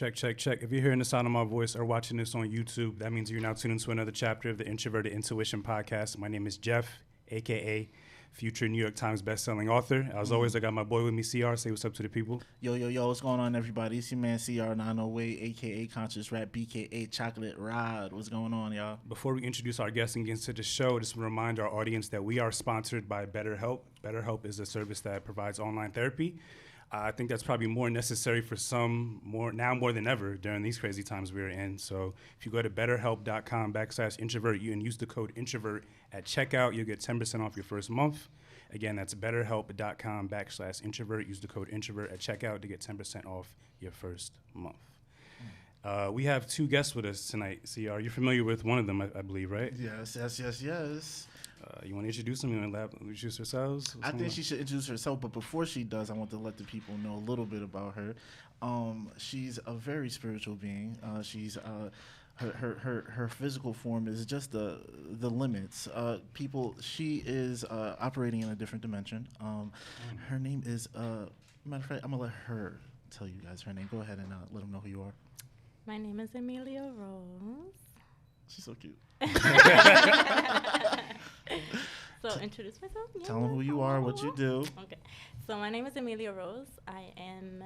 Check, check, check. If you're hearing the sound of my voice or watching this on YouTube, that means you're now tuned into another chapter of the Introverted Intuition podcast. My name is Jeff, a.k.a. future New York Times bestselling author. As always, I got my boy with me, CR. Say what's up to the people. Yo, what's going on, everybody? It's your man, CR908, a.k.a. Conscious Rap, b.k.a. Chocolate Rod. What's going on, y'all? Before we introduce our guests and get into the show, just remind our audience that we are sponsored by BetterHelp. BetterHelp is a service that provides online therapy. I think that's probably more necessary for some more than ever during these crazy times we're in. So if you go to betterhelp.com/introvert, you can use the code introvert at checkout. You'll get 10% off your first month. Again, that's betterhelp.com/introvert. Use the code introvert at checkout to get 10% off your first month. We have two guests with us tonight. CR, you're familiar with one of them, I believe, right? Yes. You want to introduce them? You want to introduce yourselves? I think she should introduce herself, but before she does, I want to let the people know a little bit about her. She's a very spiritual being. She's her physical form is just the limits. She is operating in a different dimension. Her name is matter of fact, I'm gonna let her tell you guys her name. Go ahead and let them know who you are. My name is Emilia Rose. She's so cute. So introduce myself. Yeah. Tell them who you are, what you do. Okay. So my name is Emilia Rose. I'm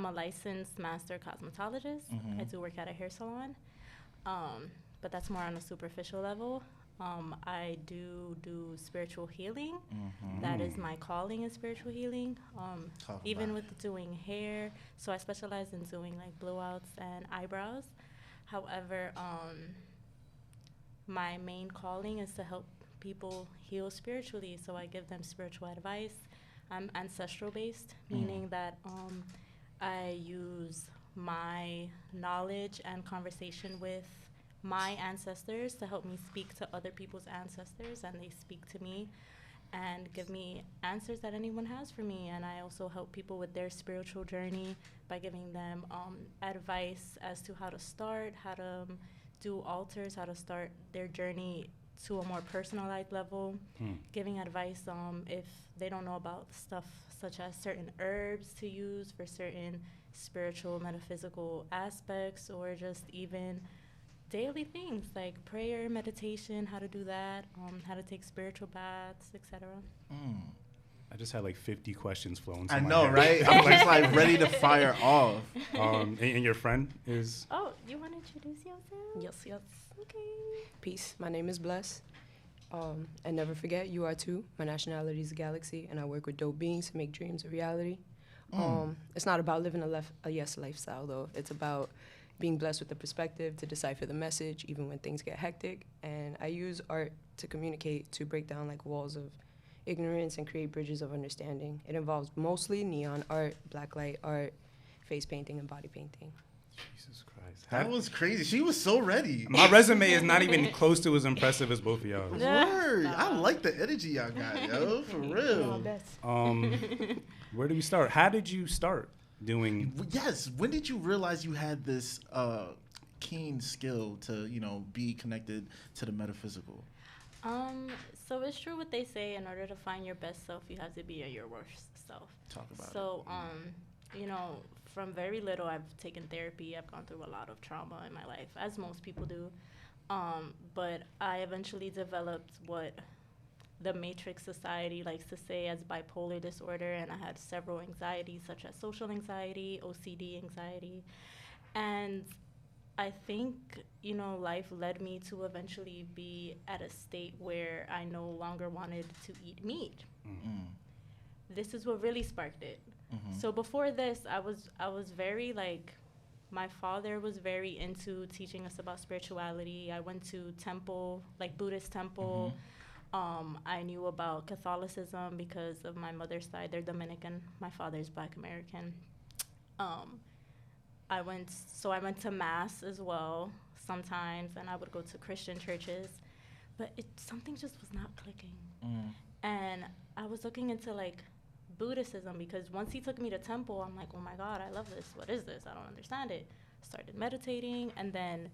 a licensed master cosmetologist. Mm-hmm. I do work at a hair salon, but that's more on a superficial level. I do spiritual healing. Mm-hmm. That is my calling, is spiritual healing. Even with doing hair, so I specialize in doing like blowouts and eyebrows. However, my main calling is to help people heal spiritually. So I give them spiritual advice. I'm ancestral based, meaning that I use my knowledge and conversation with my ancestors to help me speak to other people's ancestors, and they speak to me and give me answers that anyone has for me. And I also help people with their spiritual journey by giving them advice as to how to start, how to do altars, how to start their journey to a more personalized level, giving advice if they don't know about stuff such as certain herbs to use for certain spiritual, metaphysical aspects, or just even daily things like prayer, meditation, how to do that, how to take spiritual baths, etc. I just had like 50 questions flowing. I know, right? I'm just like ready to fire off. And your friend is? Oh, you want to introduce yourself? Yes. Okay. Peace. My name is Bless. And never forget, you are too. My nationality is Galaxy, and I work with dope beings to make dreams a reality. It's not about living a yes lifestyle, though. It's about being blessed with the perspective to decipher the message, even when things get hectic. And I use art to communicate, to break down like walls of ignorance and create bridges of understanding. It involves mostly neon art, blacklight art, face painting, and body painting. Jesus Christ. That was crazy. She was so ready. My resume is not even close to as impressive as both of y'all. Word. I like the energy y'all got, yo. For real. Where do we start? How did you start doing? Yes. When did you realize you had this keen skill to, be connected to the metaphysical? So it's true what they say. In order to find your best self, you have to be your worst self. Talk about it. So, from very little, I've taken therapy. I've gone through a lot of trauma in my life, as most people do. But I eventually developed what the Matrix Society likes to say as bipolar disorder, and I had several anxieties, such as social anxiety, OCD anxiety. And I think, life led me to eventually be at a state where I no longer wanted to eat meat. Mm-hmm. This is what really sparked it. Mm-hmm. So before this, I was very my father was very into teaching us about spirituality. I went to temple, like Buddhist temple. Mm-hmm. I knew about Catholicism because of my mother's side. They're Dominican. My father's Black American. I went to mass as well sometimes, and I would go to Christian churches, but something just was not clicking. And I was looking into Buddhism, because once he took me to temple, I'm like, oh my God, I love this. What is this? I don't understand it. Started meditating, and then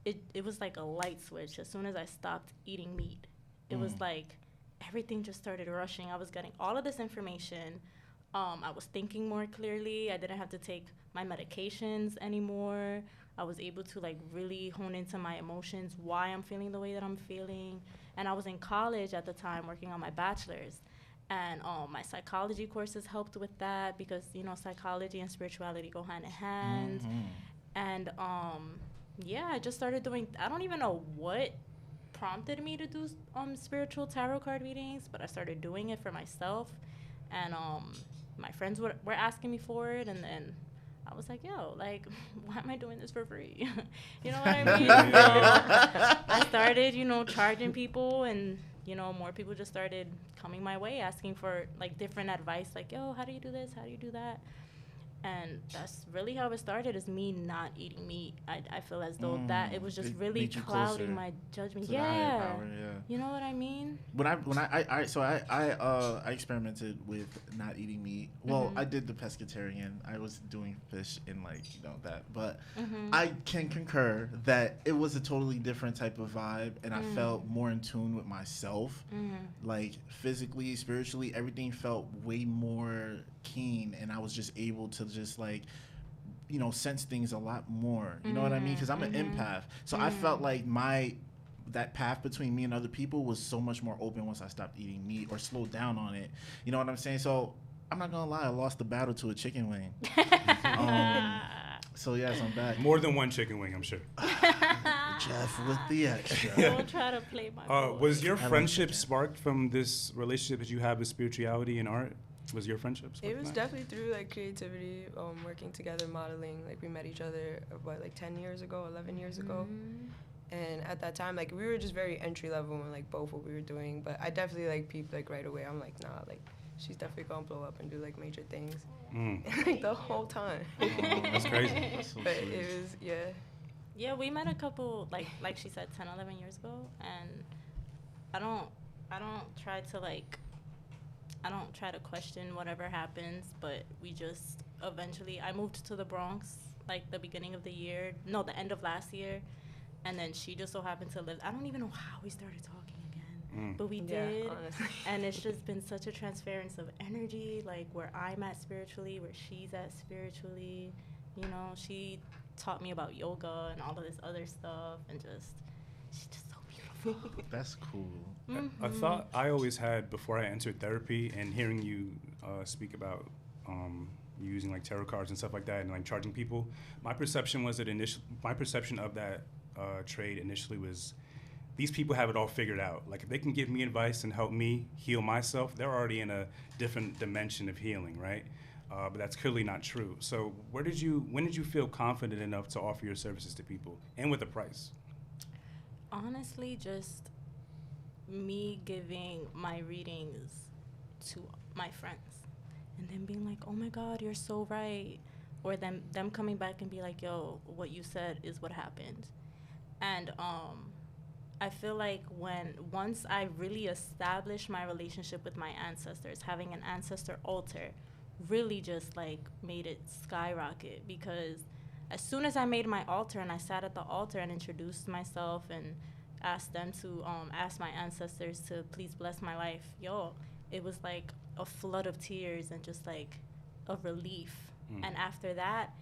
it was like a light switch. As soon as I stopped eating meat, it was like everything just started rushing. I was getting all of this information, I was thinking more clearly. I didn't have to take my medications anymore. I was able to like really hone into my emotions, why I'm feeling the way that I'm feeling. And I was in college at the time working on my bachelor's. And my psychology courses helped with that because, you know, psychology and spirituality go hand in hand. And yeah, I just started doing, I don't even know what prompted me to do spiritual tarot card readings, but I started doing it for myself. And my friends were asking me for it. And then I was like, yo, like, why am I doing this for free? You know what I mean? So I started, you know, charging people, and, you know, more people just started coming my way asking for, like, different advice, like, yo, how do you do this? How do you do that? And that's really how it started, is me not eating meat. I feel as though that it was just really clouding my judgment. Yeah. You know what I mean? I experimented with not eating meat. Well, I did the pescatarian. I was doing fish and, like, you know, that. But I can concur that it was a totally different type of vibe, and I felt more in tune with myself. Like, physically, spiritually, everything felt way more keen, and I was just able to just, like, you know, sense things a lot more. You know what I mean? Because I'm an empath. So I felt like that path between me and other people was so much more open once I stopped eating meat or slowed down on it. You know what I'm saying? So I'm not gonna lie, I lost the battle to a chicken wing. So yes, I'm back. More than one chicken wing, I'm sure. Jeff with the extra. Don't try to play my boy. Was your friendship sparked from this relationship that you have with spirituality and art? Was your friendship sparked? It was definitely through, like, creativity, working together, modeling. Like, we met each other, 10 years ago, 11 years ago. And at that time, like, we were just very entry level in, like, both what we were doing. But I definitely, like, peeped, like, right away. I'm like, nah, like, she's definitely gonna blow up and do, like, major things. Like, the whole time. That's crazy. That's so but sweet. it was, yeah. Yeah, we met a couple, like she said, 10, 11 years ago. And I don't try to question whatever happens, but we just eventually, I moved to the Bronx, like, the end of last year. And then she just so happened to live. I don't even know how we started talking again, but we did. Honestly. And it's just been such a transference of energy, like, where I'm at spiritually, where she's at spiritually. You know, she taught me about yoga and all of this other stuff, and she's just so beautiful. That's cool. A thought I always had before I entered therapy, and hearing you speak about using, like, tarot cards and stuff like that, and, like, charging people, my perception of that trade initially was, these people have it all figured out. Like, if they can give me advice and help me heal myself, they're already in a different dimension of healing, right? But that's clearly not true. So when did you feel confident enough to offer your services to people, and with a price? Honestly, just me giving my readings to my friends, and then being like, oh my God, you're so right. Or them coming back and be like, yo, what you said is what happened. And I feel like once I really established my relationship with my ancestors, having an ancestor altar really just, like, made it skyrocket, because as soon as I made my altar and I sat at the altar and introduced myself and asked them to ask my ancestors to please bless my life, it was like a flood of tears and just, like, a relief. And after that,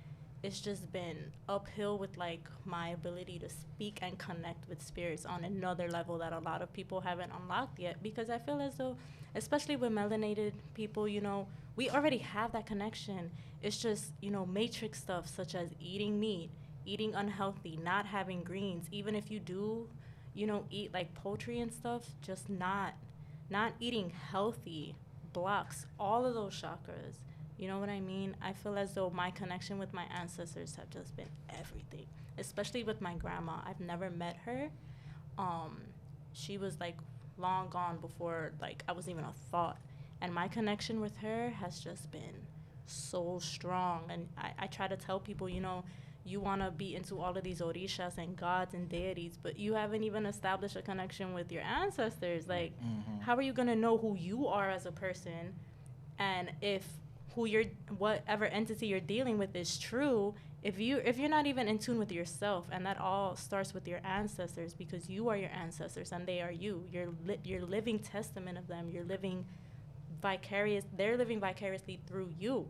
it's just been uphill with, like, my ability to speak and connect with spirits on another level that a lot of people haven't unlocked yet, because I feel as though, especially with melanated people, you know, we already have that connection. It's just, you know, matrix stuff such as eating meat, eating unhealthy, not having greens. Even if you do, you know, eat, like, poultry and stuff, just not eating healthy blocks all of those chakras. You know what I mean? I feel as though my connection with my ancestors have just been everything, especially with my grandma. I've never met her. She was, like, long gone before, like, I was even a thought. And my connection with her has just been so strong. And I try to tell people, you know, you want to be into all of these orishas and gods and deities, but you haven't even established a connection with your ancestors. Like, how are you going to know who you are as a person? And if whatever entity you're dealing with is true, if you're not even in tune with yourself, and that all starts with your ancestors, because you are your ancestors and they are you. You're living testament of them. You're living they're living vicariously through you.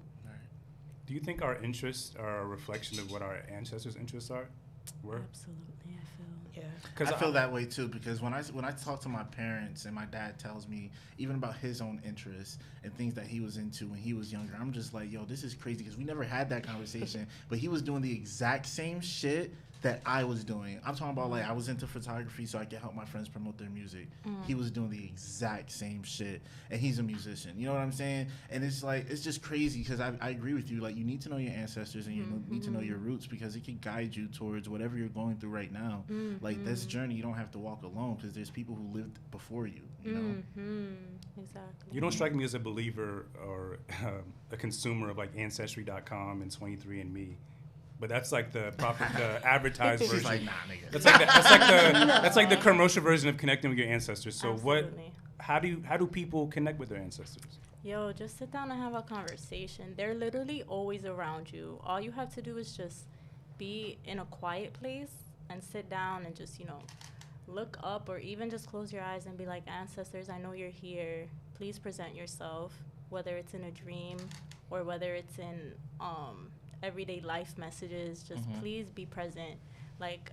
Do you think our interests are a reflection of what our ancestors' interests were? Absolutely, I feel. Yeah. Because I feel that way too, because when I talk to my parents and my dad tells me even about his own interests and things that he was into when he was younger, I'm just like, yo, this is crazy, because we never had that conversation. But he was doing the exact same shit that I was doing. I'm talking about, like, I was into photography so I could help my friends promote their music. He was doing the exact same shit, and he's a musician. You know what I'm saying? And it's like, it's just crazy, because I agree with you. Like, you need to know your ancestors, and you need to know your roots, because it can guide you towards whatever you're going through right now. Like, this journey, you don't have to walk alone, because there's people who lived before you, you know? Exactly. you don't strike me as a believer or a consumer of like Ancestry.com and 23andMe. But that's like the advertised She's version. like, nah, nigga. That's like the commercial version of connecting with your ancestors. So Absolutely. how do people connect with their ancestors? Yo, just sit down and have a conversation. They're literally always around you. All you have to do is just be in a quiet place and sit down and just, look up, or even just close your eyes and be like, ancestors, I know you're here. Please present yourself, whether it's in a dream or whether it's in everyday life messages. Just please be present. Like,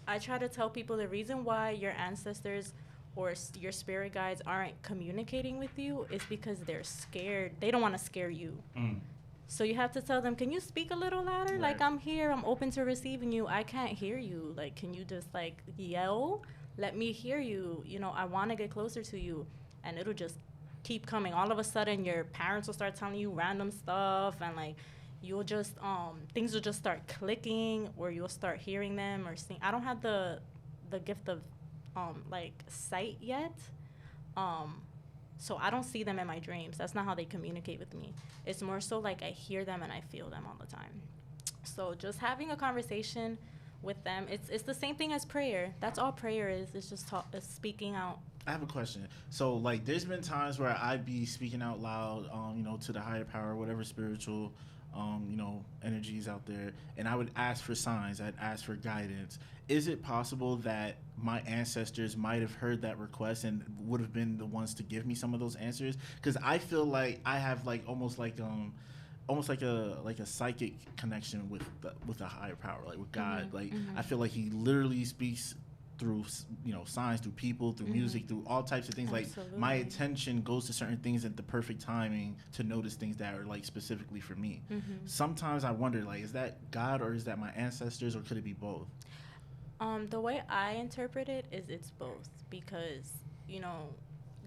I try to tell people the reason why your ancestors or your spirit guides aren't communicating with you is because they're scared. They don't want to scare you. So you have to tell them, can you speak a little louder? Right. Like, I'm here, I'm open to receiving you. I can't hear you. Like, can you just like yell? Let me hear you. I want to get closer to you. And it'll just keep coming. All of a sudden your parents will start telling you random stuff, and like, you'll just things will just start clicking, or you'll start hearing them or seeing. I don't have the gift of like sight yet, so I don't see them in my dreams. That's not how they communicate with me. It's more so like I hear them and I feel them all the time. So just having a conversation with them, it's the same thing as prayer. That's all prayer is. It's just it's speaking out. I have a question. So, like, there's been times where I'd be speaking out loud, to the higher power, whatever spiritual energies out there, and I would ask for signs, I'd ask for guidance. Is it possible that my ancestors might have heard that request and would have been the ones to give me some of those answers? Because I feel like I have like almost like a psychic connection with a higher power, like with God. I feel like he literally speaks through signs, through people, through music, through all types of things. Absolutely. Like, my attention goes to certain things at the perfect timing to notice things that are like specifically for me. Sometimes I wonder, like, is that God or is that my ancestors, or could it be both? The way I interpret it is it's both, because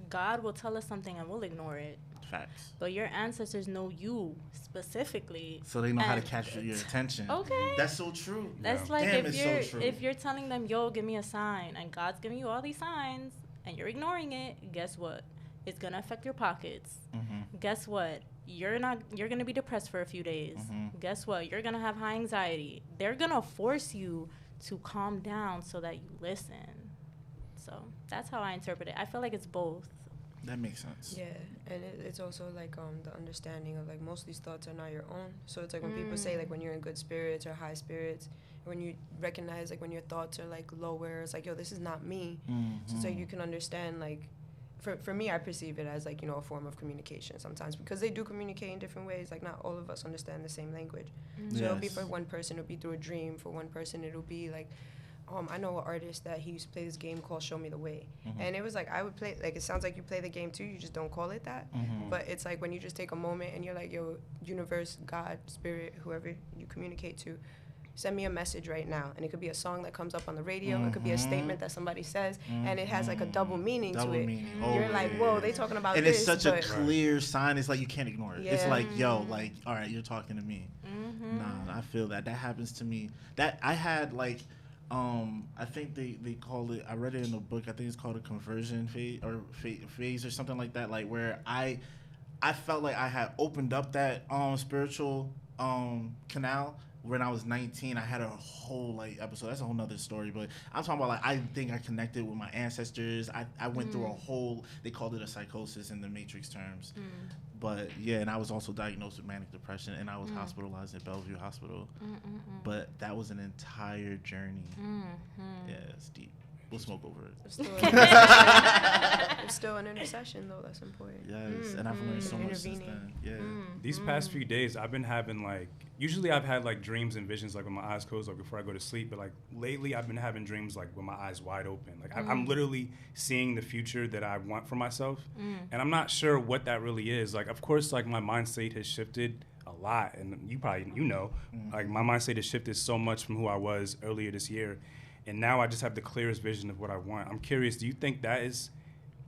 God will tell us something and we'll ignore it. Facts. But your ancestors know you specifically, so they know how to capture your attention. Okay. That's so true. That's like, Damn, it's so true. if you're telling them, yo, give me a sign, and God's giving you all these signs and you're ignoring it, guess what? It's gonna affect your pockets. Guess what? You're gonna be depressed for a few days. Guess what? You're gonna have high anxiety. They're gonna force you to calm down so that you listen. So that's how I interpret it. I feel like it's both. That makes sense. Yeah, and it's also like the understanding of like most of these thoughts are not your own. So it's like when people say like when you're in good spirits or high spirits, when you recognize like when your thoughts are like lower, it's like, yo, this is not me. So you can understand, like, for me, I perceive it as like, a form of communication sometimes, because they do communicate in different ways. Like, not all of us understand the same language. So it'll be for one person, it'll be through a dream. For one person, it'll be like, I know an artist that he used to play this game called Show Me the Way. And it was like, I would play, like, it sounds like you play the game too, you just don't call it that. But it's like when you just take a moment and you're like, yo, universe, God, spirit, whoever you communicate to, send me a message right now. And it could be a song that comes up on the radio. It could be a statement that somebody says, and it has like a double meaning to it. You're like, whoa, they talking about and this. And it's such a clear sign. It's like you can't ignore it. Yeah. It's like, yo, like, all right, you're talking to me. Nah, I feel that. That happens to me. That I had like, I think they call it, I read it in a book, I think it's called a conversion phase or something like that, like where I felt like I had opened up that spiritual canal when I was 19. I had a whole like episode. That's a whole nother story, but I'm talking about like I think I connected with my ancestors. I went through a whole, they called it a psychosis in the Matrix terms. But yeah, and I was also diagnosed with manic depression, and I was hospitalized at Bellevue Hospital. But that was an entire journey. Yeah, it's deep. We'll smoke over it. It's still an intercession, though. That's important. Yes, and I've learned so much since then. Yeah. These past few days, I've been having like, usually I've had like dreams and visions like with my eyes closed, like before I go to sleep. But like lately, I've been having dreams like with my eyes wide open. Like I'm literally seeing the future that I want for myself, and I'm not sure what that really is. Like, of course, like my mind state has shifted a lot, and you know, like my mind state has shifted so much from who I was earlier this year, and now I just have the clearest vision of what I want. I'm curious, do you think that is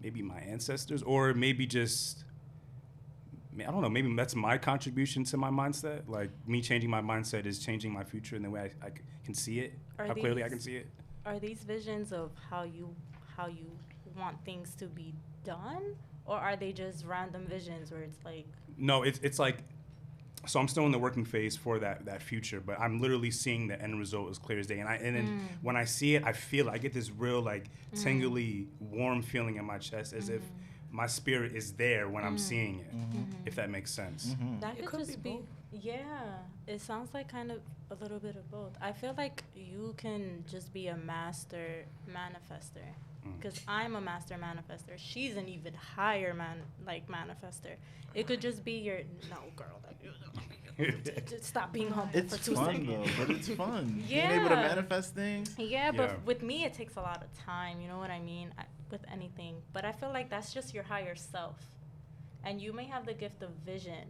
maybe my ancestors, or maybe just, I don't know, maybe that's my contribution to my mindset? Like me changing my mindset is changing my future in the way I can see it, how clearly I can see it. Are these visions of how you want things to be done, or are they just random visions where it's like? No, it's like, so I'm still in the working phase for that future, but I'm literally seeing the end result as clear as day. And then when I see it, I feel it. I get this real like tingly, warm feeling in my chest, as if my spirit is there when I'm seeing it. If that makes sense. That It could could just be be. both. Yeah, it sounds like kind of a little bit of both. I feel like you can just be a master manifester, because I'm a master manifester. She's an even higher manifester. It could just be your girl. Just stop being humble It's for 2 fun seconds. though, but it's fun. Yeah. Being able to manifest things. Yeah, but Yeah. with me, it takes a lot of time. You know what I mean? With anything. But I feel like that's just your higher self. And you may have the gift of vision.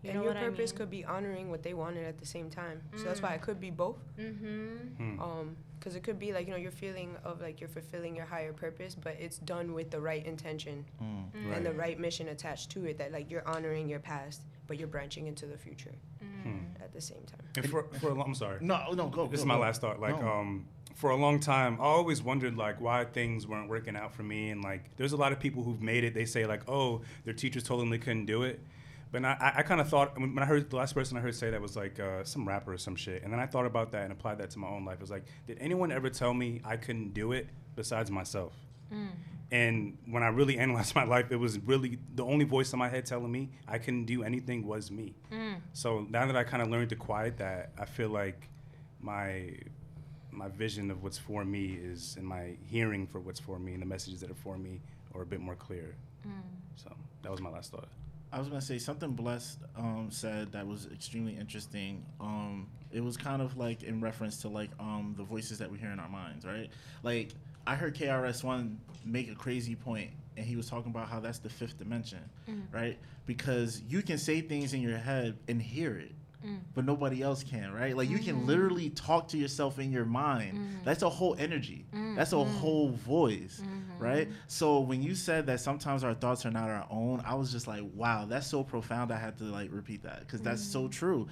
You And know your what purpose I mean? could be honoring what they wanted at the same time. So that's why it could be both. Because it could be like, you're feeling of like you're fulfilling your higher purpose, but it's done with the right intention and the right mission attached to it, that like you're honoring your past, but you're branching into the future at the same time. And for a long, I'm sorry. No, go. This is go, my go. last thought. Like, No. for a long time, I always wondered like why things weren't working out for me. And like, there's a lot of people who've made it. They say like, oh, their teachers told them they couldn't do it. But I kind of thought, when I heard, the last person I heard say that was like some rapper or some shit. And then I thought about that and applied that to my own life. It was like, did anyone ever tell me I couldn't do it besides myself? And when I really analyzed my life, it was really the only voice in my head telling me I couldn't do anything was me. So now that I kind of learned to quiet that, I feel like my vision of what's for me is, and my hearing for what's for me and the messages that are for me are a bit more clear. So that was my last thought. I was gonna say something Blessed said that was extremely interesting. It was kind of like in reference to like the voices that we hear in our minds, right? Like I heard KRS-One make a crazy point, and he was talking about how that's the fifth dimension, right? Because you can say things in your head and hear it, but nobody else can, right? Like you can literally talk to yourself in your mind. That's a whole energy. That's a whole voice, right? So when you said that sometimes our thoughts are not our own, I was just like, wow, that's so profound. I had to like repeat that because that's so true.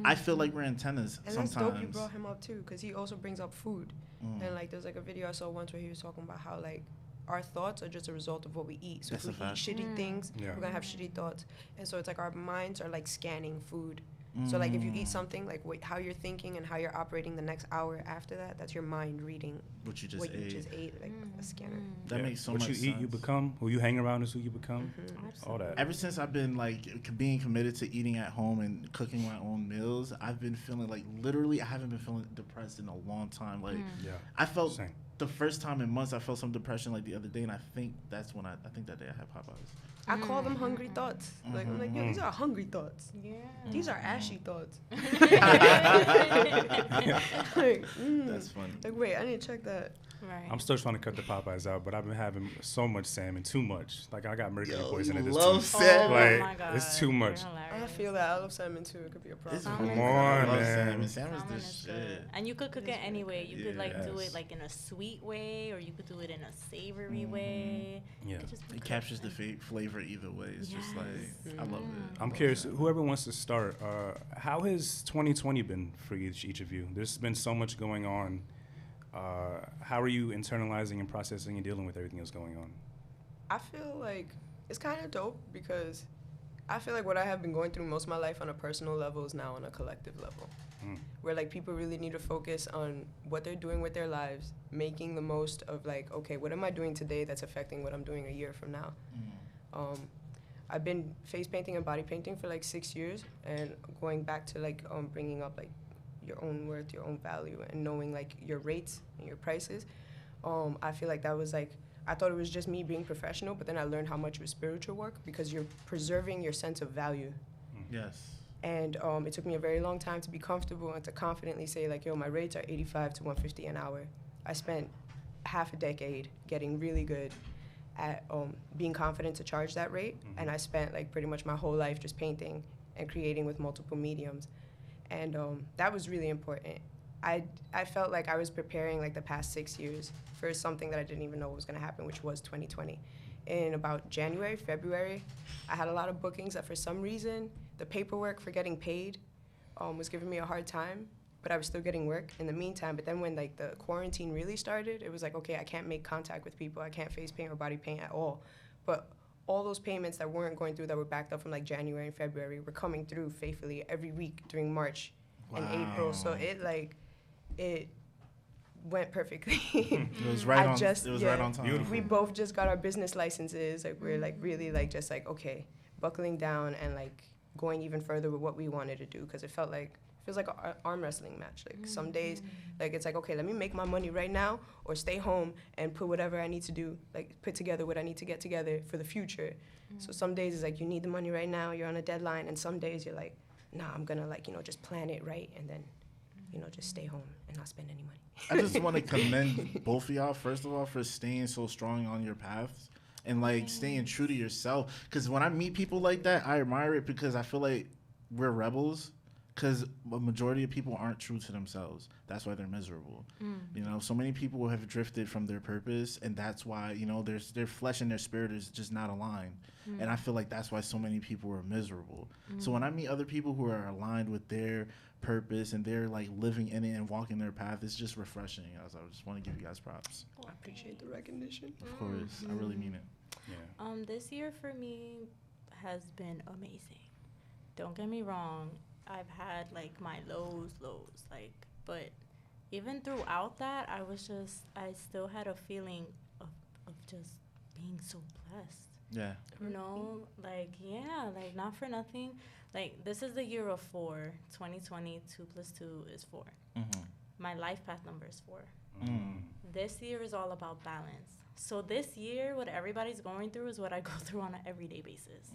I feel like we're antennas And sometimes. that's dope you brought him up too, because he also brings up food. And like there's like a video I saw once where he was talking about how like our thoughts are just a result of what we eat. So That's if a we eat fact. shitty things, Yeah. we're gonna have shitty thoughts. And so it's like our minds are like scanning food. So like if you eat something, like how you're thinking and how you're operating the next hour after that, that's your mind reading What you just what ate. you just ate, like a scanner. That Yeah. makes so what much you sense. eat, you become. Who you hang around is who you become. All that. Ever since I've been like being committed to eating at home and cooking my own meals, I've been feeling like literally I haven't been feeling depressed in a long time. Like Yeah. I felt Same. the first time in months I felt some depression like the other day, and I think that's when I think that day I had Popeyes. I call them hungry thoughts. Like I'm like, yo, these are hungry thoughts. Yeah. These are ashy thoughts. That's like, funny. like, wait, I need to check that. Right. I'm still trying to cut the Popeyes out, but I've been having so much salmon, too much. Like I got mercury poisoning you this love too. salmon. Like, my God. it's too much. You're I hilarious. feel that. I love salmon too. It could be a problem. It's Salmon cool. is Come I on, love man. salmon. Salmon's Salmon the is shit. good. And you could cook it any way. You could like do Yes. it like in a sweet way, or you could do it in a savory way. Yeah. It, could just be It good. captures the flavor either way. It's just like I love it. I'm curious, whoever wants to start, how has 2020 been for each of you? There's been so much going on. How are you internalizing and processing and dealing with everything that's going on? I feel like it's kind of dope because I feel like what I have been going through most of my life on a personal level is now on a collective level. Where like people really need to focus on what they're doing with their lives, making the most of like, okay, what am I doing today that's affecting what I'm doing a year from now? I've been face painting and body painting for like 6 years, and going back to like bringing up like your own worth, your own value, and knowing like your rates and your prices. I feel like that was like, I thought it was just me being professional, but then I learned how much it was spiritual work because you're preserving your sense of value. Yes. And it took me a very long time to be comfortable and to confidently say, like, yo, my rates are 85 to 150 an hour. I spent half a decade getting really good at being confident to charge that rate. And I spent, like, pretty much my whole life just painting and creating with multiple mediums. And that was really important. I felt like I was preparing, like, the past 6 years for something that I didn't even know was going to happen, which was 2020. In about January, February, I had a lot of bookings that for some reason, the paperwork for getting paid was giving me a hard time, but I was still getting work in the meantime. But then when, like, the quarantine really started, it was like, okay, I can't make contact with people. I can't face paint or body paint at all. But all those payments that weren't going through, that were backed up from, like, January and February, were coming through faithfully every week during March and April. So it went perfectly. It was right on. It was right on time. Beautiful. We both just got our business licenses. Like, we're, like, really, like, just like, okay, buckling down and, like, going even further with what we wanted to do, because it feels like an arm wrestling match. Like, some days, like, it's like, okay, let me make my money right now, or stay home and put whatever I need to do, like, put together what I need to get together for the future. So some days it's like, you need the money right now, you're on a deadline, and some days you're like, nah, I'm gonna, like, just plan it right, and then, just stay home and not spend any money. I just want to commend both of y'all, first of all, for staying so strong on your paths and, like, staying true to yourself. Because when I meet people like that, I admire it, because I feel like we're rebels, because a majority of people aren't true to themselves. That's why they're miserable. So many people have drifted from their purpose, and that's why, their flesh and their spirit is just not aligned. And I feel like that's why so many people are miserable. So when I meet other people who are aligned with their purpose and they're, like, living in it and walking their path, it's just refreshing. I just want to give you guys props. I appreciate the recognition. Of course. I really mean it. Yeah. This year for me has been amazing. Don't get me wrong. I've had, like, my lows, like, but even throughout that, I still had a feeling of just being so blessed. Yeah. Like, not for nothing. Like, this is the year of 4. 2020, 2 plus 2 is 4. My life path number is 4. This year is all about balance. So this year, what everybody's going through is what I go through on an everyday basis.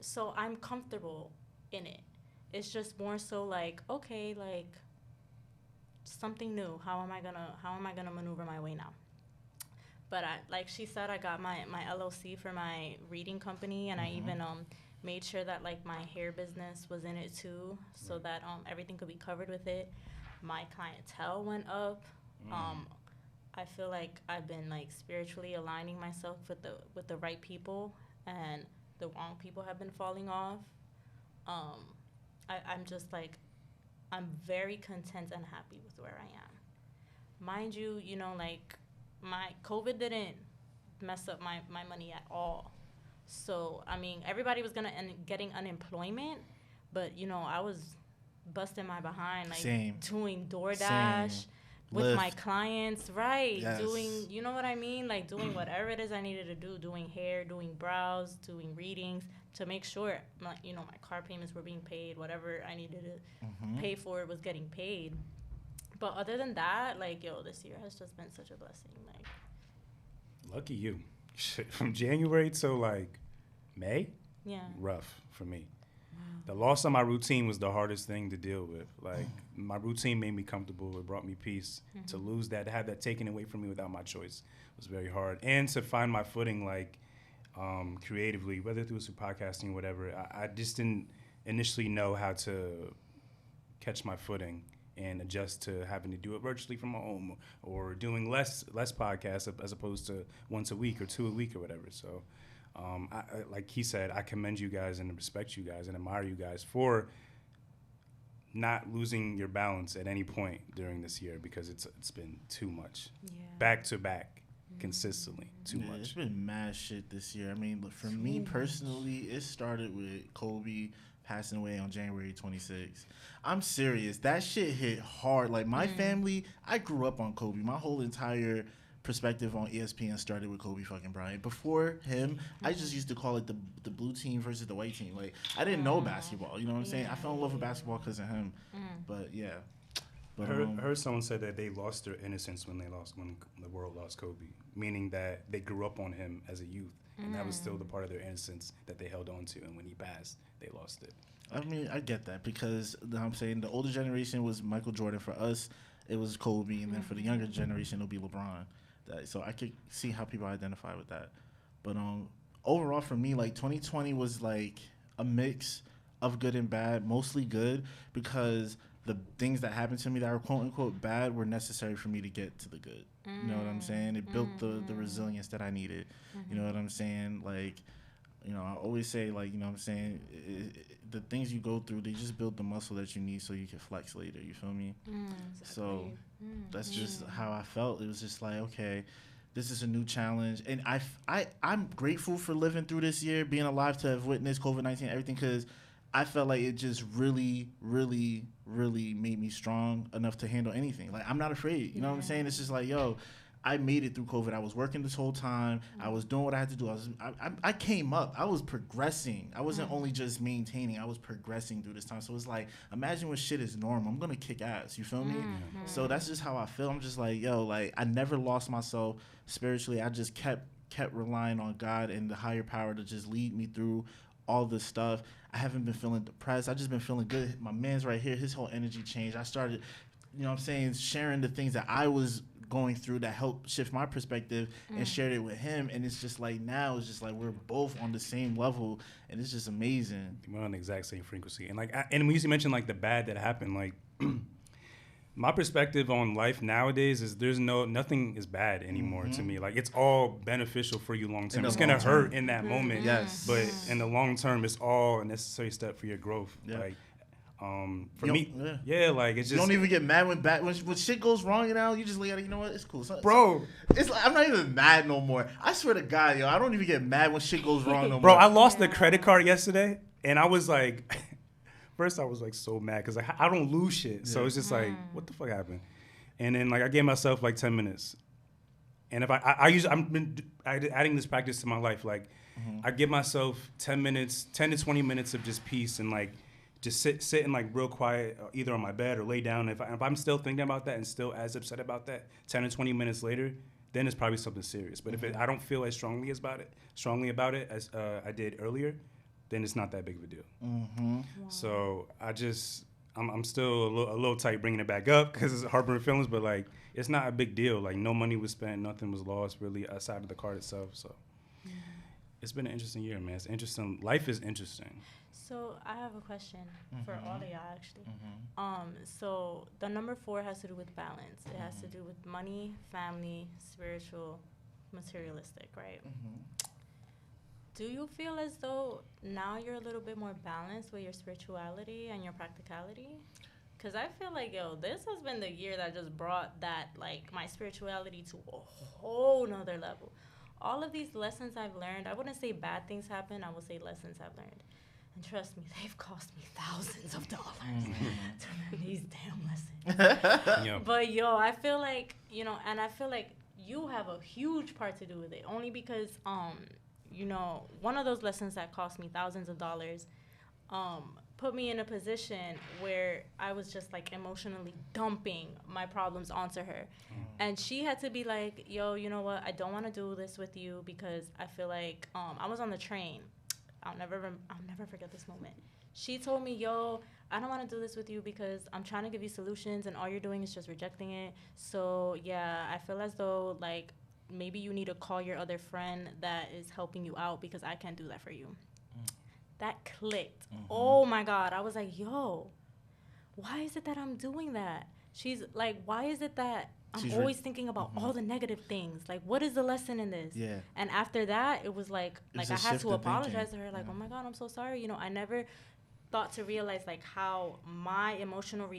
So I'm comfortable in it. It's just more so like, okay, like, something new. How am I gonna maneuver my way now? But like she said, I got my LLC for my reading company, and I even made sure that, like, my hair business was in it too, so that everything could be covered with it. My clientele went up. I feel like I've been, like, spiritually aligning myself with the right people, and the wrong people have been falling off. I'm just, like, I'm very content and happy with where I am. Mind you, like, my COVID didn't mess up my money at all. So, I mean, everybody was getting unemployment, but, I was busting my behind, like, doing DoorDash with Lyft. my clients, right? Yes. Doing, you know what I mean? Like, doing whatever it is I needed to do, doing hair, doing brows, doing readings, to make sure, my car payments were being paid, whatever I needed to pay for was getting paid. But other than that, like, this year has just been such a blessing. Like, lucky you. From January to, like, May, rough for me. Wow. The loss of my routine was the hardest thing to deal with. Like, my routine made me comfortable. It brought me peace. To lose that, to have that taken away from me without my choice was very hard. And to find my footing, like, creatively, whether through podcasting or whatever, I just didn't initially know how to catch my footing and adjust to having to do it virtually from home, or doing less podcasts as opposed to once a week or 2 a week or whatever. So, I, like he said, I commend you guys and respect you guys and admire you guys for not losing your balance at any point during this year, because it's been too much, back to back, consistently too much. It's been mad shit this year. I mean, look, for me personally, it started with Kobe passing away on January 26th. I'm serious. That shit hit hard. Like, my family, I grew up on Kobe. My whole entire perspective on ESPN started with Kobe fucking Bryant. Before him, I just used to call it the blue team versus the white team. Like, I didn't know basketball. You know what I'm saying? I fell in love with basketball because of him. But, yeah. But heard someone said that they lost their innocence when the world lost Kobe, meaning that they grew up on him as a youth, and that was still the part of their innocence that they held on to, and when he passed, they lost it. I mean, I get that because I'm saying the older generation was Michael Jordan. For us, it was Kobe, and then for the younger generation, it'll be LeBron. So I could see how people identify with that. But overall, for me, like 2020 was like a mix of good and bad, mostly good, because the things that happened to me that were quote unquote bad were necessary for me to get to the good. You know what I'm saying? It built the resilience that I needed. You know what I'm saying? Like, you know, I always say, like, you know what I'm saying, the things you go through, they just build the muscle that you need so you can flex later. You feel me? Exactly. So that's just how I felt. It was just like, okay, this is a new challenge. And I'm grateful for living through this year, being alive to have witnessed COVID-19, everything, because I felt like it just really, really, really made me strong enough to handle anything. Like, I'm not afraid. You know what I'm saying? It's just like, yo, I made it through COVID. I was working this whole time. I was doing what I had to do. I came up. I was progressing. I wasn't only just maintaining. I was progressing through this time. So it's like, imagine when shit is normal. I'm going to kick ass. You feel me? So that's just how I feel. I'm just like, yo, like, I never lost myself spiritually. I just kept relying on God and the higher power to just lead me through all this stuff. I haven't been feeling depressed. I just been feeling good. My man's right here. His whole energy changed. I started, you know what I'm saying, sharing the things that I was going through that helped shift my perspective and shared it with him. And it's just like, now it's just like we're both on the same level, and it's just amazing. We're on the exact same frequency. And like, and we used to mention like the bad that happened. Like, my perspective on life nowadays is nothing is bad anymore to me. Like, it's all beneficial for you long term. It's gonna hurt in that moment, but in the long term, it's all a necessary step for your growth. Like, for me, like, it's just, you don't even get mad when shit goes wrong. You know, you just look at it. You know what? It's cool, bro. It's like, I'm not even mad no more. I swear to God, yo, I don't even get mad when shit goes wrong no more. Bro, I lost the credit card yesterday, and I was like. First, I was like so mad because I don't lose shit. So it's just like, what the fuck happened? And then like I gave myself like 10 minutes. And if I've been adding this practice to my life. Like I give myself 10 to 20 minutes of just peace and like just sit and like real quiet, either on my bed or lay down. If I'm still thinking about that and still as upset about that 10 or 20 minutes later, then it's probably something serious. But if I don't feel as strongly about it as I did earlier, then it's not that big of a deal. Wow. So I'm still a little tight bringing it back up because it's harboring feelings, but like it's not a big deal. Like no money was spent, nothing was lost really outside of the card itself. So it's been an interesting year, man. It's interesting. Life is interesting. So I have a question for all of y'all actually. So the number 4 has to do with balance. It has to do with money, family, spiritual, materialistic, right? Do you feel as though now you're a little bit more balanced with your spirituality and your practicality? Because I feel like, yo, this has been the year that just brought that, like, my spirituality to a whole nother level. All of these lessons I've learned, I wouldn't say bad things happen, I would say lessons I've learned. And trust me, they've cost me thousands of dollars to learn these damn lessons. But, yo, I feel like, you know, and I feel like you have a huge part to do with it, only because, you know, one of those lessons that cost me thousands of dollars put me in a position where I was just, like, emotionally dumping my problems onto her. And she had to be like, yo, you know what? I don't want to do this with you because I feel like I was on the train. I'll never forget this moment. She told me, yo, I don't want to do this with you because I'm trying to give you solutions and all you're doing is just rejecting it. So, yeah, I feel as though, like, maybe you need to call your other friend that is helping you out because I can't do that for you. That clicked. Oh, my God. I was like, yo, why is it that I'm doing that? She's like, why is it that I'm always thinking about all the negative things? Like, what is the lesson in this? Yeah. And after that, it was like I had to apologize to her. Like, oh, my God, I'm so sorry. You know, I never thought to realize, like, how my emotional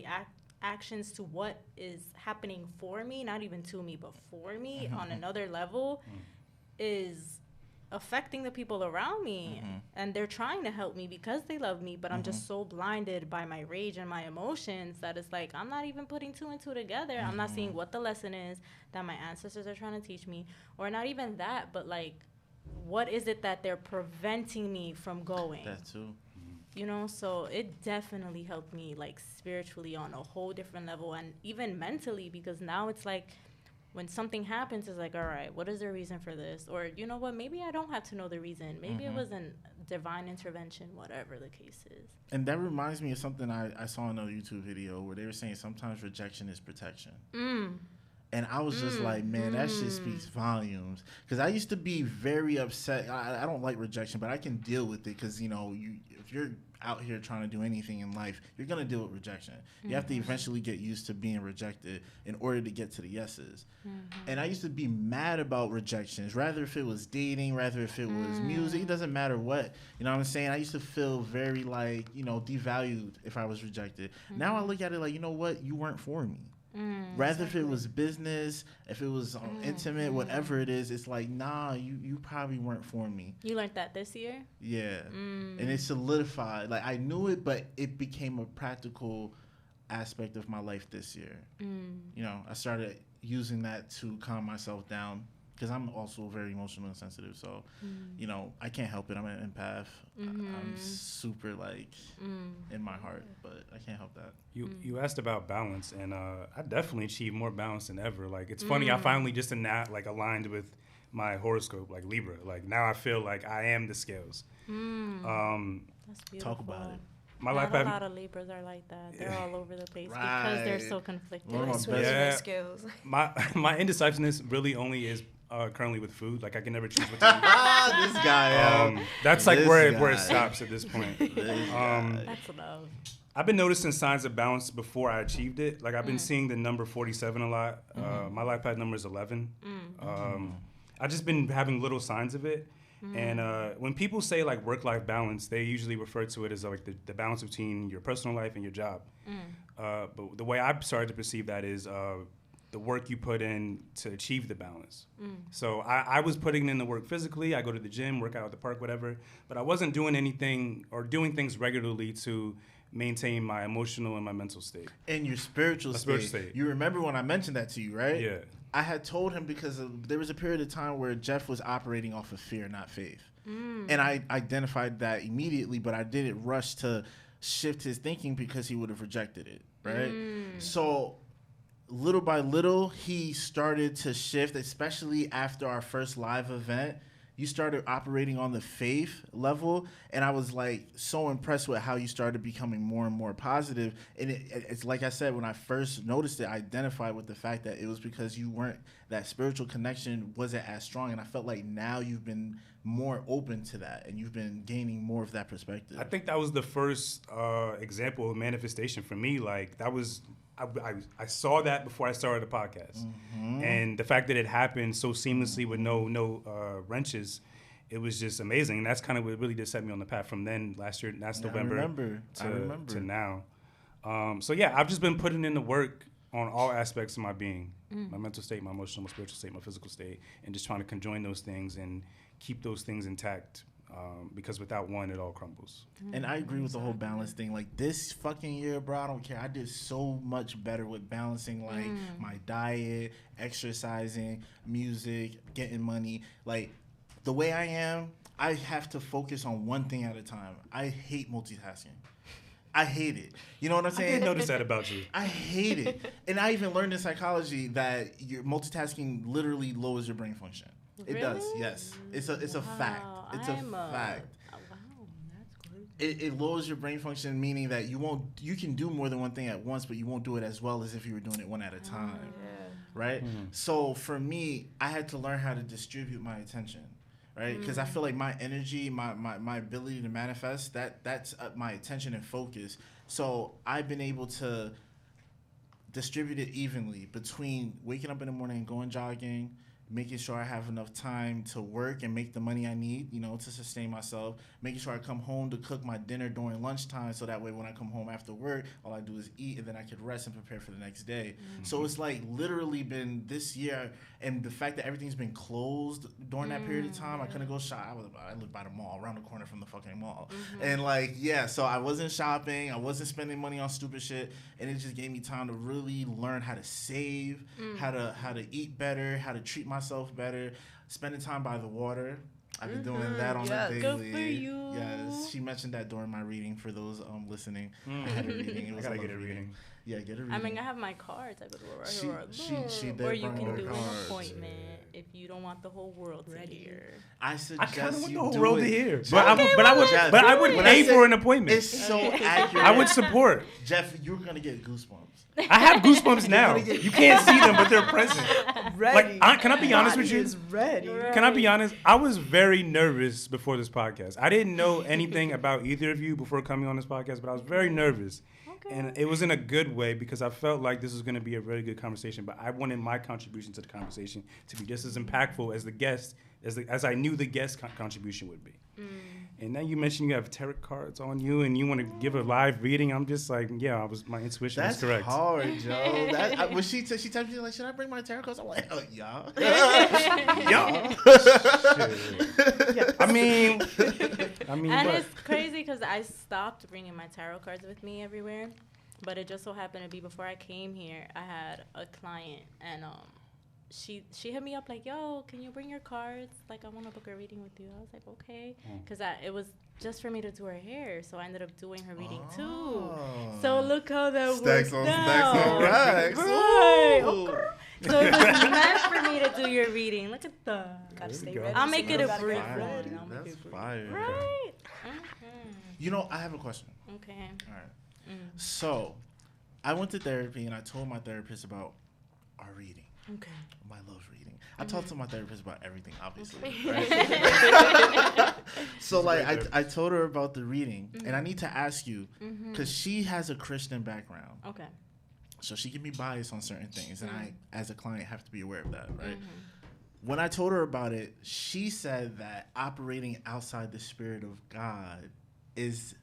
actions to what is happening for me, not even to me, but for me on another level is affecting the people around me. And they're trying to help me because they love me, but I'm just so blinded by my rage and my emotions that it's like I'm not even putting 2 and 2 together. I'm not seeing what the lesson is that my ancestors are trying to teach me, or not even that, but like what is it that they're preventing me from going? That too. you know, so it definitely helped me like spiritually on a whole different level, and even mentally, because now it's like when something happens, it's like, all right, what is the reason for this? Or you know what, maybe I don't have to know the reason, maybe it was a divine intervention, whatever the case is. And that reminds me of something I saw in a YouTube video where they were saying sometimes rejection is protection. And I was just like, man, that shit speaks volumes. Because I used to be very upset. I don't like rejection, but I can deal with it because, you know, if you're out here trying to do anything in life, you're going to deal with rejection. You have to eventually get used to being rejected in order to get to the yeses. And I used to be mad about rejections, rather if it was dating, rather if it was music. It doesn't matter what. You know what I'm saying? I used to feel very, like, you know, devalued if I was rejected. Now I look at it like, you know what? You weren't for me. Rather if it was business, if it was intimate, whatever it is, it's like, nah, you probably weren't for me. You learned that this year? Yeah. And it solidified. Like, I knew it, but it became a practical aspect of my life this year. You know, I started using that to calm myself down because I'm also very emotional and sensitive. So, you know, I can't help it. I'm an empath. I'm super, like, in my heart, but I can't help that. You asked about balance, and I definitely achieved more balance than ever. Like, it's funny, I finally just aligned with my horoscope, like Libra. Like, now I feel like I am the scales. That's beautiful. Talk about it. My Not life a lot of Libras are like that. They're all over the place Right. because they're so conflicted. One of my Switch Yeah. my skills. my indecisiveness really only is currently with food. Like, I can never choose what to eat. This guy, That's like This where it guy. stops at this point. That's love. I've been noticing signs of balance before I achieved it. Like, I've been seeing the number 47 a lot. My life path number is 11. I've just been having little signs of it. And when people say, like, work-life balance, they usually refer to it as, like, the balance between your personal life and your job. But the way I've started to perceive that is the work you put in to achieve the balance. So I was putting in the work physically. I go to the gym, work out at the park, whatever. But I wasn't doing anything or doing things regularly to maintain my emotional and my mental state. and your spiritual state. You remember when I mentioned that to you, right? Yeah. I had told him because there was a period of time where Jeff was operating off of fear, not faith. And I identified that immediately, but I didn't rush to shift his thinking because he would have rejected it, right? So little by little, he started to shift, especially after our first live event. You started operating on the faith level, and I was like so impressed with how you started becoming more and more positive. And it's like I said, when I first noticed it, I identified with the fact that it was because that spiritual connection wasn't as strong. And I felt like now you've been more open to that, and you've been gaining more of that perspective. I think that was the first example of manifestation for me. Like, that was, I saw that before I started the podcast. And the fact that it happened so seamlessly with no wrenches, it was just amazing. And that's kind of what really just set me on the path from then, last year, last November I remember. to now. So yeah, I've just been putting in the work on all aspects of my being, my mental state, my emotional, my spiritual state, my physical state, and just trying to conjoin those things and keep those things intact. Because without one, it all crumbles. And I agree with the whole balance thing. Like, this fucking year, bro, I don't care. I did so much better with balancing, like, my diet, exercising, music, getting money. Like, the way I am, I have to focus on one thing at a time. I hate multitasking. I hate it. You know what I'm I saying? didn't notice that about you. I hate it. And I even learned in psychology that your multitasking literally lowers your brain function. It does, yes. It's a fact. It's a fact. Wow, that's good. It lowers your brain function, meaning that you can do more than one thing at once, but you won't do it as well as if you were doing it one at a time, right? So for me, I had to learn how to distribute my attention, right? Because I feel like my energy, my ability to manifest, that's my attention and focus. So I've been able to distribute it evenly between waking up in the morning and going jogging, making sure I have enough time to work and make the money I need, to sustain myself, making sure I come home to cook my dinner during lunchtime so that way when I come home after work, all I do is eat and then I could rest and prepare for the next day. So it's like literally been this year, and the fact that everything's been closed during that period of time, I couldn't go shop. I lived by the mall, around the corner from the fucking mall. And so I wasn't shopping, I wasn't spending money on stupid shit, and it just gave me time to really learn how to save, how to eat better, how to treat myself better, spending time by the water. I've been doing that on yes. the daily. Good for you. Yes, she mentioned that during my reading. For those listening, I had a reading. It I was gotta a get a love reading. Yeah, get a reading. I mean, I have my cards. I could go right She here. did Or you bring can the do an cards. appointment if you don't want the whole world to Ready. hear. I I kind suggest of want you the whole do world it. to hear, Jeff, but I would When I pay say- for an appointment. It's so accurate. I would support. Jeff, you're gonna get goosebumps. I have goosebumps now. You can't see them, but they're present. Ready. Can I be honest with you? Is ready. Can I be honest? I was very nervous before this podcast. I didn't know anything about either of you before coming on this podcast, but I was very nervous. Okay. And it was in a good way because I felt like this was going to be a very good conversation, but I wanted my contribution to the conversation to be just as impactful as the guest, as I knew the guest contribution would be. And then you mentioned you have tarot cards on you and you want to give a live reading. I'm just like, yeah, my intuition That's was correct. hard, Joe. When she texted me like, should I bring my tarot cards? I'm like, oh, yeah. Yeah. I mean, And but it's crazy because I stopped bringing my tarot cards with me everywhere, but it just so happened to be before I came here, I had a client and she hit me up like, yo, can you bring your cards? Like, I want to book a reading with you. I was like, okay, because it was just for me to do her hair, so I ended up doing her reading too. So look how that Stacks worked on stacks out. on racks. Right. Ooh. So it was meant for me to do your reading. Look at that. Gotta stay go. ready. I'll make it a Gotta brief get one. ready. I'll make That's it brief. fire. Right. You know, I have a question. Okay. All right. So, I went to therapy and I told my therapist about our reading. Okay. My love reading. I talked to my therapist about everything, obviously. Okay. Right? So, like, great I told her about the reading, and I need to ask you, Mm-hmm. because she has a Christian background. Okay. So she can be biased on certain things, and I, as a client, have to be aware of that, right? Mm-hmm. When I told her about it, she said that operating outside the spirit of God is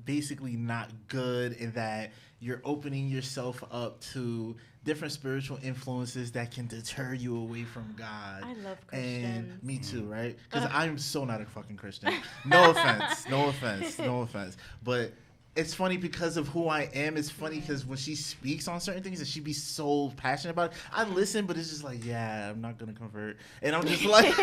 basically not good, and that you're opening yourself up to different spiritual influences that can deter you away from God. I love Christians. And me too, right? Because I'm so not a fucking Christian. No offense, no offense, no offense. But it's funny because of who I am. It's funny because when she speaks on certain things and she be so passionate about it, I listen, but it's just like, yeah, I'm not gonna convert. And I'm just like,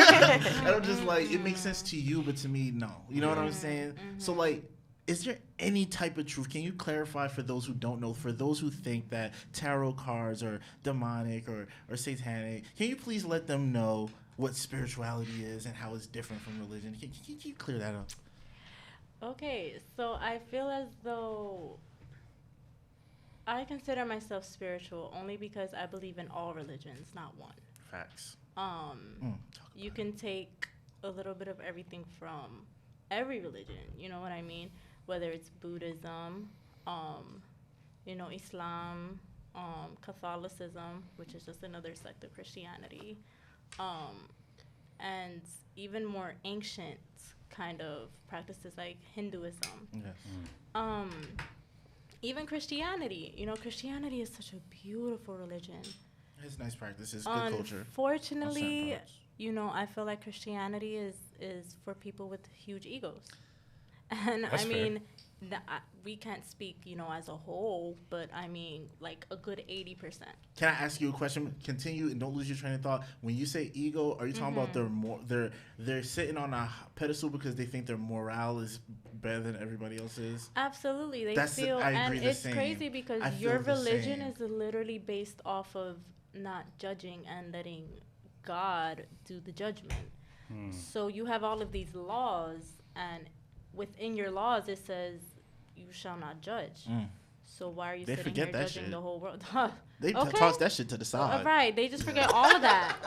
it makes sense to you, but to me, no. You know what I'm saying? So like, is there any type of truth? Can you clarify for those who don't know, for those who think that tarot cards are demonic or satanic? Can you please let them know what spirituality is and how it's different from religion? Can you clear that up? Okay, so I feel as though I consider myself spiritual only because I believe in all religions, not one. Facts. You can take a little bit of everything from every religion, you know what I mean? Whether it's Buddhism, Islam, Catholicism, which is just another sect of Christianity, and even more ancient kind of practices like Hinduism. Yes. Even Christianity. Christianity is such a beautiful religion. It's nice practice. It's good culture. Unfortunately, on certain parts. I feel like Christianity is for people with huge egos. And That's I mean, we can't speak, as a whole, but I mean, like a good 80%. Can I ask you a question? Continue and don't lose your train of thought. When you say ego, are you talking about they're sitting on a pedestal because they think their morale is better than everybody else's? Absolutely, they That's feel, I and agree the it's same. crazy because I your feel the religion same. is literally based off of not judging and letting God do the judgment. So you have all of these laws, and within your laws it says you shall not judge. So why are you They sitting forget here that judging shit. the whole world? They Okay. toss that shit to the side. Right, they just forget all of that,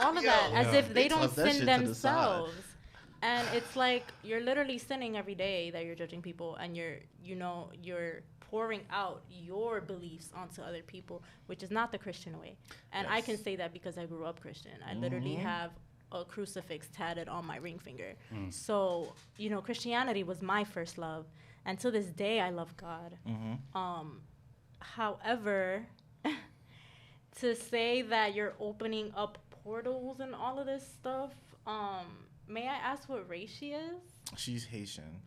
as if They they don't toss that shit sin to the side. themselves. And it's like you're literally sinning every day that you're judging people, and you're pouring out your beliefs onto other people, which is not the Christian way. And I can say that because I grew up Christian. I literally have a crucifix tatted on my ring finger. So, Christianity was my first love. And to this day, I love God. However, to say that you're opening up portals and all of this stuff, may I ask what race she is? She's Haitian.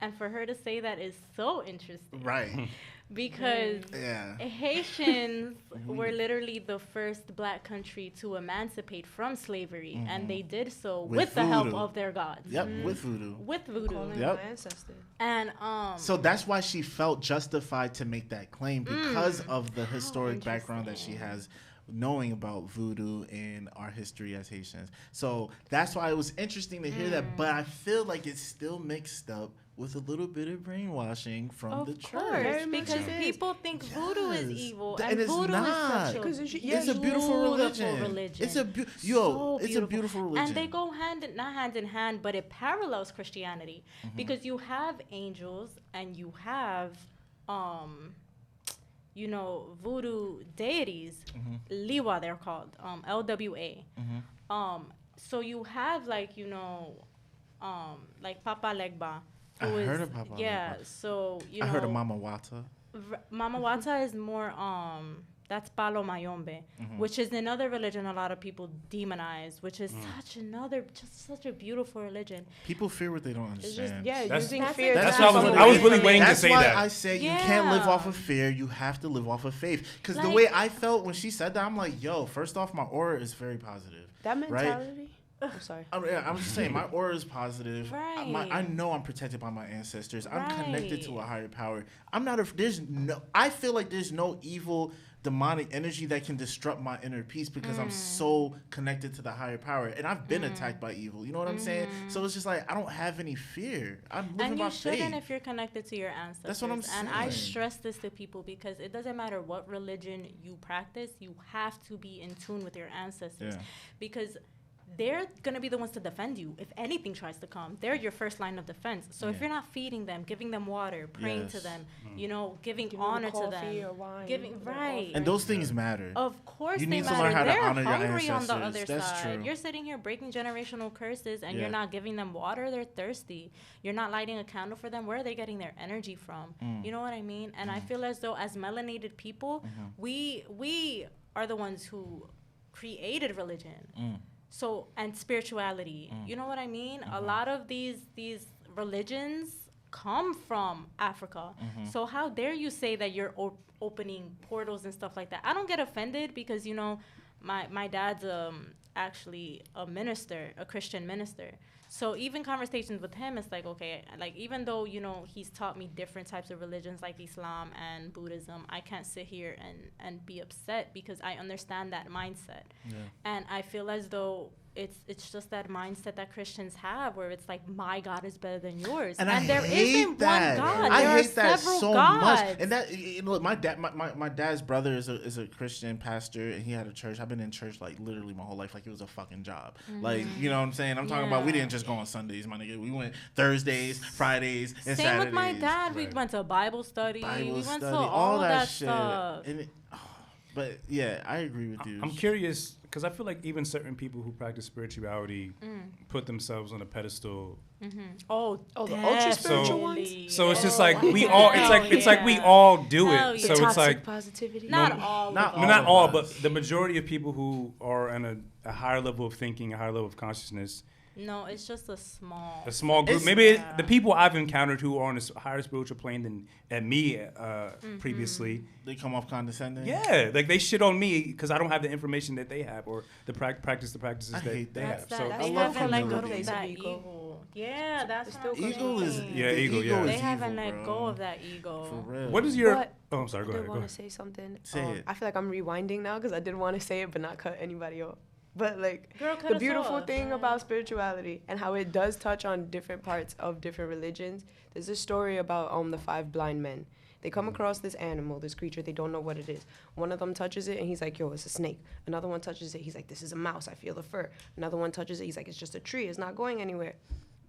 And for her to say that is so interesting. Right. Because Yeah. Haitians were literally the first black country to emancipate from slavery, and they did so with the help voodoo. of their gods. Yep, with voodoo. With voodoo. Calling Yep. my ancestor. And So that's why she felt justified to make that claim because of the historic background that she has knowing about voodoo and our history as Haitians. So that's why it was interesting to hear that, but I feel like it's still mixed up with a little bit of brainwashing from of the course, church. because it is. people think voodoo is Yes. evil, And and it's voodoo not. is Because such a It's a beautiful religion. religion. It's a So it's a beautiful religion. And they go not hand in hand, but it parallels Christianity because you have angels and you have voodoo deities, Liwa they're called, LWA. So you have like Papa Legba. I heard of Papa Yeah, Legba. so I heard of Mama Wata. Mama Wata is more that's Palo Mayombe, which is another religion a lot of people demonize, which is such a beautiful religion. People fear what they don't It's understand. just, That's- using that's fear. That's why I was really waiting to That's say why that. I say you can't live Yeah. off of fear. You have to live off of faith. Because the Like- way I felt when she said that, I'm like, yo, first off, my aura is very positive. That right? mentality. I'm sorry. I'm just saying, my aura is positive. Right. I know I'm protected by my ancestors. I'm connected to a Right. higher power. I feel like there's no evil demonic energy that can disrupt my inner peace because I'm so connected to the higher power. And I've been attacked by evil. You know what I'm saying? So it's just like, I don't have any fear. I'm living And by you shouldn't faith. if you're connected to your ancestors. That's what I'm And I saying. stress this to people because it doesn't matter what religion you practice, you have to be in tune with your ancestors. Yeah. Because they're going to be the ones to defend you if anything tries to come. They're your first line of defense. So if Yeah. you're not feeding them, giving them water, praying to Yes. them, giving Give them honor to coffee them, or wine, giving their right. offering. And those things matter. Of course, You they need to matter. learn how to They're honor your hungry on the ancestors. other That's side. true. You're sitting here breaking generational curses, and Yeah. you're not giving them water. They're thirsty. You're not lighting a candle for them. Where are they getting their energy from? You know what I mean? And I feel as though, as melanated people, we are the ones who created religion. So, and spirituality. You know what I mean? A lot of these religions come from Africa. So how dare you say that you're opening portals and stuff like that? I don't get offended because my dad's actually a minister, a Christian minister. So even conversations with him, it's like, okay, like even though, he's taught me different types of religions like Islam and Buddhism, I can't sit here and be upset because I understand that mindset. Yeah. And I feel as though it's just that mindset that Christians have where it's like, my God is better than yours. And I there hate isn't that. one God. I There hate are that several so gods. much. And that, my dad's brother is a Christian pastor, and he had a church. I've been in church like literally my whole life, like it was a fucking job. Like, you know what I'm saying? I'm talking about, we didn't just go on Sundays, my nigga. We went Thursdays, Fridays, and Same Saturdays. with my dad. We Right. went to Bible study. Bible we went study, to all that shit. stuff. And but yeah, I agree with you. I'm curious because I feel like even certain people who practice spirituality put themselves on a pedestal. Oh, the ultra spiritual So- ones. So it's just Oh, like we all. It's like we all do Hell it. yeah. So The it's toxic like positivity. not all. not of no, them. not of all, us. but the majority of people who are in a higher level of thinking, a higher level of consciousness. No, it's just a small. A small group. It's- Maybe the people I've encountered who are on a higher spiritual plane than me previously. They come off condescending. Yeah, like they shit on me because I don't have the information that they have or the practice the practices I that hate they that. have. That's So that. I They love haven't let go humility. of that Ego. ego. Yeah, that's It's what still I'm Ego is saying. Yeah, the ego, yeah. They is haven't evil, let bro. go of that ego. For real. what is your? But Oh, I'm sorry. Go I ahead. did Go want ahead. to say something. Say it. I feel like I'm rewinding now because I did want to say it but not cut anybody off. But like Girl, cut the us beautiful off, thing man. about spirituality and how it does touch on different parts of different religions. There's a story about the 5 blind men. They come across this animal, this creature, they don't know what it is. One of them touches it and he's like, yo, it's a snake. Another one touches it, he's like, this is a mouse, I feel the fur. Another one touches it, he's like, it's just a tree, it's not going anywhere.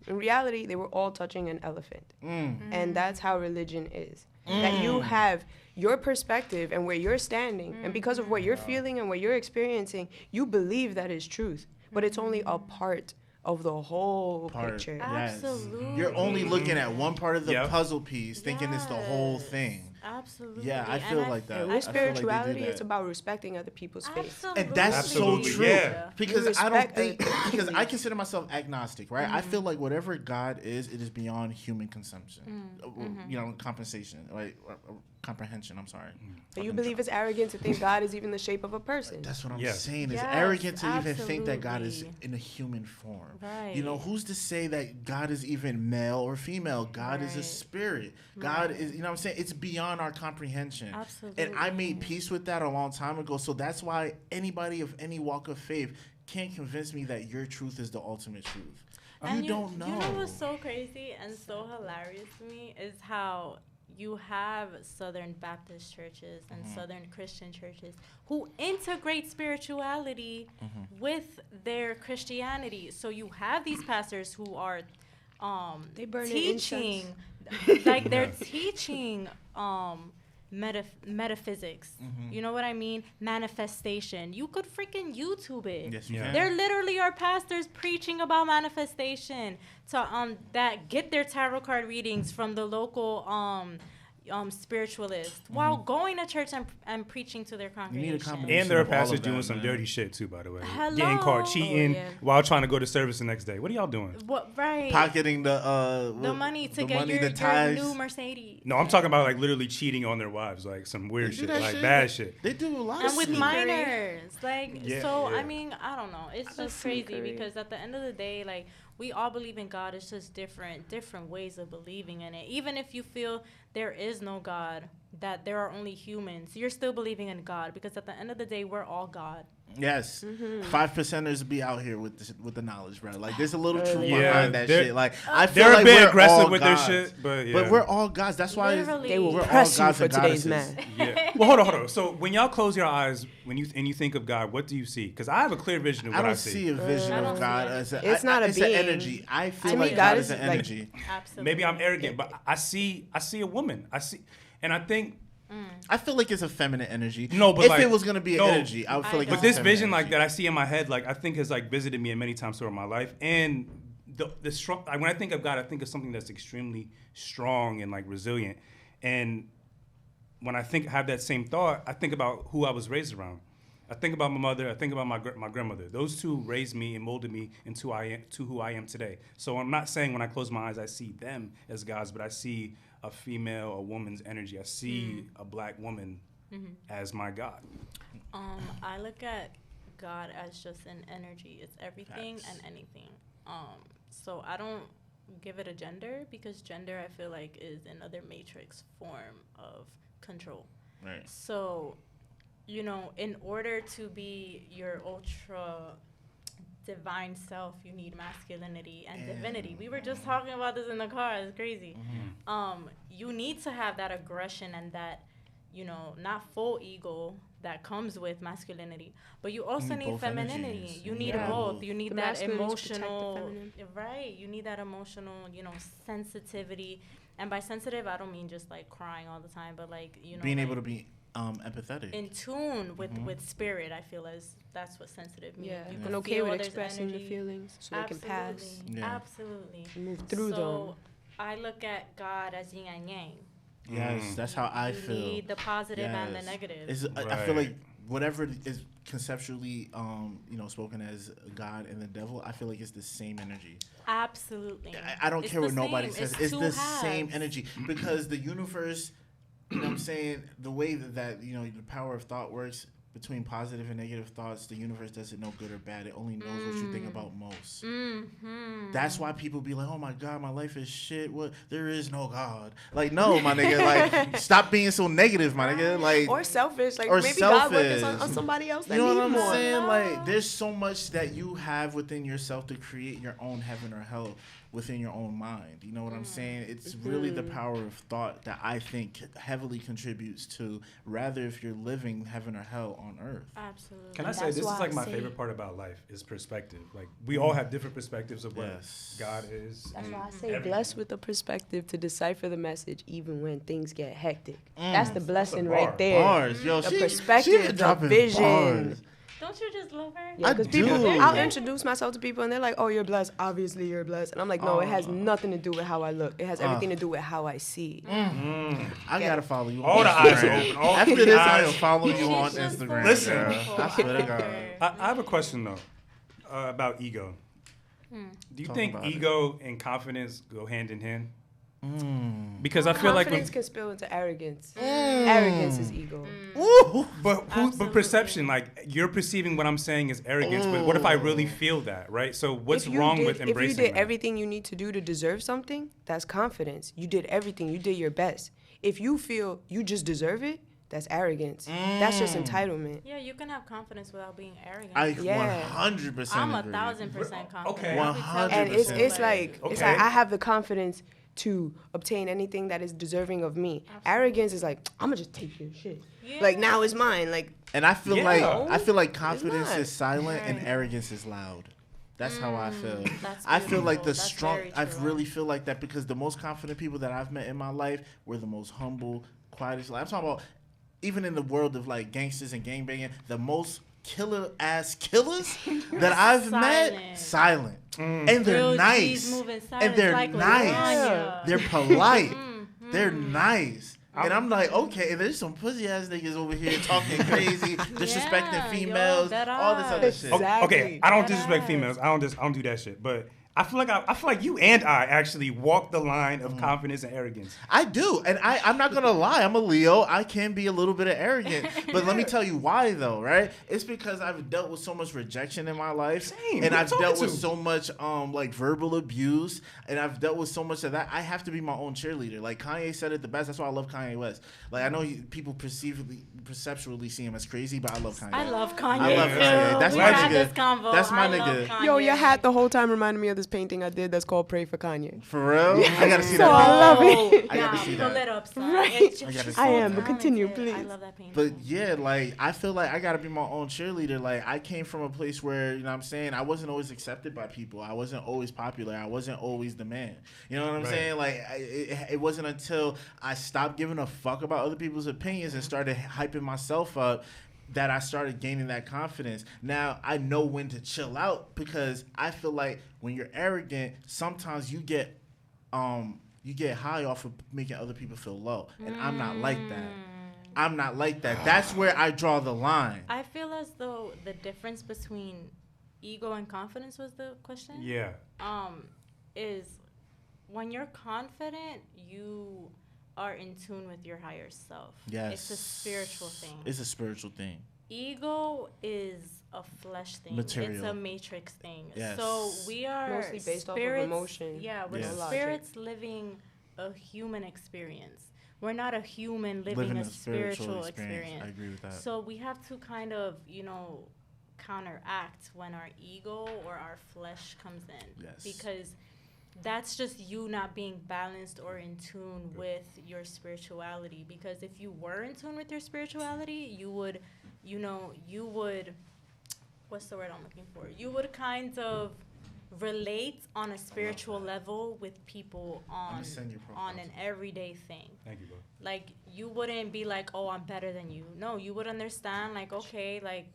In reality, they were all touching an elephant. And that's how religion is. That you have your perspective and where you're standing, and because of what you're feeling and what you're experiencing, you believe that is truth. But it's only a part of the whole picture. Yes. Absolutely. You're only looking at one part of the Yep. puzzle piece, thinking it's the whole Yes. thing. Absolutely. Yeah, I And feel like that. And I with feel like they do spirituality, that. it's about respecting other people's faith. Absolutely. And that's Absolutely, so true. yeah. Because You I don't respect think, other because I beliefs. consider myself agnostic, right? I feel like whatever God is, it is beyond human consumption, you know, compensation, right? Or comprehension. I'm sorry. But you believe it's arrogant to think God is even the shape of a person. That's what I'm Yes. saying. It's Yes, arrogant to even think that God is absolutely. in a human form. Right. You know, who's to say that God is even male or female? God is a Right. spirit. God Right. is, you know what I'm saying? It's beyond our comprehension. Absolutely. And I made peace with that a long time ago. So that's why anybody of any walk of faith can't convince me that your truth is the ultimate truth. And You don't know. You know what's so crazy and so hilarious to me is how you have Southern Baptist churches and Southern Christian churches who integrate spirituality with their Christianity. So you have these pastors who are They burn teaching, like they're teaching metaphysics. You know what I mean? Manifestation. You could freaking YouTube it. Yes, you Yeah. can. There literally are pastors preaching about manifestation to that get their tarot card readings from the local spiritualist while going to church and preaching to their congregation. combination. And there are of all of pastors that, doing some man. dirty shit too, by the way. Hello? Getting caught cheating Oh, yeah. while trying to go to service the next day. What are y'all doing? What right? Pocketing the money to the get money, your the tithes. new Mercedes. No, I'm talking about like literally cheating on their wives, like some weird They do shit, that like shit? bad shit. They do a lot And of with shit. minors, like, Yeah, so yeah. I mean, I don't know, it's just crazy because at the end of the day, like, we all believe in God. It's just different ways of believing in it. Even if you feel there is no God, that there are only humans, you're still believing in God because at the end of the day, we're all God. Yes, 5%ers be out here with the knowledge, bro. Like there's a little truth Yeah, behind that they're- shit. Like I feel They're like a bit we're aggressive all with gods. their shit, but yeah. But we're all gods. That's why Literally. They will we're all press you gods for and today's goddesses. man. Yeah. Well, hold on. So when y'all close your eyes, when you think of God, what do you see? Because I have a clear vision of I what don't see a vision I don't of see God anything. as a, It's not a it's being. an energy. I feel To me, like God God is is an like- energy. Absolutely. Maybe I'm arrogant, but I see a woman. And I think. I feel like it's a feminine energy. No, but if like- it was gonna be an no. energy, I would feel like But it's But a this feminine vision like energy. that I see in my head, like I think has like visited me many times throughout my life. And the strong, like, when I think of God, I think of something that's extremely strong and like resilient. And when I have that same thought, I think about who I was raised around. I think about my mother. I think about my grandmother. Those two raised me and molded me into who I am today. So I'm not saying when I close my eyes I see them as gods, but I see a female, a woman's energy. I see a black woman as my God. I look at God as just an energy. It's everything Facts. and anything. So I don't give it a gender because gender I feel like is another matrix form of control. Right. So, you know, in order to be your ultra divine self, you need masculinity and divinity. We were just talking about this in the car. It's crazy. You need to have that aggression and that, you know, not full ego that comes with masculinity, but you also need need both femininity. energies. You need Yeah. both. You need The that masculine is protect the emotional, feminine. right? You need that emotional, you know, sensitivity. And by sensitive, I don't mean just like crying all the time, but like, you know, Being like able to be empathetic. in tune with spirit. I feel as that's what sensitive means. Yeah, You and can okay feel with others' expressing the energy. feelings so they can pass Yeah. Absolutely. and move through So them. I look at God as yin and yang. Yes, that's how I You feel. need the positive and the Yes. negative. I feel Right. like whatever is conceptually, you know, spoken as God and the devil, I feel like it's the same energy. Absolutely. I don't It's care the what nobody same. says. It's two the same halves. energy because the universe, you know what I'm saying, the way that, you know, the power of thought works between positive and negative thoughts, the universe doesn't know good or bad. It only knows what you think about most. Mm-hmm. That's why people be like, "Oh my God, my life is shit. What? There is no God." Like, no, my nigga. Like, stop being so negative, my nigga. Like, Or selfish. Like or maybe God working selfish. on somebody else that you know needs what I'm more. saying? Like, there's so much that you have within yourself to create your own heaven or hell within your own mind. You know what I'm saying? It's really the power of thought that I think heavily contributes to rather if you're living heaven or hell on earth. Absolutely. Can I say that's this is why like I my say- favorite part about life is perspective. Like we all have different perspectives of what Yes. God is. That's and why I say everything. blessed with the perspective to decipher the message even when things get hectic. Mm. That's the blessing right bar. there. Bars, yo, The she perspective, been the dropping vision. bars. Don't you just love her? Yeah, I because do. people, I'll introduce myself to people and they're like, "Oh, you're blessed. Obviously, you're blessed." And I'm like, "No, it has nothing to do with how I look. It has everything to do with how I see." I I gotta follow you. All on the eyes are Instagram. open. All After the this, I eyes. will follow you She's on just Instagram. so Listen. beautiful. I swear to love God. her. I have a question though about ego. Do you Talk think about it. ego and confidence go hand in hand? Because I feel like Confidence when, can spill into arrogance. Arrogance is ego. Woo! but Absolutely. perception, like you're perceiving what I'm saying is arrogance, but what if I really feel that, right? So what's wrong with embracing If you did that? everything you need to do to deserve something, that's confidence. You did everything. You did your best. If you feel you just deserve it, that's arrogance. That's just entitlement. Yeah, you can have confidence without being arrogant. I Yeah. 100% I'm agree. 1,000% confident. Okay. I'll be telling And you, it's like Okay. I have the confidence to obtain anything that is deserving of me. Arrogance is like, I'm gonna just take your shit. Yeah. Like now it's mine. Like And I feel Yeah. like confidence not. is silent and Right. arrogance is loud. That's how I feel. That's I feel like beautiful. the That's strong. very I true. really feel like that because the most confident people that I've met in my life were the most humble, quietest. Like, I'm talking about even in the world of like gangsters and gangbanging, the most killer ass killers that I've met, silent, and they're Real G's nice, moving and silence they're like nice. lasagna. They're polite. They're nice. And I'm like, okay, and there's some pussy ass niggas over here talking crazy, disrespecting Yeah, yo, females, that all this other shit. Exactly. Okay, I don't disrespect Yes. females. I don't do that shit. But I feel like you and I actually walk the line of confidence and arrogance. I do, and I'm not gonna lie. I'm a Leo. I can be a little bit of arrogant, but let me tell you why, though. Right? It's because I've dealt with so much rejection in my life, Same. and Who I've you dealt talking with to? so much like verbal abuse, and I've dealt with so much of that. I have to be my own cheerleader. Like Kanye said it the best. That's why I love Kanye West. Like I know people perceptually see him as crazy, but I love Kanye. I love Kanye. I love too. Kanye. That's we my had nigga. this convo. That's my I love nigga. Kanye. Yo, your hat the whole time reminded me of this painting I did that's called Pray for Kanye. For real, I gotta see So that. I love it. I gotta Nah, see pull that. it up, son. Right. It's I just, gotta she's see so that. I am, but continue, talented. I please. love that painting. But yeah, like I feel like I gotta be my own cheerleader. Like I came from a place where, you know what I'm saying, I wasn't always accepted by people. I wasn't always popular. I wasn't always the man. You know what I'm Right. saying? Like it wasn't until I stopped giving a fuck about other people's opinions and started hyping myself up that I started gaining that confidence. Now I know when to chill out because I feel like when you're arrogant, sometimes you get high off of making other people feel low. And I'm not like that. I'm not like that. That's where I draw the line. I feel as though the difference between ego and confidence was the question. Yeah. Is when you're confident, you are in tune with your higher self. Yes. It's a spiritual thing. It's a spiritual thing. Ego is a flesh thing. Material. It's a matrix thing. Yes. So we are Mostly based off of spirits- emotion. Yeah, we're Yeah. spirits living a human experience. We're not a human living a spiritual experience. I agree with that. So we have to kind of, counteract when our ego or our flesh comes in. Yes. Because that's just you not being balanced or in tune with your spirituality. Because if you were in tune with your spirituality, you would, what's the word I'm looking for? You would kind of relate on a spiritual level with people on send you profiles. an everyday thing. Thank you, bro. Like, you wouldn't be like, oh, I'm better than you. No, you would understand, like, okay, like,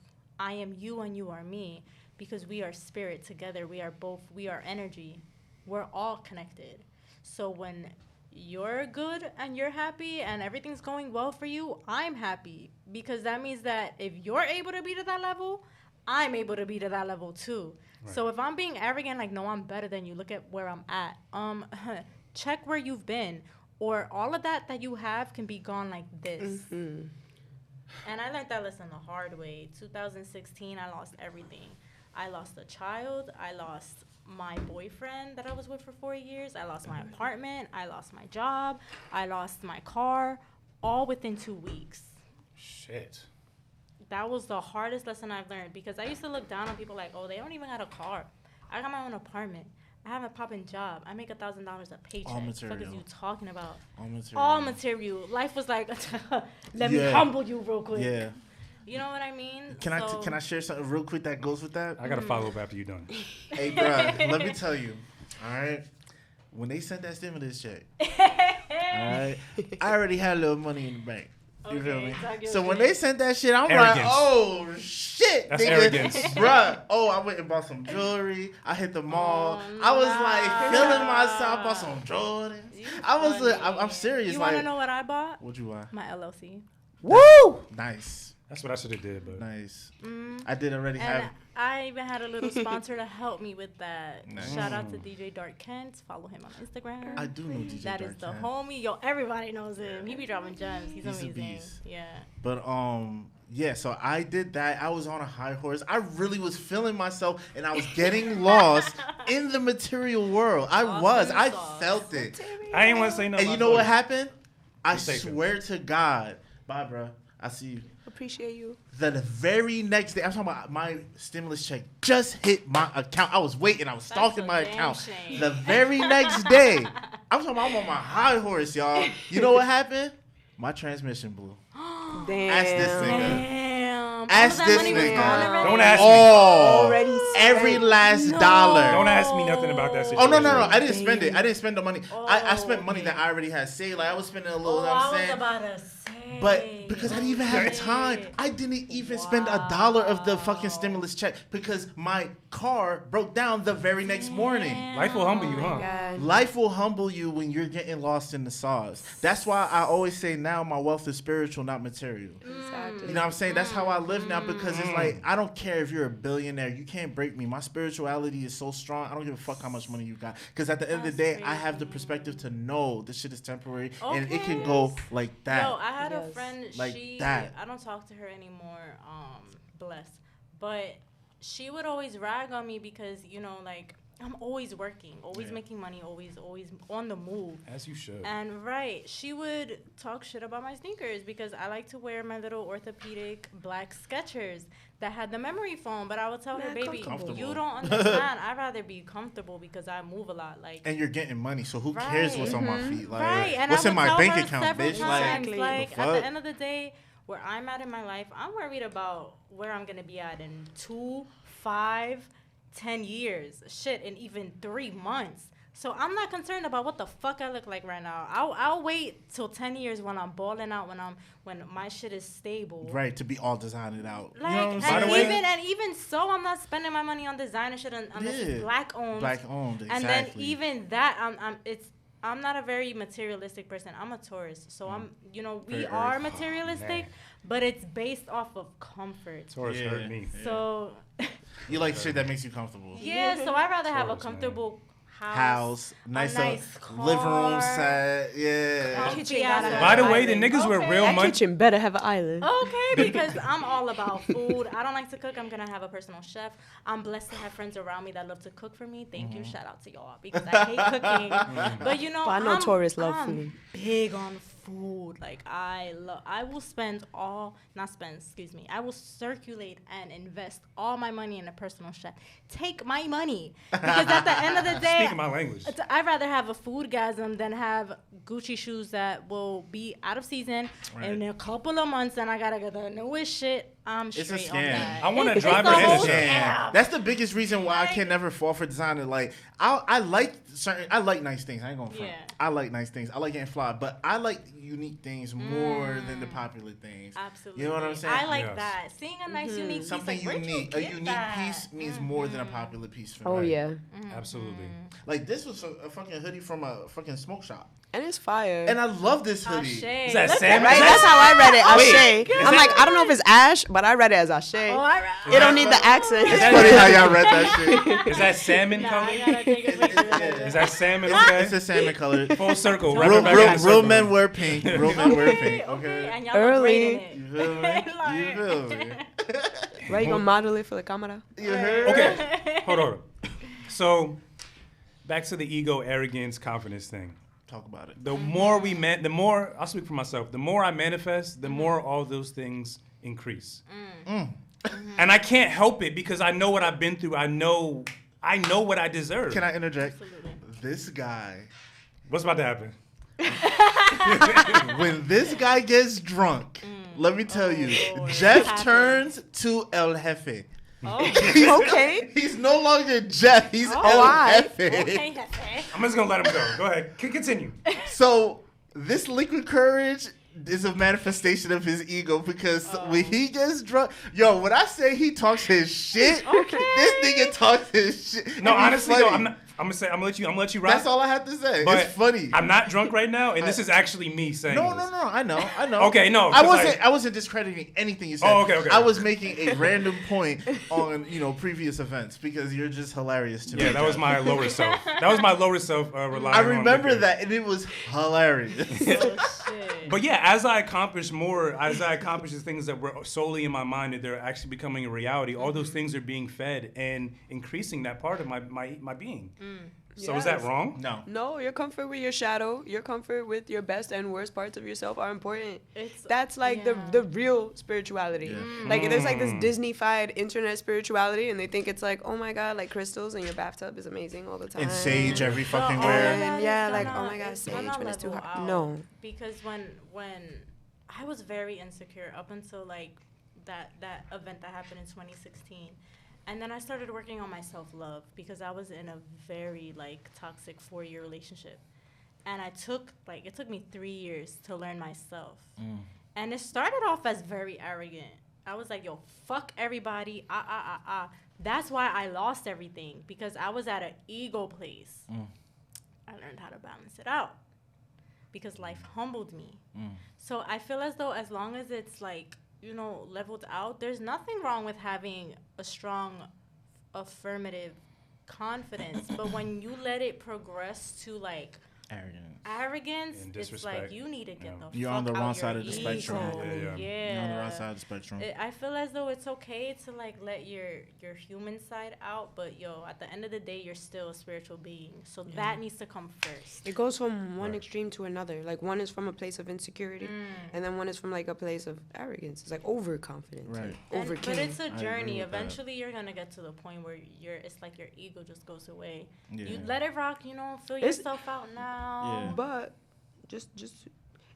I am you and you are me, because we are spirit together. We are energy. We're all connected. So when you're good and you're happy and everything's going well for you, I'm happy, because that means that if you're able to be to that level, I'm able to be to that level too. Right. So if I'm being arrogant, like, no, I'm better than you, look at where I'm at. Check where you've been, or all of that you have can be gone like this. Mm-hmm. And I learned that lesson the hard way. 2016, I lost everything. I lost a child. I lost my boyfriend that I was with for 4 years. I lost my apartment. I lost my job. I lost my car, all within 2 weeks. Shit. That was the hardest lesson I've learned, because I used to look down on people like, oh, they don't even have a car. I got my own apartment. I have a popping job. I make $1,000 a paycheck. All What the fuck is material. you talking about? All material. All material. Life was like, let me humble you real quick. Yeah. You know what I mean? Can I share something real quick that goes with that? I gotta follow up after you're done. Hey, bro, let me tell you. All right, when they sent that stimulus check, all right, I already had a little money in the bank. You feel me? talk your So when shit. they sent that shit, I'm Arrogance. like, oh shit, That's nigga. arrogance. Bruh. Oh, I went and bought some jewelry. I hit the mall. Oh, I was nah. like feeling myself. Bought some Jordans. You I was funny. I'm serious. You like, want to know what I bought? What'd you buy? My LLC. Woo! Nice. That's what I should have did, but Nice. Mm. I did already have. And I even had a little sponsor to help me with that. Nice. Shout out to DJ Dark Kent. Follow him on Instagram. I do know DJ That Dark is the Cat. homie. Yo, everybody knows him. He be dropping gems. He's He's a amazing. beast. Yeah. But yeah, so I did that. I was on a high horse. I really was feeling myself, and I was getting lost in the material world. I felt it. I ain't want to say nothing. And you know what happened? I You say so. swear to God. Bye, bro. I see you. Appreciate you. The very next day, I'm talking about my stimulus check just hit my account. I was waiting. I was stalking a my damn account. shame. The very next day, I'm talking about I'm on my high horse, y'all. You know what happened? My transmission blew. Damn. Ask this nigga. Damn. Ask All that this money was nigga. gone already? Don't ask me. Oh, Already every spent. last No. dollar. Don't ask me nothing about that Oh situation. no! I didn't spend it. I didn't spend the money. I spent money okay. that I already had saved. Like I was spending a little. Oh, you know what I I'm was saying? about to say. But because I didn't even have Okay. time, I didn't even spend $1 of the fucking stimulus check because my car broke down the very next morning. Life will humble you, Oh huh? God. Life will humble you when you're getting lost in the sauce. That's why I always say now my wealth is spiritual, not material. Exactly. You know what I'm saying? That's how I live now because it's like, I don't care if you're a billionaire. You can't break me. My spirituality is so strong. I don't give a fuck how much money you got. Because at the end of the day, That's I have the crazy. perspective to know this shit is temporary and it Okay. can go like that. Yo, I had a Yes. friend. Like She, that. I don't talk to her anymore. Bless, but she would always rag on me because like I'm always working, always Yeah. making money, always on the move. As you should. And she would talk shit about my sneakers because I like to wear my little orthopedic black Skechers that had the memory foam. But I would tell her, Mad baby, comfortable. you don't understand. I'd rather be comfortable because I move a lot. Like, And you're getting money, so who cares what's on my feet? Like, right, and what's I in would my tell bank her account, several bitch? times, Like, like the at the fuck? end of the day, where I'm at in my life, I'm worried about where I'm gonna be at in 2, 5, 10 years, shit, in even 3 months. So I'm not concerned about what the fuck I look like right now. I'll wait till 10 years when I'm balling out, when my shit is stable. Right, to be all designed out. Like, you know what I'm and saying? By the way- even so, I'm not spending my money on designer shit unless Yeah. it's black owned. Black owned, exactly. And then even that, I'm not a very materialistic person. I'm a Taurus, so we Very are earth. materialistic, man. but it's based off of comfort. Taurus Yeah. hurt me. So You like shit that makes you comfortable. yeah, so I'd rather have a Taurus, man. comfortable House, nice, nice living room car. set, yeah. comfy ass By the way, the island. niggas with Okay. real That money. kitchen better have an island. Okay, because I'm all about food. I don't like to cook. I'm gonna have a personal chef. I'm blessed to have friends around me that love to cook for me. Thank you. Shout out to y'all because I hate cooking. But But I know Taurus love I'm food. big on food. Like I will I will circulate and invest all my money in a personal chef. Take my money because at the end of the day, Speaking my language. I'd rather have a foodgasm than have Gucci shoes that will be out of season Right. in a couple of months, and I gotta get the newest shit. I'm It's a straight on scam. that. I wanna It's drive the her whole innocent. scam. That's the biggest reason why I Like- can never fall for designer. Like I like nice things. I ain't gonna front. Yeah. I like nice things. I like getting fly, but I like unique things more than the popular things. Absolutely. You know what I'm saying? I like Yes. that. Seeing a nice, unique piece. Something like, where'd you unique. A get unique that? piece means more than a popular piece for me. Oh yeah, Absolutely. Like this was a fucking hoodie from a fucking smoke shop, and it's fire. and I love this hoodie. Ashe. Is that Look salmon? at Right, Is that's how I read it. Wait, Ashe. I'm like, I don't know if it's Ash, but I read it as Ashe. Oh, I It don't need the accent. It's funny how y'all read that shit. Is that salmon Nah, color? I gotta take a picture of it. Is that salmon? It's Okay. a salmon color. Full circle. Real- Wrap it back in the Real circle. men wear pink. Real men wear pink. Okay, Okay. and y'all look great in Early. You it. feel me? Like- You feel me? Right, you gonna model it for the camera? You heard? Okay. Hold on. So, back to the ego, arrogance, confidence thing. Talk about it. The more I'll speak for myself. The more I manifest, the more all those things increase. And I can't help it because I know what I've been through. I know what I deserve. Can I interject? Absolutely. This guy, What's about to happen? when this guy gets drunk, let me tell you, Lord. Jeff Happens. turns to El Jefe. Oh, Okay. He's no longer Jeff. He's El why? Jefe. okay, Hefe. I'm just gonna let him go. Go ahead. Continue. So this liquid courage is a manifestation of his ego because when he gets drunk, when I say he talks his shit, this nigga talks his shit. No, honestly, no, I'm not. I'm gonna let you rock. That's all I have to say. But it's funny. I'm not drunk right now, and this is actually me saying No, this. I know. Okay, no. I wasn't discrediting anything you said. Oh, okay. I was making a random point on, previous events because you're just hilarious to me. Yeah, that was my lower self. That was my lower self relying on I remember liquor. that, and it was hilarious. Oh, shit. But yeah, as I accomplish the things that were solely in my mind and they're actually becoming a reality, all those things are being fed and increasing that part of my being. So is that Yes. wrong? No, your comfort with your shadow, your comfort with your best and worst parts of yourself are important. That's like the real spirituality. Yeah. Like there's like this Disney-fied internet spirituality, and they think it's like, oh my god, like crystals in your bathtub is amazing all the time. And sage every fucking Oh, where. And yeah, like, gonna- oh my god, it's sage gonna when it's too level hot. out. No. Because when I was very insecure up until like that event that happened in 2016. And then I started working on my self-love because I was in a very like toxic 4-year relationship. And it took me 3 years to learn myself. And it started off as very arrogant. I was like, yo, fuck everybody. That's why I lost everything, because I was at an ego place. I learned how to balance it out because life humbled me. So I feel as though as long as it's like, leveled out, there's nothing wrong with having a strong affirmative confidence. But when you let it progress to like arrogance, And it's disrespect. like you need to get the fuck You're on the out wrong your side of the spectrum. ego. Yeah. You're on the wrong side of the spectrum. I feel as though it's okay to like let your human side out, but at the end of the day, you're still a spiritual being. So that needs to come first. It goes from one extreme to another. Like one is from a place of insecurity, and then one is from like a place of arrogance. It's like overconfidence, Right. But it's a agree journey. with that. Eventually, you're gonna get to the point where it's like your ego just goes away. Yeah. You let it rock. Fill yourself out now. Yeah. But just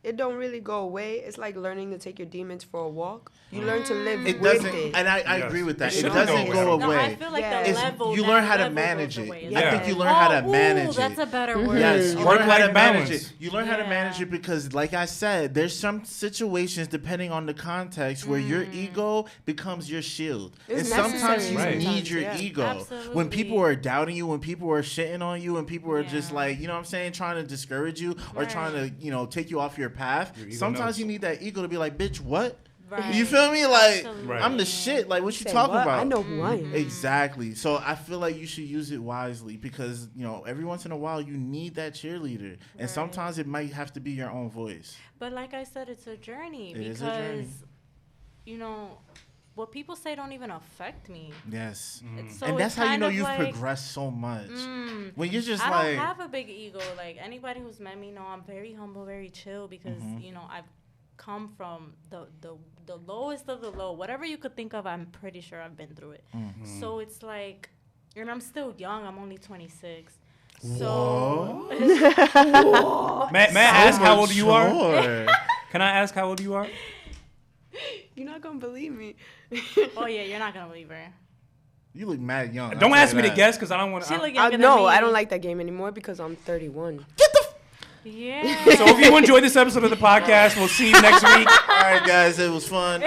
it don't really go away. It's like learning to take your demons for a walk. You learn to live It with doesn't, it. and I Yes. agree with that. It It shouldn't doesn't go go away. No, I away. feel like Yeah. the It's, level. you that learn how to level manage goes it. away. Yeah. I think you learn how to manage it. That's a better word. Yes, you Work-life learn how to manage balance. it. You learn how to manage it because, like I said, there's some situations, depending on the context, where your ego becomes your shield. It's and sometimes you necessary. need your Yeah. ego. When Absolutely. people are doubting you, when people are shitting on you, when people are just Yeah. like, you know what I'm saying, trying to discourage you or trying to, take you off your path, Your ego sometimes knows. you need that ego to be like, bitch, what? Right. You feel me? Like, Absolutely. I'm the shit. Like, what you Say talking what? about? I know who I am. Exactly. So I feel like you should use it wisely because, every once in a while you need that cheerleader. And Right. sometimes it might have to be your own voice. But like I said, it's a journey It is because, a journey. what people say don't even affect me. Yes. So And that's it's how you kind know of you've like, progressed so much. When you're just I like, don't have a big ego. Like anybody who's met me know I'm very humble, very chill because I've come from the lowest of the low. Whatever you could think of, I'm pretty sure I've been through it. So it's like, and I'm still young. I'm only 26. So May I ask how old you are? Sure. Can I ask how old you are? You're not gonna believe me. oh yeah, you're not gonna believe her. You look mad young. Don't I'll ask tell me you to that. guess because I don't want She to. look younger than No, me. I don't like that game anymore because I'm 31. Yeah. So if you enjoyed this episode of the podcast, we'll see you next week. All right, guys, it was fun.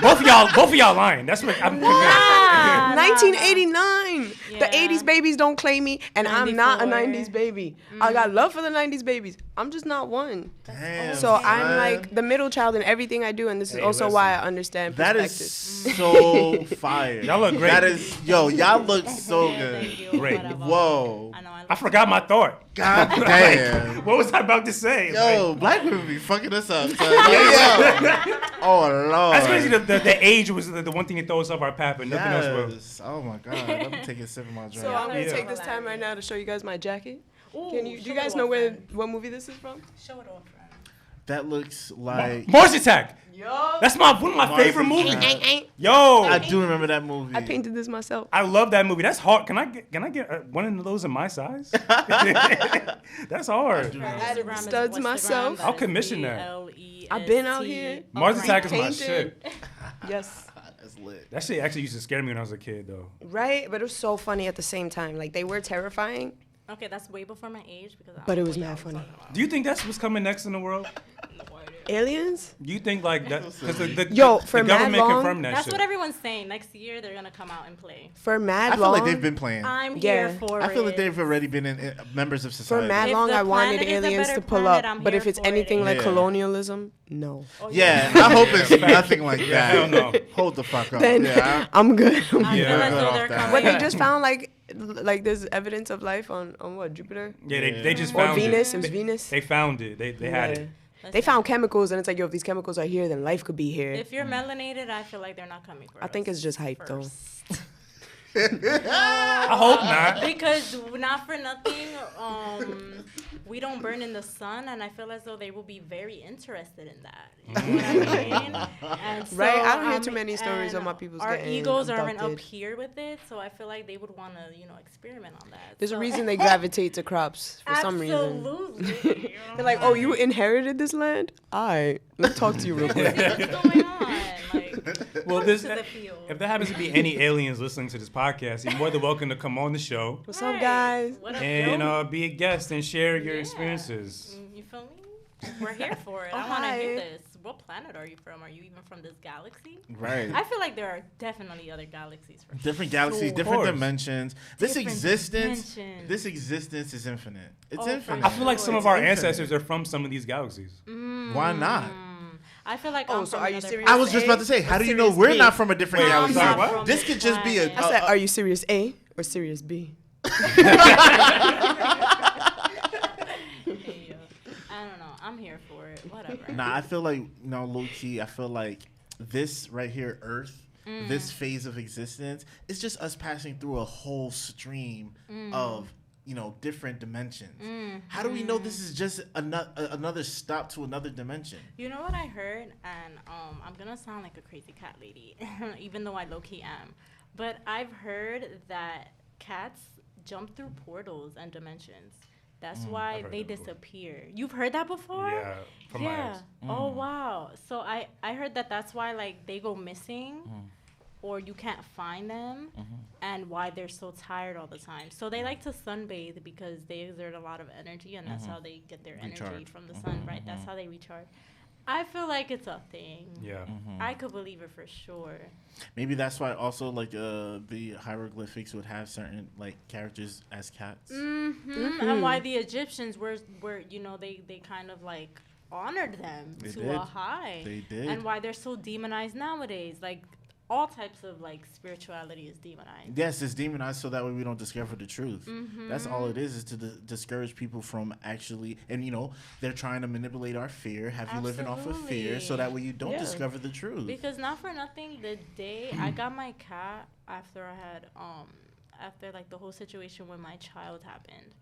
Both of y'all lying. That's what I'm convinced. Nah, 1989. Yeah. The 80s babies don't claim me, and I'm not a 94. 90s baby. I got love for the 90s babies. I'm just not one. Damn, So I'm son. like the middle child in everything I do, and this is Hey, also listen. why I understand That perspective. is so fire. Y'all look great. That is, y'all look so Yeah, good. thank you. Great. Whatever. Whoa. I know. I forgot my thought. God damn. What was I about to say? Yo, black women be fucking us up. Son. Yo. Oh, Lord. That's crazy. The age was the one thing that throws us off our path, but nothing else will. Yes. Oh, my God. Let me take a sip of my drink. So I'm gonna Yeah. take this time right now to show you guys my jacket. Ooh, Do you show guys it know off, friend. what movie this is from? Show it off, friend. That looks like... Mars Attack. Yo. That's one of my Mars favorite movies. Attack. Yo, I do remember that movie. I painted this myself. I love that movie. That's hard. Can I get one of those in my size? That's hard. added Instagram is- studs Instagram, myself. that I'll is commission that. BLEST. I've been out here. Mars Attack is my Painted. shit. Yes. That's lit. That shit actually used to scare me when I was a kid, though. Right? But it was so funny at the same time. Like, they were terrifying, Okay, that's way before my age because. but it was mad funny. Do you think that's what's coming next in the world? Aliens? You think like that? Because For the mad government long- confirmed that That's shit. what everyone's saying. Next year they're gonna come out and play. For mad I feel long, like they've been playing. I'm Yeah. here for it. I feel like they've already been members of for society. mad If long, the I wanted planet is a aliens better to pull planet, up. I'm But if here it's for it. anything like Yeah. colonialism, no. Oh, Yeah, I hope it's nothing like that. hell no. Hold the fuck up. Then Yeah, I'm good. I feel Yeah. as though Off they're that. coming. But they just found like there's evidence of life on what, Jupiter Yeah, they just or found Venus? it. It was Venus. They found it. They had it. They found chemicals, and it's like, yo, if these chemicals are here, then life could be here. If you're melanated, I feel like they're not coming for us. I think it's just hype, though. first. I hope not. Because not for nothing, we don't burn in the sun, and I feel as though they will be very interested in that. You know what I mean? And so, Right? I don't hear too many stories and of my people's our getting egos aren't up abducted. here with it, so I feel like they would want to, experiment on that. There's a So- reason they gravitate to crops for some reason. Absolutely. They're like, oh, you inherited this land? All right, let's talk to you real quick. What's going on? Like, Well, come this to the field. if there happens to be any aliens listening to this podcast, you're more than welcome to come on the show What's up, guys? What up, and yo? be a guest and share your Yeah. experiences. You feel me? We're here for it. Oh, I want to hear hi. this. What planet are you from? Are you even from this galaxy? right. I feel like there are definitely other galaxies. For Different galaxies, sure. different course. dimensions. Different This dimensions. existence is infinite. It's Oh, for infinite. I feel like some of our It's infinite. ancestors are from some of these galaxies. Why not? I feel like Oh, I'm so from are you another serious? I was just about to say, A how do you serious know we're B. not from a different Wait, galaxy? I'm not from This this could just be planet. I said, are you serious A or serious B? Hey, yo. I don't know. I'm here for it. Whatever. Nah, I feel like, low key, I feel like this right here, Earth, this phase of existence, is just us passing through a whole stream of, different dimensions. How do we know this is just another stop to another dimension? You know what I heard? And I'm going to sound like a crazy cat lady, even though I low-key am. But I've heard that cats jump through portals and dimensions. That's why I've heard they that before. disappear. You've heard that before? Yeah, from my ex. Oh, wow. So I heard that that's why, like, they go missing or you can't find them and why they're so tired all the time. So they like to sunbathe because they exert a lot of energy and that's how they get their energy Recharge. from the sun, right? That's how they recharge. I feel like it's a thing. Yeah. I could believe it for sure. Maybe that's why also, like, the hieroglyphics would have certain, like, characters as cats. And why the Egyptians were they kind of like honored them They to did. a high. They did. And why they're so demonized nowadays. Like all types of like spirituality is demonized. Yes, it's demonized so that way we don't discover the truth. That's all it is to discourage people from actually, and they're trying to manipulate our fear, have you living off of fear, so that way you don't Yeah. discover the truth. Because not for nothing, the day I got my cat after I had after like the whole situation when my child happened.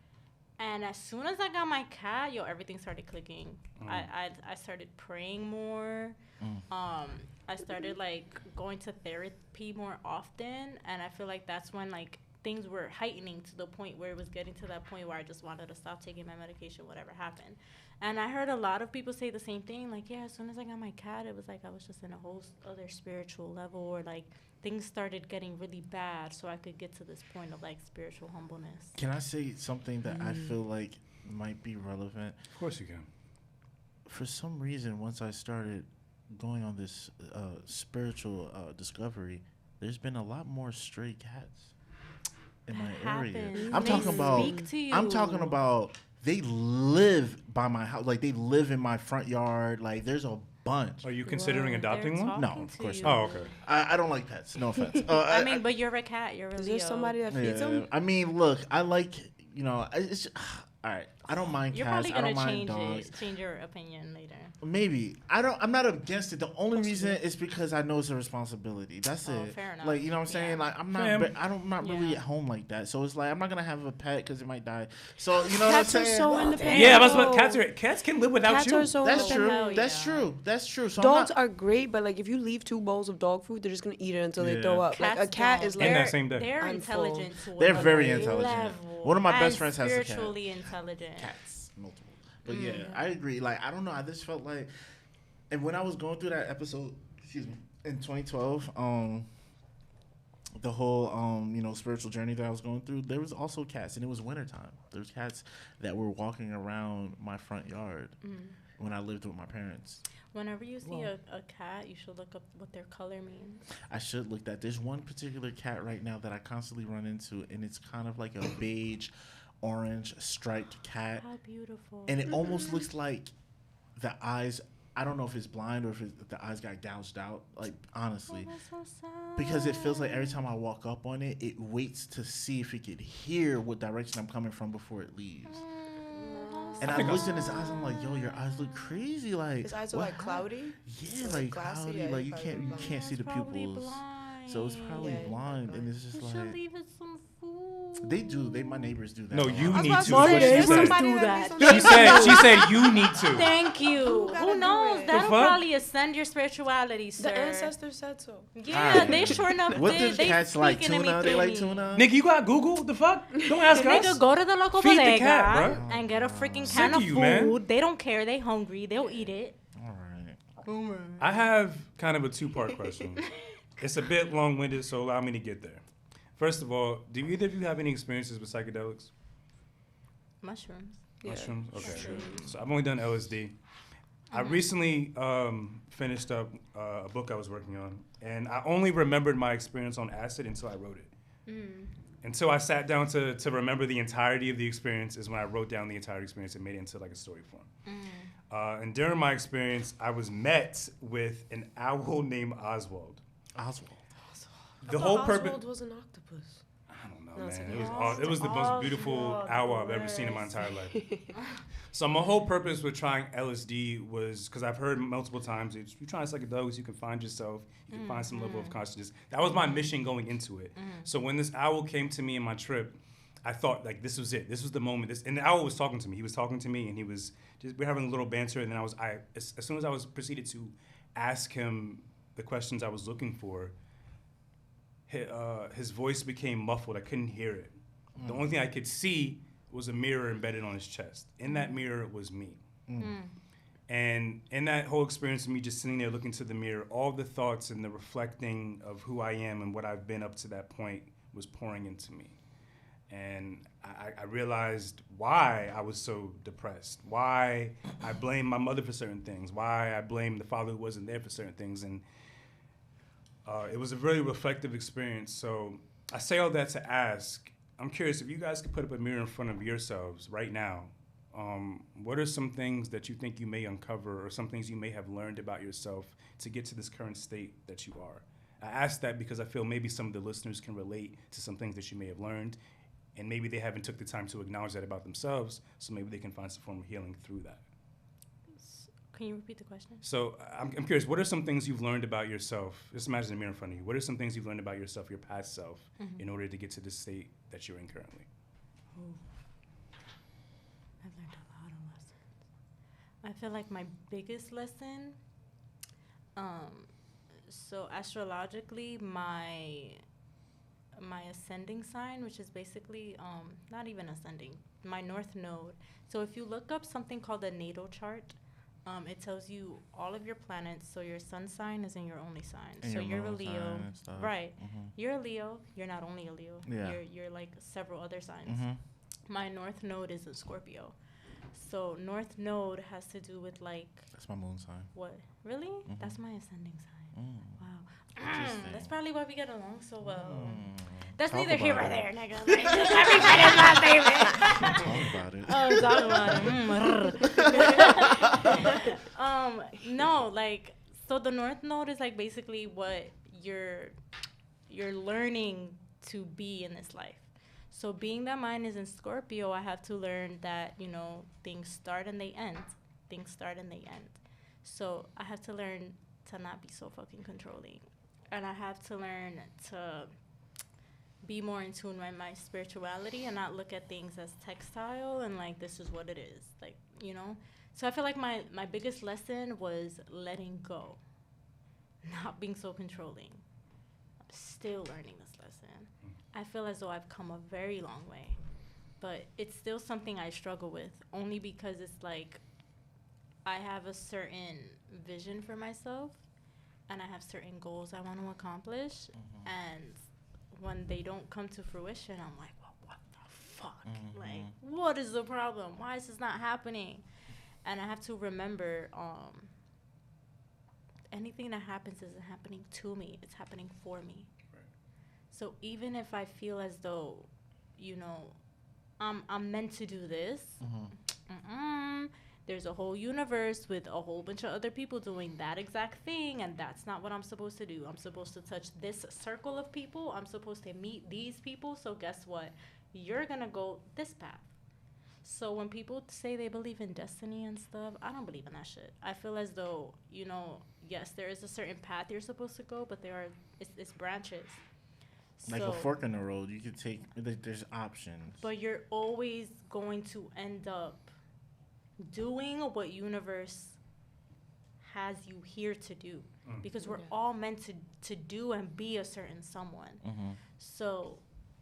And as soon as I got my cat, everything started clicking. I started praying more. I started like going to therapy more often, and I feel like that's when like things were heightening to the point where it was getting to that point where I just wanted to stop taking my medication, whatever happened. And I heard a lot of people say the same thing, like, yeah, as soon as I got my cat, it was like I was just in a whole other spiritual level, or like things started getting really bad, so I could get to this point of like spiritual humbleness. Can I say something that I feel like might be relevant? Of course you can. For some reason, once I started going on this spiritual discovery, there's been a lot more stray cats in my area. Happens. I'm They talking about. speak to I'm you. talking about. They live by my house. Like they live in my front yard. Like there's a bunch. Are you considering Well, adopting they're one? No, talking of to course you. not. Oh, okay. I don't like pets. No offense. I mean, but you're a cat. You're a Is Leo. there somebody that feeds yeah. them? I mean, look, I like it's just, all right. I don't mind You're cats. probably I gonna don't mind change dogs. change your opinion later. Maybe I'm not against it. The only reason is because I know it's a responsibility. That's Oh, it. fair enough. Like you know what I'm saying? Yeah. Like I'm not. Fam. I'm not really Yeah. at home like that. So it's like I'm not gonna have a pet because it might die. So you know what I'm Cats are saying? so independent. Yeah, that's though. what cats can live without Cats you. are so That's independent. true. Hell That's yeah. true. That's true. So Dogs I'm not, are great, but like if you leave 2 bowls of dog food, they're just gonna eat it until they Yeah. throw up. Like a Cats cat don't. is In like that same day. They're I'm full. intelligent. To They're another very intelligent. level. One of my best And friends has a cat. spiritually intelligent. cats, multiple. But yeah, I agree. Like I don't know. I just felt like, and when I was going through that episode, in 2012, the whole spiritual journey that I was going through, there was also cats, and it was wintertime. There was cats that were walking around my front yard, when I lived with my parents. Whenever you see a cat, you should look up what their color means. I should look that. There's one particular cat right now that I constantly run into, and it's kind of like a beige, orange striped cat. How beautiful. And it almost looks like the eyes, I don't know if it's blind or if the eyes got gouged out, like, honestly. Oh, that's so sad. Because it feels like every time I walk up on it, it waits to see if it could hear what direction I'm coming from before it leaves. And I looked in his eyes. I'm like, yo, your eyes look crazy. Like His eyes are like cloudy. Yeah, like glassy, cloudy. yeah, Like you probably can't see the pupils. Blind. So it's probably Yeah, blind, probably and it's just You like should leave it some food. they do. My neighbors do that. No, a you lot. need to. My That's what she neighbors said. do that. She said you need to. Thank you. gotta Who do knows? it? That'll The fuck? probably ascend your spirituality, sir. The ancestors said so. Yeah, Alright. they sure enough What did. does They cats like? speaking to me Tuna? They through like me. tuna? Nigga, you got Google? The fuck? Don't ask us. Nigga, go to the local Feed the bodega cat, bruh. and get a freaking Sick can of of you, food. man. They don't care. They hungry. They'll eat it. All right. I have kind of a two-part question. It's a bit long-winded, so allow me to get there. First of all, do either of you have any experiences with psychedelics? Mushrooms. Yeah. Mushrooms? Okay. Mushrooms. So I've only done LSD. I recently finished up a book I was working on, and I only remembered my experience on acid until I wrote it. Until I sat down to remember the entirety of the experience is when I wrote down the entire experience and made it into like a story form. And during my experience, I was met with an owl named Oswald. Oswald. The whole purpose. Oswald was an octopus. I don't know, No, it's man. okay. It was the most beautiful Oswald, owl I've ever seen in my entire life. So my whole purpose with trying LSD was because I've heard multiple times, if you try psychedelics, you can find yourself, you can find some level of consciousness. That was my mission going into it. So when this owl came to me in my trip, I thought like this was it. This was the moment. And the owl was talking to me. He was talking to me, and we were having a little banter. And then as soon as I was proceeded to ask him the questions I was looking for, his voice became muffled. I couldn't hear it. The only thing I could see was a mirror embedded on his chest. In that mirror was me. And in that whole experience of me just sitting there looking to the mirror, all the thoughts and the reflecting of who I am and what I've been up to that point was pouring into me. And I realized why I was so depressed, why I blamed my mother for certain things, why I blamed the father who wasn't there for certain things. And it was a really reflective experience. So I say all that to ask, I'm curious if you guys could put up a mirror in front of yourselves right now. What are some things that you think you may uncover or some things you may have learned about yourself to get to this current state that you are? I ask that because I feel maybe some of the listeners can relate to some things that you may have learned, and maybe they haven't took the time to acknowledge that about themselves, so maybe they can find some form of healing through that. Can you repeat the question? So I'm curious, what are some things you've learned about yourself? Just imagine a mirror in front of you. What are some things you've learned about yourself, your past self, in order to get to the state that you're in currently? I've learned a lot of lessons. I feel like my biggest lesson, so astrologically, my ascending sign, which is basically, not even ascending, my north node. So if you look up something called a natal chart, it tells you all of your planets. So your sun sign is in your only sign. And so your you're a moon Leo, sign and stuff. right? Mhm. You're a Leo. You're not only a Leo. Yeah. You're like several other signs. Mhm. My north node is a Scorpio. So north node has to do with like That's my moon sign. what? Really? That's my ascending sign. Mm. Wow. Interesting. That's probably why we get along so well. Mm. That's Talk neither here about nor it. there, nigga. Like, everybody's my favorite. Talk about it. Oh, talk about it. No, like, so the north node is like basically what you're learning to be in this life. So being that mine is in Scorpio, I have to learn that, you know, things start and they end. Things start and they end. So I have to learn to not be so fucking controlling. And I have to learn to be more in tune with my spirituality and not look at things as textile and like this is what it is, like, you know. So I feel like my biggest lesson was letting go, not being so controlling. I'm still learning this lesson. I feel as though I've come a very long way, but it's still something I struggle with, only because it's like I have a certain vision for myself and I have certain goals I want to accomplish, and when they don't come to fruition, I'm like, well, what the fuck? Like, what is the problem? Why is this not happening? And I have to remember, anything that happens isn't happening to me, it's happening for me. Right. So even if I feel as though, you know, I'm meant to do this, there's a whole universe with a whole bunch of other people doing that exact thing, and that's not what I'm supposed to do. I'm supposed to touch this circle of people. I'm supposed to meet these people. So guess what? You're going to go this path. So when people say they believe in destiny and stuff, I don't believe in that shit. I feel as though, you know, yes, there is a certain path you're supposed to go, but it's branches. Like So, a fork in the road, you could take. There's options. but you're always going to end up doing what universe has you here to do, because we're all meant to do and be a certain someone. So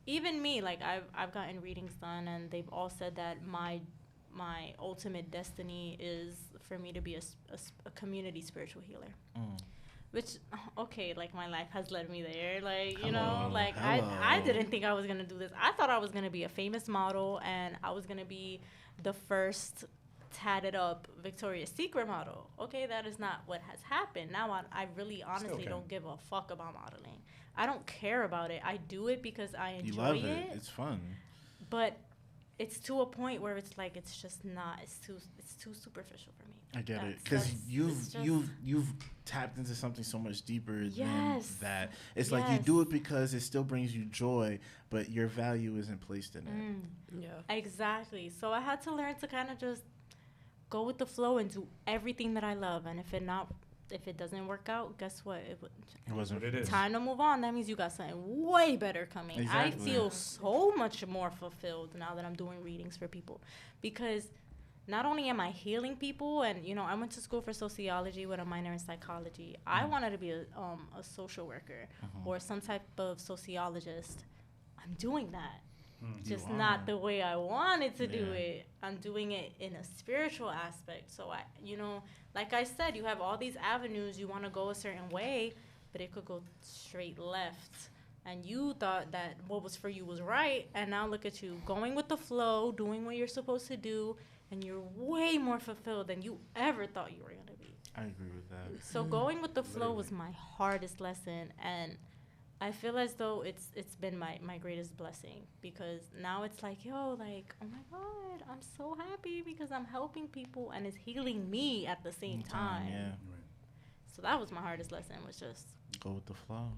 even me, like I've gotten readings done, and they've all said that my ultimate destiny is for me to be a community spiritual healer. Which, okay, like, my life has led me there. Like, you know, like, I didn't think I was going to do this. I thought I was going to be a famous model, and I was going to be the first tatted up Victoria's Secret model. Okay, that is not what has happened. Now I really honestly don't give a fuck about modeling. I don't care about it. I do it because I enjoy You love it. It's fun. But it's to a point where it's like, it's just not, it's too superficial for me. I get it, because you've tapped into something so much deeper than that. It's like you do it because it still brings you joy, but your value isn't placed in it. Yeah. Exactly. So I had to learn to kind of just go with the flow and do everything that I love. And if it doesn't work out, guess what? It wasn't what it is. Time to move on. That means you got something way better coming. Exactly. I feel so much more fulfilled now that I'm doing readings for people, because not only am I healing people, and, you know, I went to school for sociology with a minor in psychology. I wanted to be a social worker or some type of sociologist. I'm doing that. Just not the way I wanted to do it. I'm doing it in a spiritual aspect. So, you know, like I said, you have all these avenues. You want to go a certain way, but it could go straight left. And you thought that what was for you was right. And now look at you going with the flow, doing what you're supposed to do. And you're way more fulfilled than you ever thought you were going to be. I agree with that. So going with the flow was my hardest lesson. And I feel as though it's been my greatest blessing, because now it's like, yo, like, oh my God, I'm so happy because I'm helping people and it's healing me at the same time. Yeah. So that was my hardest lesson, was just Go with the flow.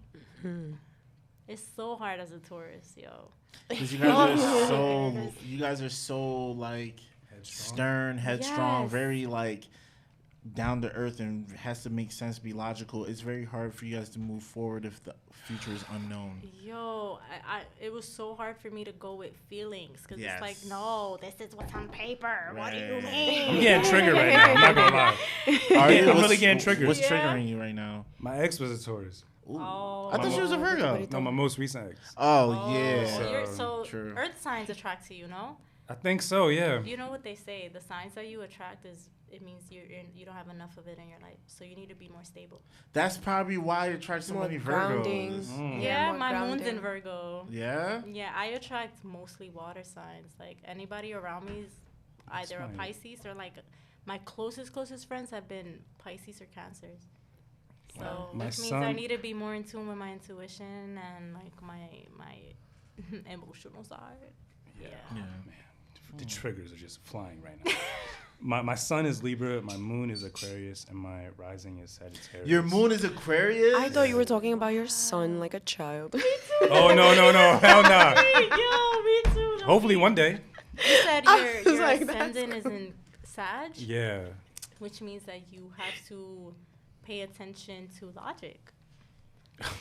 it's so hard as a tourist, yo. Because you guys are so like stern, headstrong, very like down to earth, and has to make sense, be logical. It's very hard for you guys to move forward if the future is unknown. Yo, it was so hard for me to go with feelings, because it's like, no, this is what's on paper. What do you mean? I'm getting triggered right now. I'm not gonna lie. I'm really getting triggered. What's triggering you right now? My ex was a Taurus. Ooh. Oh, I thought she was a Virgo. No, my most recent ex. Oh yeah. So True. earth signs attract to you, no? I think so, yeah. You know what they say? The signs that you attract it means you don't have enough of it in your life, so you need to be more stable. That's probably why I attract so many Virgos. Yeah, more my grounding. moon's in Virgo. Yeah? Yeah, I attract mostly water signs. Like, anybody around me is either a Pisces, or like my closest friends have been Pisces or Cancers. So which means I need to be more in tune with my intuition and like my emotional side. Yeah. Man. The triggers are just flying right now. My sun is Libra, my moon is Aquarius, and my rising is Sagittarius. Your moon is Aquarius? I thought you were talking about your son like a child. Oh, no. Hell nah. Yo, me too. Hopefully one day. You said your like, ascendant is in Sag? Yeah. Which means that you have to pay attention to logic.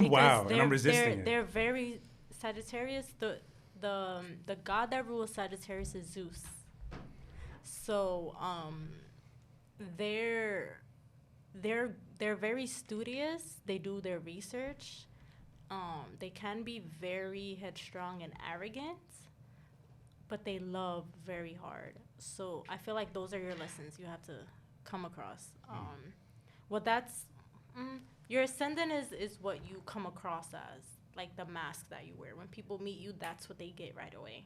Wow, and I'm resisting it. They're very Sagittarius. The god that rules Sagittarius is Zeus. So they're very studious. They do their research. They can be very headstrong and arrogant, but they love very hard. So I feel like those are your lessons you have to come across. Your ascendant is what you come across as, like the mask that you wear. When people meet you, that's what they get right away.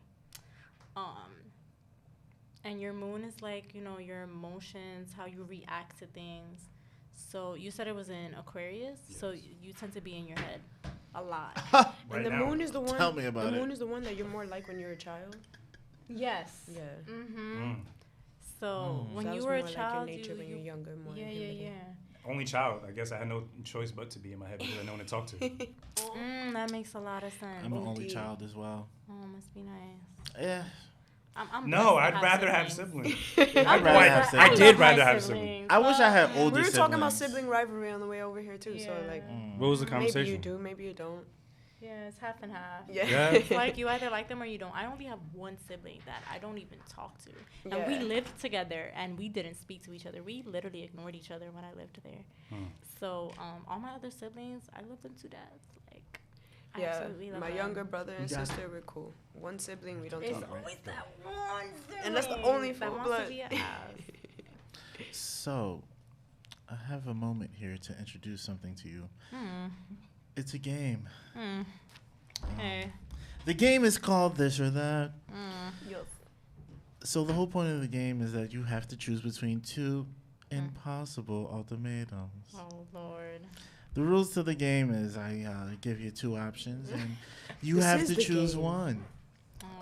And your moon is like, your emotions, how you react to things. So you said it was in Aquarius, so you tend to be in your head a lot. And the moon is the one. Tell me about it. The moon is the one that you're more like when you're a child. Yes. Yeah. Mm-hmm. So when So I you was were a more child, like in nature when you're younger, more. yeah, in yeah, human. yeah. Only child. I guess I had no choice but to be in my head because I had no one to talk to. That makes a lot of sense. I'm an only Indeed. child as well. Oh, must be nice. Yeah. I'm No, blessed to I'd rather have siblings. I'd rather have I siblings. did love my rather have siblings. I wish I had We older were siblings. talking about sibling rivalry on the way over here too. So Yeah. like, What was the maybe conversation? you do, maybe you don't. Yeah, it's half and half. Yeah. Yeah. It's like you either like them or you don't. I only have one sibling that I don't even talk to. And we Yeah. lived together and we didn't speak to each other. We literally ignored each other when I lived there. So all my other siblings, I love them to death. Like, I Yeah, absolutely love my them. younger brother and You got sister were cool. One sibling we don't It's talk about. always that one sibling And that's the only that full wants blood. to be an ass. So, I have a moment here to introduce something to you. It's a game. Hey. The game is called This or That. Yup. So the whole point of the game is that you have to choose between two impossible ultimatums. Oh, Lord. The rules to the game is I give you two options and you This have is to the choose game. one.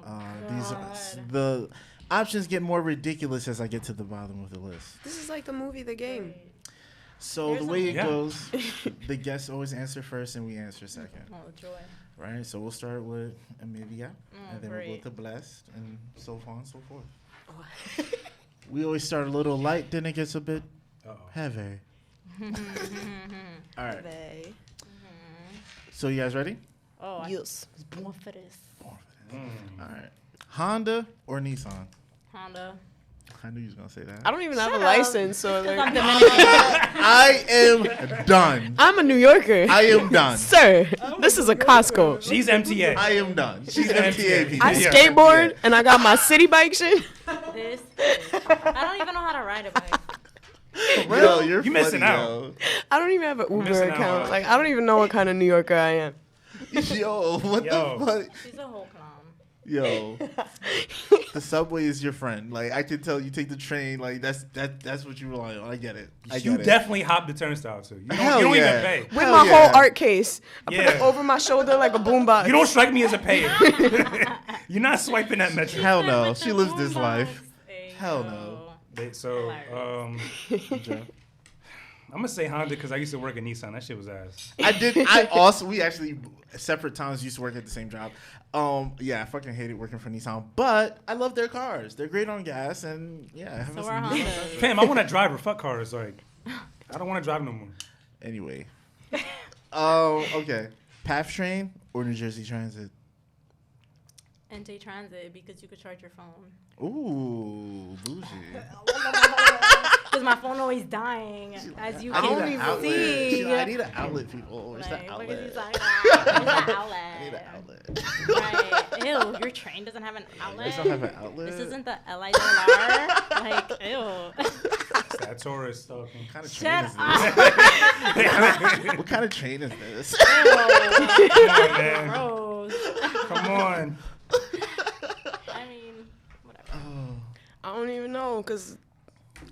Oh, These God. the options get more ridiculous as I get to the bottom of the list. This is like the movie The Game. Great. So There's the way a- it Yeah. goes, the guests always answer first and we answer second. Oh, joy. Right? So we'll start with Emilia, and then we'll great. go to Blessed, and so on and so forth. We always start a little light, then it gets a bit heavy. All right. They. So you guys ready? Oh, I Yes. was born for this. All right. Honda or Nissan? Honda. I knew you was gonna say that. I don't even have a Shut up. license, so I'm like, Dominican. I am done. I'm a New Yorker. I am done. Sir, this is a Costco. She's MTA. I am done. She's MTA. I Yeah. skateboard and I got my city bike shit. This is, I don't even know how to ride a bike. Yo, you're You missing funny, out. I don't even have an Uber missing out. account. Like, I don't even know what kind of New Yorker I am. Yo, what Yo. the fuck? She's a whole clown. Yo, the subway is your friend. Like I can tell, you take the train. Like that's what you rely on. I get it. I You get it. definitely hop the turnstile too. You Hell don't yeah. even pay. With Hell my yeah. whole art case. I put it Yeah. over my shoulder like a boombox. You don't strike me as a payer. You're not swiping that metric. Hell Said no. with She the lives this boombox. life. Hey, Hell yo. no. So, Hilarious. I'm gonna say Honda because I used to work at Nissan. That shit was ass. We actually separate times used to work at the same job. Yeah, I fucking hated working for Nissan, but I love their cars. They're great on gas, and yeah. I haven't So seen are Nissan. Hondas. Fam, I want a driver. Fuck cars. Like, I don't want to drive no more. Anyway, okay. PATH train or New Jersey Transit? NJ Transit because you could charge your phone. Ooh, bougie. Because my phone always dying, as you I need can an outlet. see. She's like, I need an outlet, people. Where's Like, the look at outlet? these like, where's the outlet? I need an outlet. Right. Ew, your train doesn't have an outlet. Yours don't have an outlet? This isn't the LIDLR. Like, ew. It's that tourist stuff. What kind of train Shut is up. this? What kind of train is this? Come on, man. Gross. Come on. I mean, whatever. I don't even know because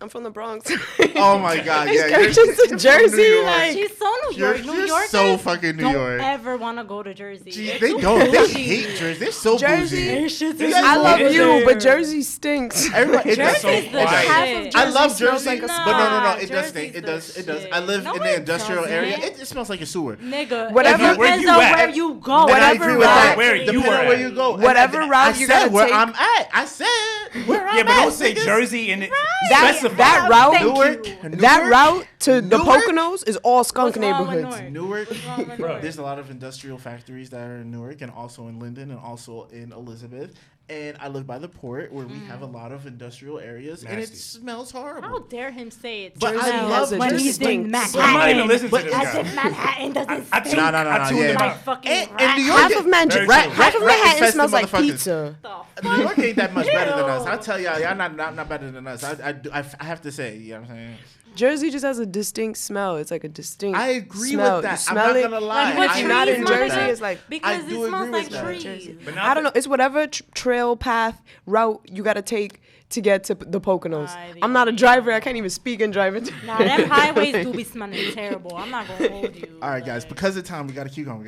I'm from the Bronx. Oh my God! Yeah, Excursions to from Jersey, New York. like She's so New You're York. New Yorkers so fucking New don't York. ever want to go to Jersey. Gee, It's they so don't. They bougie. hate Jersey. They're so Jersey. bougie. shit's You guys I love love you, it. but Jersey stinks. Everybody, it does. Jersey's the quiet. Half shit. of Jersey I love smells Jersey, like a but no, it does Jersey's stink. It the does. It does. shit. I live No, in the it industrial doesn't. area. It smells like a sewer. Nigga, Whatever- it Where depends you on at? where you go. And I Whatever agree with route- that. Where you Depending on at. where you go. Whatever And route I you said gotta where take. I'm at. I said where I'm Yeah, at. but don't say niggas. Jersey and That specify. route, Newark. that route to the Newark? Poconos is all skunk What's wrong with neighborhoods. Newark. What's wrong with Bro. Newark? There's a lot of industrial factories that are in Newark and also in Linden and also in Elizabeth. And I live by the port where we have a lot of industrial areas and it Nasty. smells horrible. How dare him say it? But I smells love when Jersey he's in stinks. Manhattan. I'm not even listening to But this As guy. if Manhattan doesn't I stink. tuned, No, I tuned yeah. him Like out. fucking And rat. New York Half is- of Manhattan, Very true. half of Manhattan infested smells like motherfuckers. pizza. New York ain't that much better than us. Ew. I'll tell y'all not better than us. I have to say, you know what I'm saying? Jersey just has a distinct smell. It's like a distinct I agree smell. with that. You I'm smell not it. gonna lie. Like, what I You're not trees in smell Jersey. like? It's like Because I it do smells agree like with that. trees. But I don't know. It's whatever trail path route you gotta take to get to the Poconos. I'm not a driver. I can't even speak and drive it. Nah, them highways do be smelling terrible. I'm not gonna hold you. All right, guys. like- Because of time, we gotta keep going.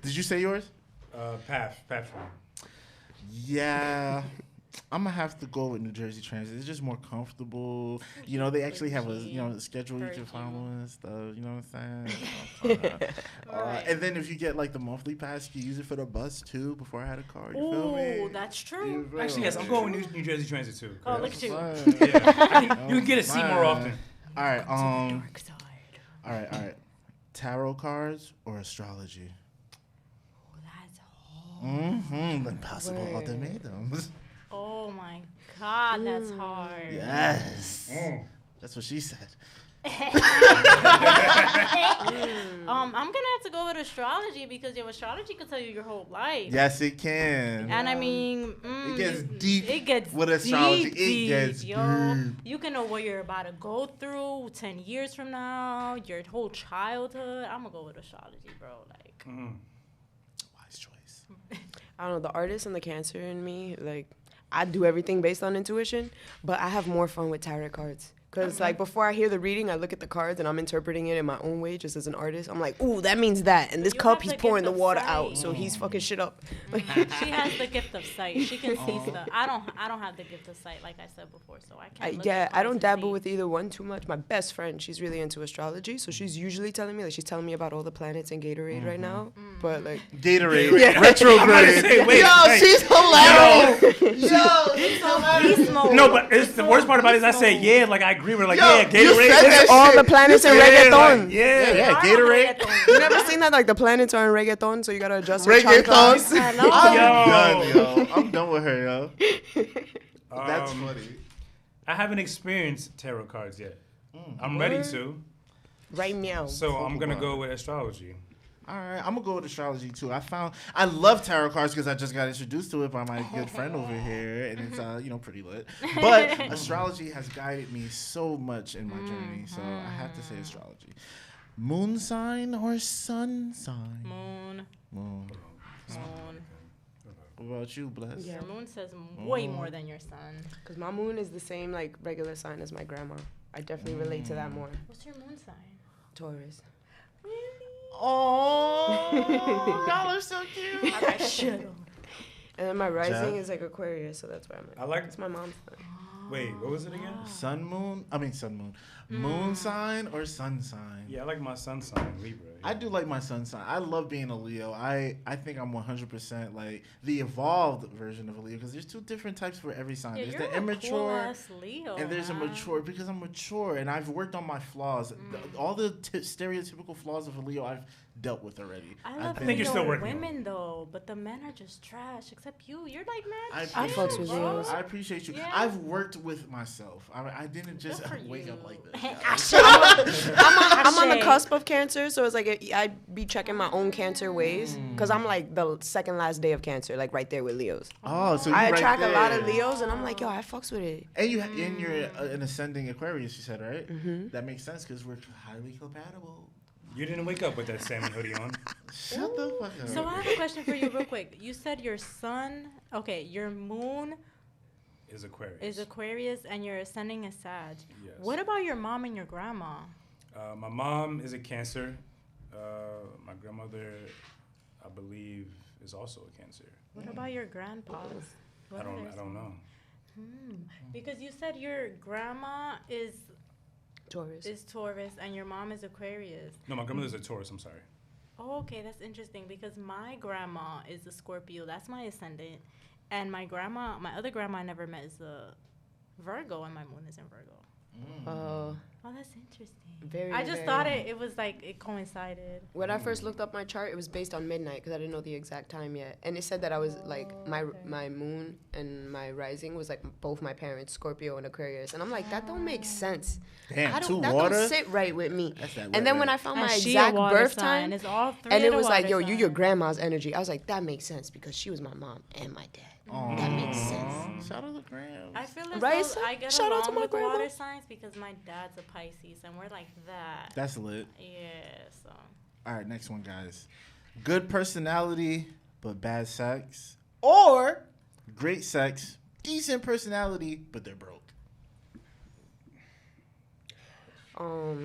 Did you say yours? Path. Yeah. I'm gonna have to go with New Jersey Transit. It's just more comfortable. You know, they actually have a schedule you can follow and stuff. You know what I'm saying? And then if you get like the monthly pass, you can use it for the bus too. Before I had a car, you feel me? Ooh, that's true. Actually, yes, I'm going with New Jersey Transit too. Oh, look at you. Yeah. You can get a seat more often. All right. Dark side. All right. Tarot cards or astrology? Oh, that's hard. Impossible Word. ultimatums. Oh my God, that's hard. Yes. That's what she said. I'm gonna have to go with astrology because astrology could tell you your whole life. Yes, it can. And I mean, It gets deep It gets with astrology. Deep, It gets yo. deep. You can know what you're about to go through 10 years from now, your whole childhood. I'm gonna go with astrology, bro. Like, Wise choice. I don't know, the artist and the Cancer in me, like, I do everything based on intuition, but I have more fun with tarot cards. Because, like, before I hear the reading, I look at the cards and I'm interpreting it in my own way, just as an artist. I'm like, ooh, that means that. And this You cup, have he's the pouring gift the of water sight. out, so he's fucking shit up. she has the gift of sight. She can see stuff. I don't have the gift of sight, like I said before, so I can't. Look at I don't cards and dabble see. with either one too much. My best friend, she's really into astrology, so she's usually telling me, like, she's telling me about all the planets in Gatorade right now. But, like, Gatorade. Retrograde. Say, wait, Yo, hey. she's hilarious. Yo, she's hilarious. Beast mode. No, but it's the worst part about it is I say yeah, like I agree with her, like Yo, yeah, you Gatorade. said that all shit. the planets in You said it, reggaeton. Like, yeah. Yeah, I don't Gatorade. reggaeton. You never seen that? Like, the planets are in reggaeton, so you gotta adjust your chakras. Reggaeton. I know. I'm done, yo. I'm done with her, yo. That's funny. I haven't experienced tarot cards yet. I'm ready Word. to, Right meow. so I'm gonna go with astrology. All right, I'm gonna go with astrology too. I love tarot cards because I just got introduced to it by my good friend over here, and it's pretty lit. But astrology has guided me so much in my journey, so I have to say astrology. Moon sign or sun sign? Moon. Moon. What about you, Bless? Yeah. Your moon says way more than your sun. Because my moon is the same, like, regular sign as my grandma. I definitely relate to that more. What's your moon sign? Taurus. Oh, y'all are so cute. I should. And then my rising Jeff? is, like, Aquarius, so that's why I'm I like. It's my mom's sign. Wait, what was it again? Sun moon. Moon sign or sun sign? Yeah, I like my sun sign, Libra. I do like my sun sign. I love being a Leo. I think I'm 100% like the evolved version of a Leo because there's two different types for every sign. Yeah, There's you're the a immature cool-ass Leo, and there's a man. mature because I'm mature and I've worked on my flaws. All the stereotypical flaws of a Leo I've dealt with already. I love think you're still working on it. women though, but the men are just trash. Except you, you're like I mad. I chill, fucks with bro. Leos. I appreciate you. Yeah. I've worked with myself. I didn't just Good for wake you. up like this. I'm on the Ashe. cusp of Cancer, so it's like I be checking my own Cancer ways. Because I'm, like, the second last day of Cancer, like, right there with Leos. Oh, so you I right attract a lot of there. Leos, and I'm like, yo, I fucks with it. And you're an ascending Aquarius, you said, right? Mm-hmm. That makes sense because we're highly compatible. You didn't wake up with that salmon hoodie on. Shut the fuck up. So I have a question for you, real quick. You said your sun, your moon Is Aquarius. is Aquarius, and your ascending is Sag. Yes. What about your mom and your grandma? My mom is a Cancer. My grandmother, I believe, is also a Cancer. What about your grandpas? What I are their don't know. Because you said your grandma is Taurus and your mom is Aquarius. No, my grandmother's a Taurus. I'm sorry. Oh, okay, that's interesting because my grandma is a Scorpio. That's my ascendant. And my other grandma I never met is a Virgo, and my moon is in Virgo. Oh, That's interesting. very. I just very- thought it was like it coincided. When I first looked up my chart, it was based on midnight because I didn't know the exact time yet, and it said that I was like my moon and my rising was like both my parents, Scorpio and Aquarius, and I'm like that don't make sense. Damn, I two don't, that water? don't sit right with me. That's that And then wet when I red. found And my she a exact water birth sign. time, It's all three and of it the was like, water yo, you your signs. grandma's energy. I was like, that makes sense because she was my mom and my dad. That makes sense. Shout out to Graham. I feel as Right, though son? I get Shout out to along my with grandma. water signs because my dad's a Pisces, and we're like that. That's lit. Yeah, so. All right, next one, guys. Good personality, but bad sex. Or great sex, decent personality, but they're broke.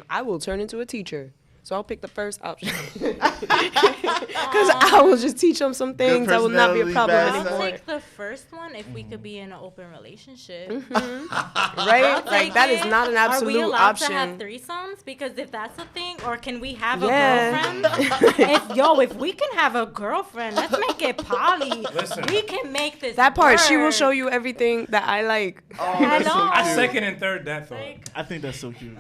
I will turn into a teacher. So I'll pick the first option. Because I will just teach them some things that will not be a problem personality, bad I'll anymore. take the first one if we could be in an open relationship. Right? Like, that is not an Are we absolute allowed option. to have threesomes? Because if that's a thing, or can we have Yeah. a girlfriend? if we can have a girlfriend, let's make it poly. Listen. We can make this That part, she will work. show you everything that I like. Oh, I that's so know. I cute. second and third that thought. Like, I think that's so cute.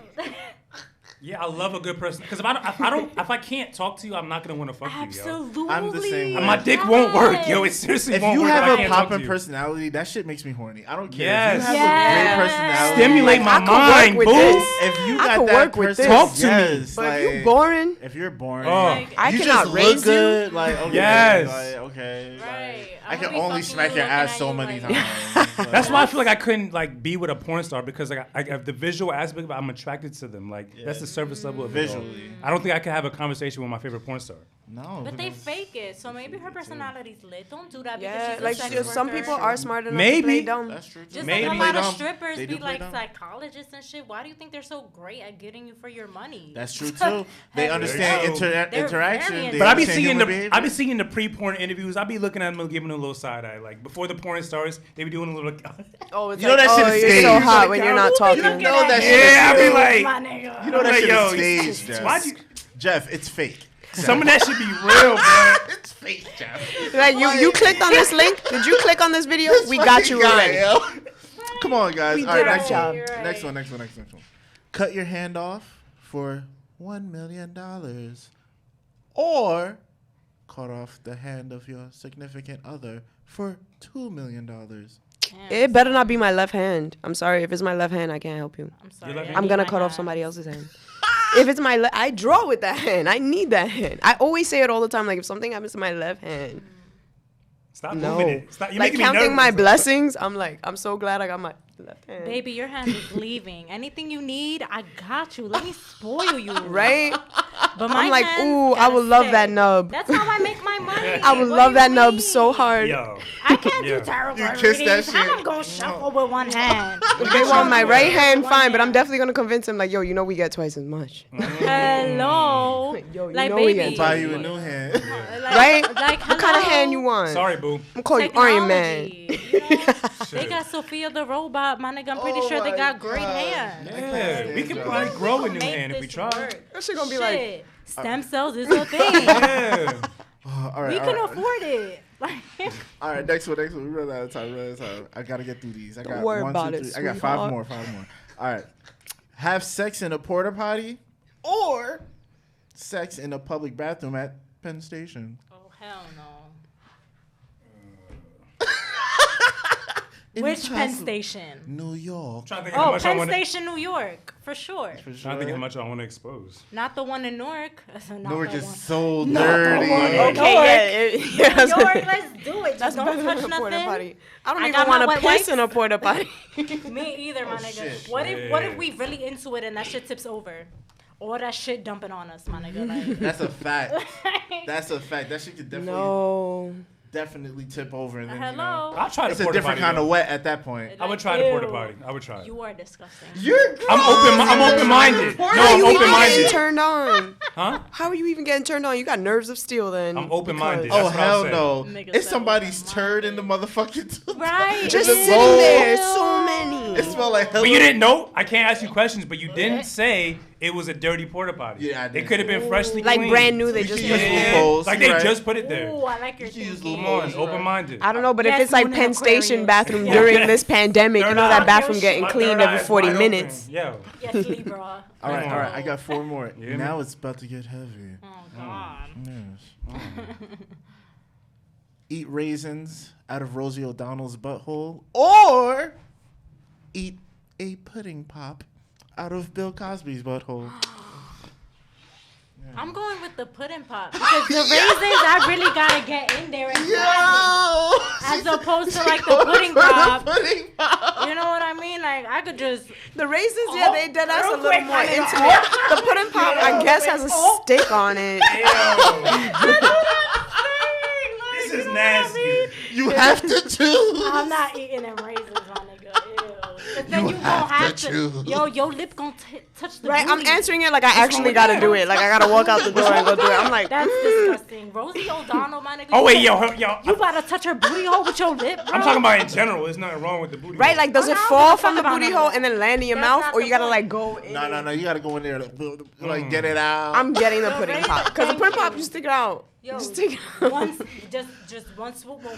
Yeah, I love a good person. Because if I can't talk to you, I'm not gonna want to fuck you, yo. absolutely. I'm the same way. My dick won't work, yo. It seriously If won't you work. if I have a can't talk to poppin' you. personality, that shit makes me horny. I don't care. Yes. If you have Yes. a great personality, Stimulate my I could work mind, with boo. this. if you I got could that work with person, this. Talk to me. yes, But like, if you boring, if you're boring, Oh. I you cannot just raise look you. good. Like, okay, Yes. like, okay, Right. like, I I can wanna be only fucking smack you your looking ass at so you many like- times. Like, That's why I feel like I couldn't like be with a porn star because like I have the visual aspect of it, I'm attracted to them. Like that's the surface level of it all. Visually. I don't think I could have a conversation with my favorite porn star. no, But they because- fake it, so maybe her personality's lit. Don't do that because yeah, she's like a sex some worker. people are smart enough to Maybe. play dumb. That's true. Too. Just Maybe. like a Play lot of dumb. strippers They be do play like dumb. psychologists and shit. Why do you think they're so great at getting you for your money? That's true too. They Very understand true. They're interaction. very They But I be understand seeing human the behavior. seeing the pre-porn interviews. I be looking at them and giving them a little side eye. Like before the porn starts, they be doing a little. Oh, it's You know like, that shit oh, is you're so staged. hot when you're not talking. You know that shit Yeah, I is be staged. like, My nigga. You know that Like, shit yo, is staged, Jeff. why'd you? Jeff, it's fake. Some of that should be real, bro. It's fake, Jeff. Like you clicked on this link. Did you click on this video? We got you already. Come on, guys. We All right, did our next job. one. Next one. Next one. Cut your hand off for $1 million, or cut off the hand of your significant other for $2 million. It better not be my left hand. I'm sorry. If it's my left hand, I can't help you. I'm sorry. left I hand? I'm need gonna my cut off hand. somebody else's hand. If it's my I draw with that hand. I need that hand. I always say it all the time. Like if something happens to my left hand, Stop no. moving it. Stop. You're Like making me counting my nervous. blessings, I'm so glad I got my left hand. Baby, your hand is leaving. Anything you need, I got you. Let me spoil you. Right? But my I'm like, hand ooh, I gotta would love stay. that nub. That's how I make my money. I would What love do that you nub so mean? hard. Yo. I can't Yeah. do tarot You card kiss that readings. How shit. am I gonna shuffle with one hand? If they want my right hand, One fine, but I'm hand. definitely gonna convince him like, yo, you know we get twice as much. Hello. Yo, you Like, know we baby. get Buy you a new hand. Right? Like, What kind of hello? hand you want? Sorry, boo. I'm call you Iron Man. Technology, you know? They Shit. got Sophia the robot. My nigga, I'm pretty Oh sure they my got great God. hands. Yeah, we could Like, probably grow a We'll new make hand if we this try. work. That shit gonna be like, Shit. Stem cells is a thing. Yeah. All right, We all can right. afford it. Like, All right, next one. We run out of time. I gotta get through these. I Don't got worry 1, about 2, it, 3. I got 5 sweetheart. more. All right. Have sex in a porta potty or sex in a public bathroom at Penn Station. oh hell no. In Which Penn Tassel, Station? New York. Trying to think how Oh, much I Penn want to. Station, New York, for sure. For Trying to think how much I want to expose. Not the one in Newark. Not Newark the is one. so Not the dirty. one. okay, yeah, New York, let's do it. That's Just don't better touch than a porta nothing. potty. I don't I even got my want to wet piss wipes. in a porta potty. Me either, my nigga. shit. What if Yeah. we really into it and that shit tips over? Or that shit dumping on us, my nigga. Like, That's a fact. That's a fact. That shit could definitely tip over and then hello. I'll try it's the a porta different potty. kind of though. wet at that point. I would try the porta Ew. potty. I would try it. You are disgusting. You're I'm open-minded. No, How are I'm you even getting open-minded. turned on? Huh? How are you even getting turned on? You got nerves of steel then. I'm open-minded. because- Oh That's what I'm hell saying. no! Nigga It's said somebody's open-minded. turd in the motherfucking. Right. Just the sitting bowl. there, so many. It smelled like hell. But you didn't know. I can't ask you questions, but you didn't say it was a dirty porta potty. Yeah, I did. It could have been freshly Like cleaned. brand new, they You just can put use it in. loopholes. Like they right? just put it there. Ooh, I like your You use thinking. Come on, open-minded. I don't know, but Yes, if it's like Moon Penn and Station Aquarius. bathroom Yeah. during this pandemic, you Third know eye. that bathroom getting My cleaned third every eye is 40 wide minutes. open. Yo. Yes, Libra. All right, Come all on. right. I got 4 more. You hear me? Now it's about to get heavy. Oh God. Yes. Eat raisins out of Rosie O'Donnell's butthole, or eat a pudding pop out of Bill Cosby's butthole. I'm going with the pudding pop because the raisins I really gotta get in there and grab it. As opposed to like the pudding pop. Pudding pop. You know what I mean? Like, I could just... The raisins, yeah, they dead ass a real little quick, more I nigga. intimate. The pudding pop, I guess, has a stick on it. This is nasty. You have to choose. I'm not eating them raisins, my nigga. Ew. 'Cause then you gonna have to... Yo, your lip gonna touch the Right, I'm booty. answering it like I actually gotta do it. Like I gotta walk out the door and go do it. I'm like, That's disgusting. Rosie O'Donnell, my nigga. Oh, you wait, can't- yo. You about to touch her booty hole with your lip, bro? I'm talking about in general. There's nothing wrong with the booty. right, like does Oh, it no, I fall don't from the talk about booty none of hole that. and then land in your That's mouth, not or the you gotta point. like go in? No. You gotta go in there to like get it out. I'm getting the pudding raisins, pop because the thank pudding pop you. you stick it out. Yo, You stick it out. just one swoop motion.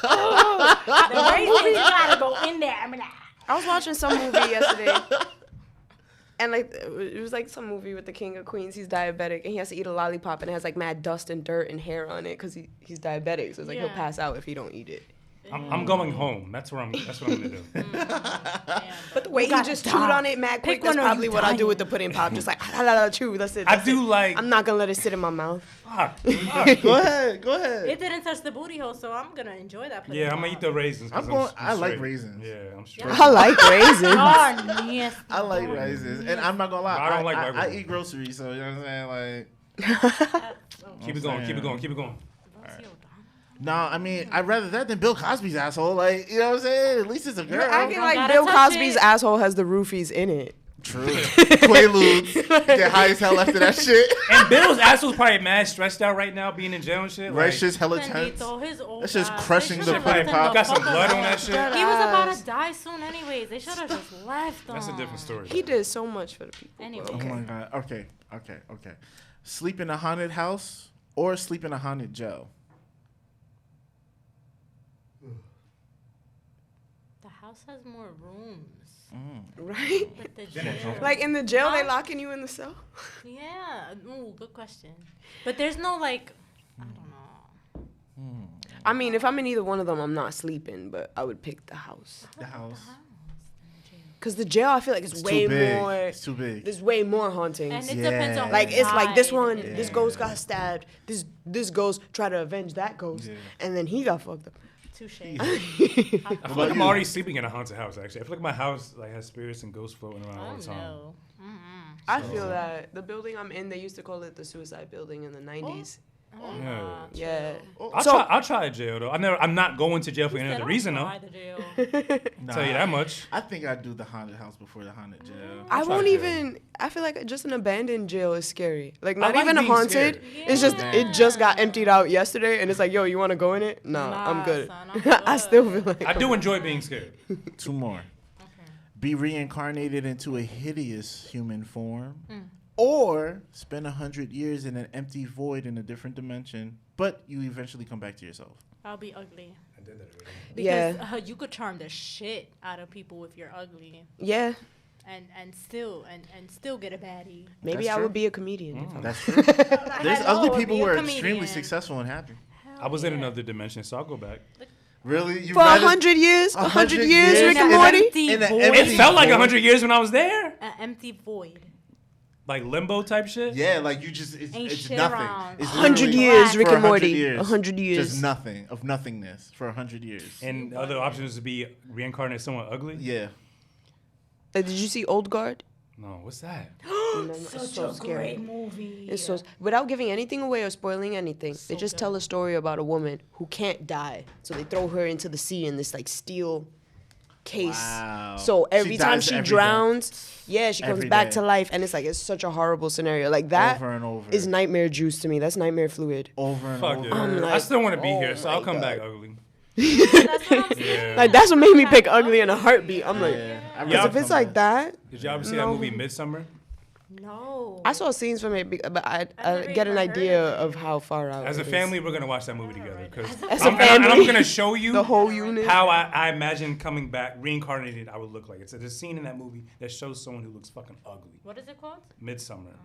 The raisins gotta go in there. I mean, I was watching some movie yesterday, and like it was like some movie with the King of Queens. He's diabetic, and he has to eat a lollipop, and it has like mad dust and dirt and hair on it because he's diabetic. So it's like he'll Yeah. pass out if he don't eat it. I'm going home. That's what I'm gonna do. But the way he just chewed on it mad quick, Pick that's one or probably you what I do dying. with the pudding pop. Just like chew. That's it. I that's do it. like. I'm not gonna let it sit in my mouth. Fuck. Go ahead. it didn't touch the booty hole, so I'm gonna enjoy that. Yeah, I'm gonna eat the raisins. 'cause I like straight. raisins. Yeah, I'm straight. I like raisins. Nasty. I like raisins, and I'm not gonna lie. I don't like white I raisins. eat groceries, so you know what I'm saying. Keep it going. Keep it going. Keep it going. Nah, I mean, I'd rather that than Bill Cosby's asshole. Like, you know what I'm saying? At least it's a girl. You're acting like gotta Bill touch Cosby's it. asshole has the roofies in it. True. Quaaludes. Get high as hell after that shit. And Bill's asshole's probably mad stressed out right now, being in jail and shit. Right, Like, shit's hella tense. Bendito, his old That's just ass. crushing They the should've pudding left him pop. the got some fuck blood on alone. that shit. He was about to die soon anyways. They should have just left him. That's a different story. He did so much for the people. Anyway. but Oh okay. my god. Okay. Sleep in a haunted house or sleep in a haunted jail? The house has more rooms. Right? But the jail. Like in the jail, they locking you in the cell. Yeah. Ooh, good question. But there's no like, I don't know. I mean, if I'm in either one of them, I'm not sleeping, but I would pick the house. The house. Cause the jail, I feel like it's way too big. more. It's too big. There's way more hauntings. And it depends on Like who it's like this died. one, Yeah. this ghost got stabbed. This ghost tried to avenge that ghost, Yeah. and then he got fucked up. Touche. I feel like I'm already sleeping in a haunted house. Actually, I feel like my house like has spirits and ghosts floating around all Oh the time. no. I feel that the building I'm in, they used to call it the suicide building in the 90s. Yeah. Yeah. I'll try a jail though. I'm not going to jail for any other reason though. Nah, Tell you that much. I think I'd do the haunted house before the haunted jail. I try won't jail. even. I feel like just an abandoned jail is scary. Like not like even being haunted. scared. It's just it just got emptied out yesterday, and it's like, yo, you want to go in it? Nah, I'm Nah, good. son, I'm I still feel like I do enjoy being scared. Two more. Be reincarnated into a hideous human form, or spend 100 years in an empty void in a different dimension, but you eventually come back to yourself. I'll be ugly. I did that already. Because you could charm the shit out of people if you're ugly, Yeah, and still get a baddie. maybe That's I true. would be a comedian. That's true. There's Hello, ugly people be who a are comedian. extremely successful and happy. I was in another dimension, so I'll go back. Really? You For 100 years, 100 years, Rick and in a- Morty. in an Void. It empty felt like void? 100 years when I was there. An empty void. Like limbo type shit. Yeah, like you just, it's Ain't shit nothing. around. It's 100 literally years, for Rick and 100 Morty. years. 100 years. Just nothing, of nothingness for 100 years. And the other option is to be reincarnated as someone ugly. Yeah. Did you see Old Guard? No, what's that? It's so scary. movie. It's so without giving anything away or spoiling anything. They just tell a story about a woman who can't die, so they throw her into the sea in this like steel case. Wow. So every She time dies she every day. drowns, yeah, she comes Every back day. to life, and it's like it's such a horrible scenario. Like that Over and over. is nightmare juice to me. That's nightmare fluid. Over and Fuck over. it. I'm I like, still want to be oh here, so my I'll come God. back ugly. That's what I'm saying. Yeah. Like that's what made me pick ugly in a heartbeat. I'm like, Yeah. Yeah, because if it's like that, Did y'all ever see that No. movie Midsummer? No. I saw scenes from it, but I never get an even heard idea of it. of how far out. As a it is. family, we're gonna watch that movie together. Cause As a I'm, and I'm family. gonna show you the whole unit. how I imagine coming back, reincarnated, I would look like. It's a scene in that movie that shows someone who looks fucking ugly. What is it called? Midsummer.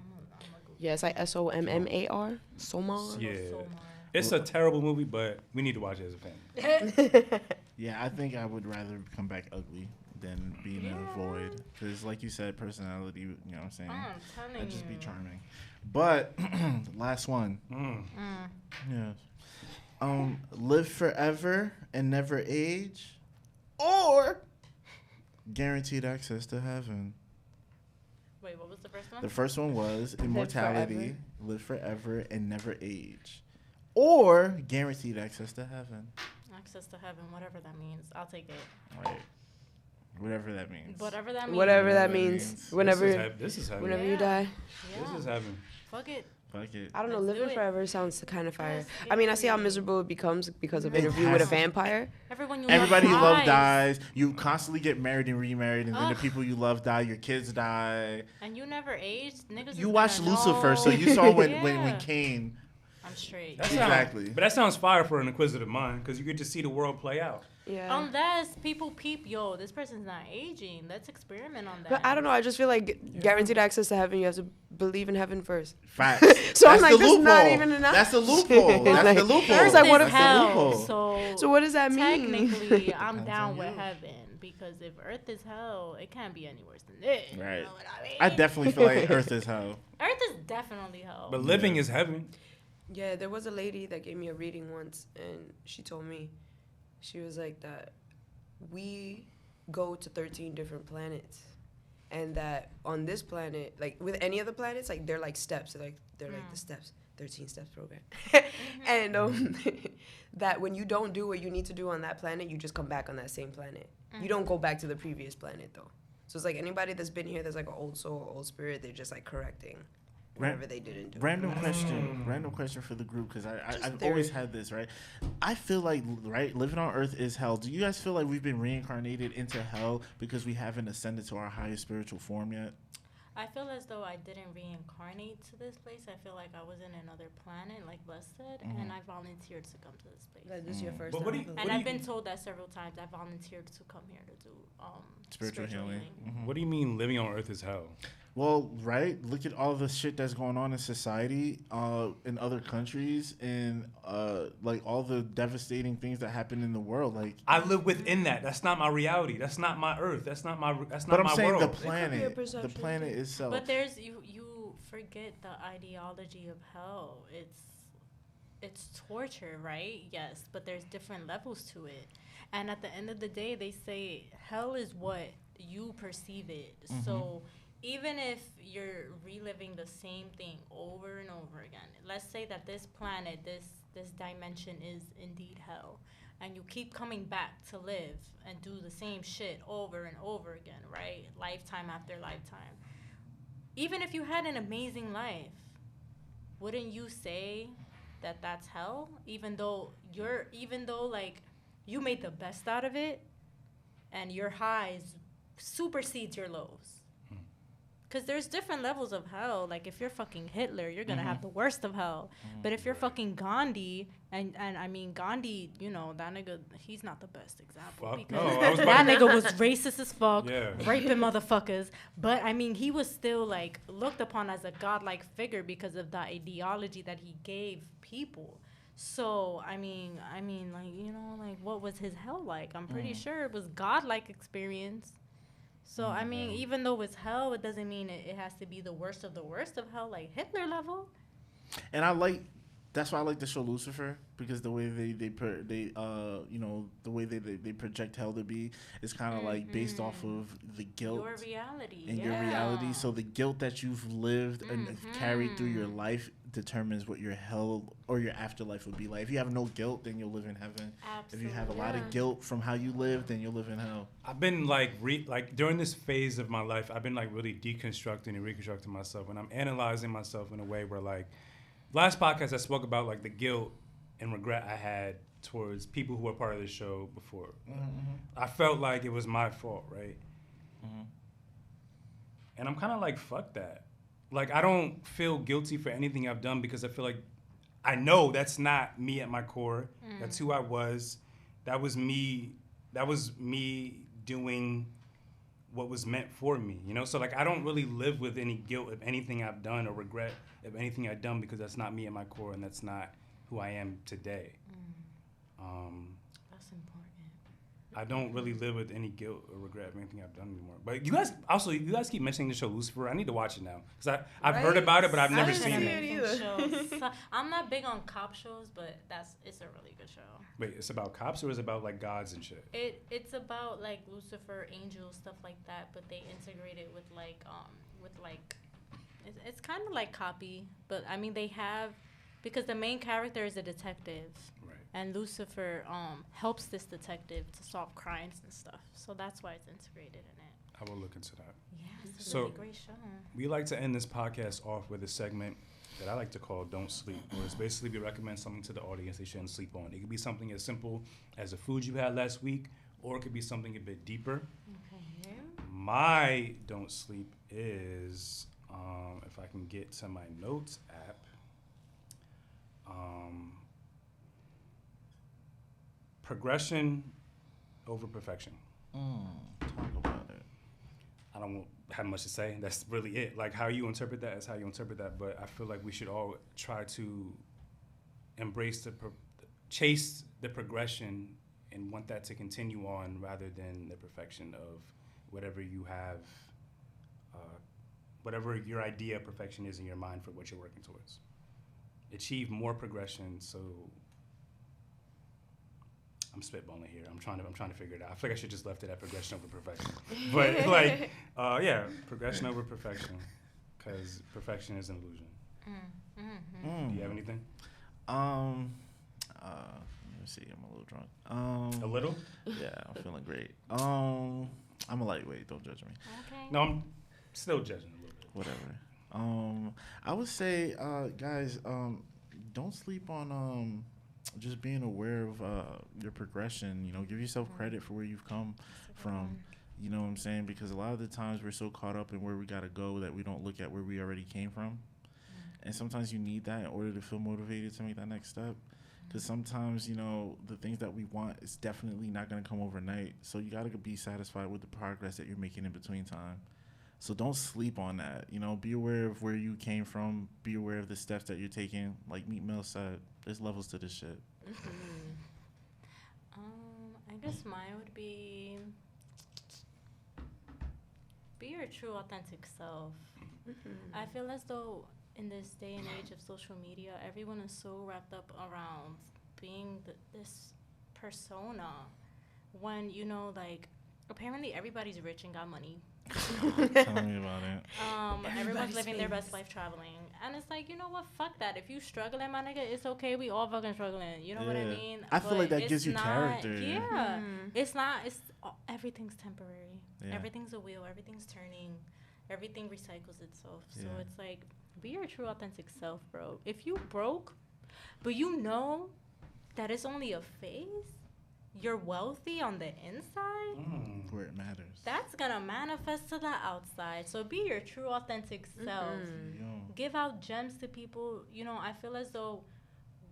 Yeah, it's like SOMMAR. Somar. Yeah. Somar. It's a terrible movie, but we need to watch it as a family. Yeah, I think I would rather come back ugly than be in a void. Because, like you said, personality, you know what I'm saying? I'm telling I'd just be you. charming. But, last one. Mm. Yes. Live forever and never age, or Guaranteed access to heaven. Wait, what was the first one? The first one was immortality, live forever, and never age. Or guaranteed access to heaven. Access to heaven, whatever that means. I'll take it. Right. Whatever that means. Whatever that means. Whatever that means. Whenever This is heaven. whenever you die. Yeah. This is heaven. Fuck it. Fuck it. I don't know. Let's do Living it. forever sounds kind of fire. Let's I mean, I get see how it. miserable it becomes because of It Interview with a has- Vampire. Everybody you love dies. dies. You constantly get married and remarried, and then the Ugh. people you love die. Your kids die. And you never aged? Niggas You is watched gonna Lucifer, know. so you saw when Yeah. Cain. I'm straight. That Exactly. But that sounds fire for an inquisitive mind because you get to see the world play out. Yeah. Unless people peep, yo, this person's not aging. Let's experiment on that. But I don't know. I just feel like guaranteed access to heaven. You have to believe in heaven first. Facts. So I'm That's like, the this is not loophole. even an That's the option. loophole. That's Like, the loophole. Earth like, is what if- hell, loophole. so what does that mean? technically, I'm Depends down on with you. heaven because if Earth is hell, it can't be any worse than this. Right. You know what I mean? I definitely feel like Earth is hell. Earth is definitely hell. But living is heaven. Yeah, there was a lady that gave me a reading once, and she told me, she was like that we go to 13 different planets, and that on this planet, like with any other planets, like they're like steps, they're like the steps, 13 steps program, and that when you don't do what you need to do on that planet, you just come back on that same planet. You don't go back to the previous planet though. So it's like anybody that's been here, that's like an old soul, old spirit, they're just like correcting whatever they didn't do. Random question for the group, because I've theory. always had this, right? I feel like, right, living on Earth is hell. Do you guys feel like we've been reincarnated into hell because we haven't ascended to our highest spiritual form yet? I feel as though I didn't reincarnate to this place. I feel like I was in another planet, like Les said, and I volunteered to come to this place. Like, this is your first But time. what do you- And I've been told that several times. I volunteered to come here to do Spiritual healing. What do you mean living on earth is hell? Well, right. Look at all the shit that's going on in society, in other countries, and like all the devastating things that happen in the world. Like, I live within that. That's not my reality. That's not my earth. That's not my. That's not but my I'm saying world. the could be a planet, the perception planet too. itself. But there's you forget the ideology of hell. It's torture, right? Yes, but there's different levels to it. And at the end of the day, they say hell is what you perceive it. So even if you're reliving the same thing over and over again, let's say that this planet, this dimension is indeed hell, and you keep coming back to live and do the same shit over and over again, right? Lifetime after lifetime. Even if you had an amazing life, wouldn't you say that that's hell? Even though like you made the best out of it, and your highs supersedes your lows. Because there's different levels of hell. Like, if you're fucking Hitler, you're going to have the worst of hell. But if you're fucking Gandhi, and I mean, Gandhi, you know, that nigga, he's not the best example. Fuck Because no, I was that about to- nigga was racist as fuck, Yeah. raping motherfuckers. But, I mean, he was still, like, looked upon as a godlike figure because of the ideology that he gave people. So, I mean, like, you know, like, what was his hell like? I'm pretty sure it was godlike experience. So, I mean, even though it's hell, it doesn't mean it has to be the worst of hell, like Hitler level. And that's why I like the show Lucifer, because the way they you know, the way they project hell to be is kind of like based off of the guilt Your reality. and your reality. So the guilt that you've lived and carried through your life determines what your hell or your afterlife would be like. If you have no guilt, then you'll live in heaven. Absolutely. If you have a lot of guilt from how you live, then you'll live in hell. I've been like during this phase of my life, I've been like really deconstructing and reconstructing myself, and I'm analyzing myself in a way where, like, last podcast I spoke about like the guilt and regret I had towards people who were part of the show before. I felt like it was my fault, right? And I'm kind of like, fuck that. Like, I don't feel guilty for anything I've done because I feel like I know that's not me at my core. That's who I was. That was me doing what was meant for me, you know? So, like, I don't really live with any guilt of anything I've done or regret of anything I've done because that's not me at my core and that's not who I am today. That's important. I don't really live with any guilt or regret of anything I've done anymore. But you guys keep mentioning the show Lucifer. I need to watch it now because I've heard about it, but I've never It's an seen it. amazing show. So, I'm not big on cop shows, but it's a really good show. Wait, it's about cops or is it about like gods and shit? It's about like Lucifer, angels, stuff like that, but they integrate it with it's kind of like copy, but I mean they have, because the main character is a detective. Right. And Lucifer helps this detective to solve crimes and stuff. So that's why it's integrated in it. I will look into that. Yeah, it's a So, really great show. We like to end this podcast off with a segment that I like to call Don't Sleep, where it's basically we recommend something to the audience they shouldn't sleep on. It could be something as simple as the food you had last week, or it could be something a bit deeper. Okay. My Don't Sleep is, if I can get to my notes app, progression over perfection. Talk about it. I don't have much to say. That's really it. Like how you interpret that is how you interpret that. But I feel like we should all try to embrace chase the progression and want that to continue on rather than the perfection of whatever you have, whatever your idea of perfection is in your mind for what you're working towards. Achieve more progression. So I'm spitballing here. I'm trying to figure it out. I feel like I should just left it at progression over perfection. But like, progression over perfection, because perfection is an illusion. Do you have anything? Let me see. I'm a little drunk. A little? Yeah, I'm feeling great. I'm a lightweight. Don't judge me. Okay. No, I'm still judging a little bit. Whatever. I would say, guys, don't sleep on just being aware of your progression. You know, give yourself credit for where you've come from. You know what I'm saying? Because a lot of the times we're so caught up in where we gotta go that we don't look at where we already came from. And sometimes you need that in order to feel motivated to make that next step. Because sometimes, you know, the things that we want is definitely not going to come overnight. So you got to be satisfied with the progress that you're making in between time. So don't sleep on that. You know, be aware of where you came from. Be aware of the steps that you're taking. Like Meek Mill said, there's levels to this shit. I guess mine would be your true authentic self. I feel as though in this day and age of social media, everyone is so wrapped up around being this persona when, you know, like, apparently everybody's rich and got money. Tell me about it. Everyone's living their best life traveling. And it's like, you know what? Fuck that. If you struggling, my nigga, it's okay. We all fucking struggling. You know what I mean? I feel like that gives you character. Yeah. Everything's temporary. Yeah. Everything's a wheel. Everything's turning. Everything recycles itself. So Yeah. it's like, be your true authentic self, bro. If you broke, but you know that it's only a phase, you're wealthy on the inside, Where it matters. that's gonna manifest to the outside. So be your true authentic self. Give out gems to people. You know, I feel as though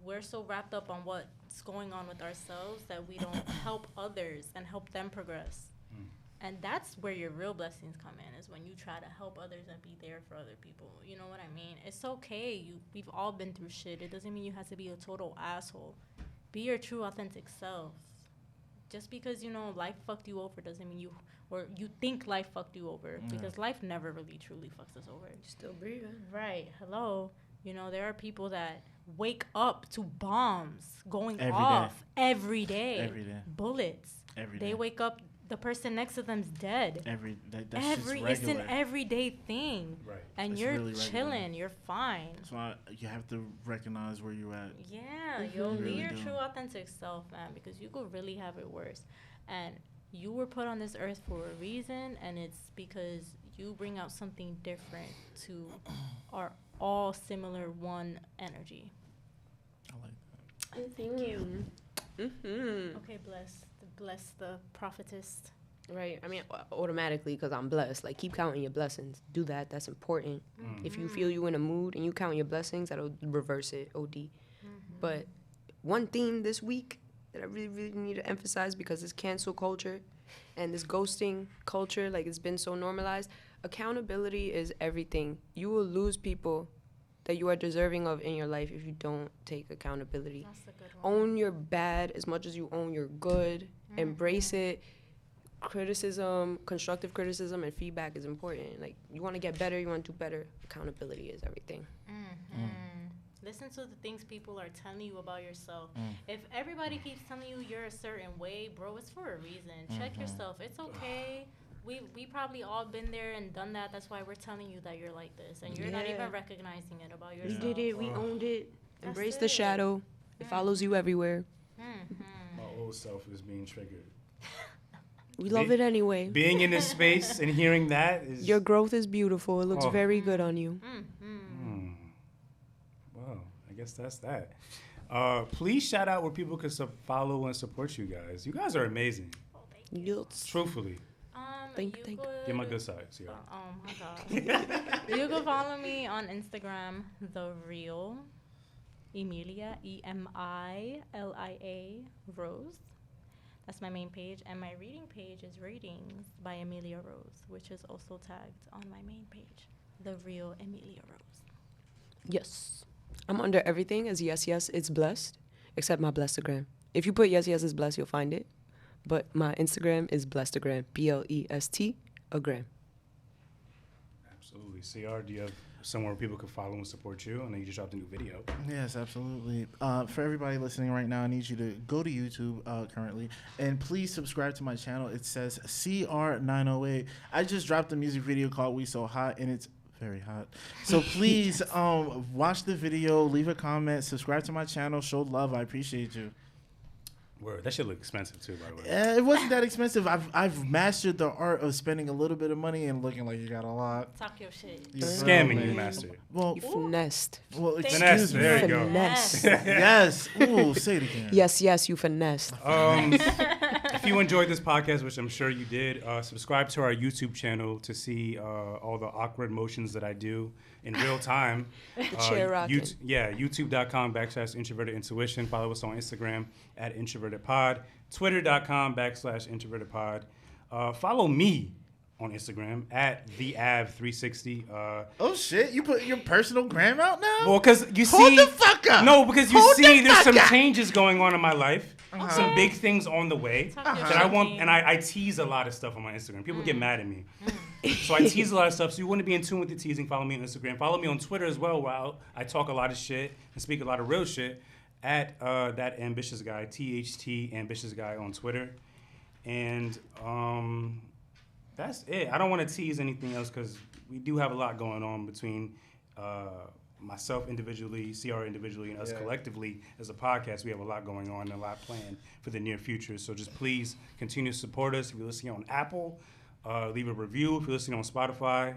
we're so wrapped up on what's going on with ourselves that we don't help others and help them progress. And that's where your real blessings come in, is when you try to help others and be there for other people. You know what I mean? It's okay. We've all been through shit. It doesn't mean you have to be a total asshole. Be your true authentic self. Just because, you know, life fucked you over doesn't mean you think life fucked you over. Because life never really truly fucks us over. Still breathing. Right. Hello. You know, there are people that wake up to bombs going Every off every day. Every day. Bullets. Every They day. wake up, the person next to them's dead. That shit's regular. It's an everyday thing. Right. And It's you're really regular. chilling, you're fine. That's why you have to recognize where you're at. Yeah, You you'll be really your do. true authentic self, man, because you could really have it worse. And you were put on this earth for a reason, and it's because you bring out something different to our all similar one energy. I like that. Thank you. Mm-hmm. Okay, bless the prophetess. Right. I mean, automatically, because I'm blessed. Like, keep counting your blessings. Do that. That's important. If you feel you in a mood and you count your blessings, that'll reverse it, OD. But one theme this week that I really, really need to emphasize, because it's cancel culture and this ghosting culture, like, it's been so normalized. Accountability is everything. You will lose people that you are deserving of in your life if you don't take accountability. That's a good one. Own your bad as much as you own your good. Embrace it. Criticism, constructive criticism, and feedback is important. Like, you want to get better, you want to do better. Accountability is everything. Listen to the things people are telling you about yourself. If everybody keeps telling you you're a certain way, bro, it's for a reason. Check yourself. It's okay. We probably all been there and done that. That's why we're telling you that you're like this, and you're not even recognizing it about We yourself. did it. We owned it. That's Embrace it. the shadow. It follows you everywhere. My old self is being triggered. We love it anyway. Being in this space and hearing that is... Your growth is beautiful. It looks Oh. very good on you. Well, I guess that's that. Please shout out where people can follow and support you guys. You guys are amazing. Yes. Truthfully. Thank you. Get my good side. See ya. Oh my god. You can follow me on Instagram, The Real Emilia, Emilia Rose. That's my main page. And my reading page is Readings by Emilia Rose, which is also tagged on my main page, The Real Emilia Rose. Yes. I'm under everything as yes, it's blessed, except my Blestagram. If you put yes, it's blessed, you'll find it. But my Instagram is Blestagram, BLEST-agram. Absolutely. CR, do you have somewhere where people can follow and support you? I know you just dropped a new video. Yes, absolutely. For everybody listening right now, I need you to go to YouTube currently, and please subscribe to my channel. It says CR908. I just dropped a music video called We So Hot, and it's very hot. So please watch the video, leave a comment, subscribe to my channel, show love. I appreciate you. Word. That should look expensive too, by the way. It wasn't that expensive. I've mastered the art of spending a little bit of money and looking like you got a lot. Talk your shit. You Scamming feel you me? mastered. Well, You finessed. excuse Finesse, me. there you go. Finesse. Yes. Ooh, say it again. Yes, you finessed. If you enjoyed this podcast, which I'm sure you did, subscribe to our YouTube channel to see all the awkward motions that I do in real time. Chair rocking. YouTube.com/Introverted Intuition. Follow us on Instagram at Introvertedpod. Twitter.com/Introvertedpod. Follow me on Instagram at TheAv360. Oh shit! You put your personal gram out now? Well, because you see, Hold the fuck up. No, because you Hold see, the there's fuck some up. changes going on in my life. Some big things on the way Talk your that I shit, want, King. and I tease a lot of stuff on my Instagram. People get mad at me, so I tease a lot of stuff. So you want to be in tune with the teasing? Follow me on Instagram. Follow me on Twitter as well, where I talk a lot of shit and speak a lot of real shit at that ambitious guy, THT ambitious guy on Twitter, and that's it. I don't want to tease anything else because we do have a lot going on between myself individually, CR individually, and us collectively as a podcast. We have a lot going on and a lot planned for the near future. So just please continue to support us. If you're listening on Apple, leave a review. If you're listening on Spotify,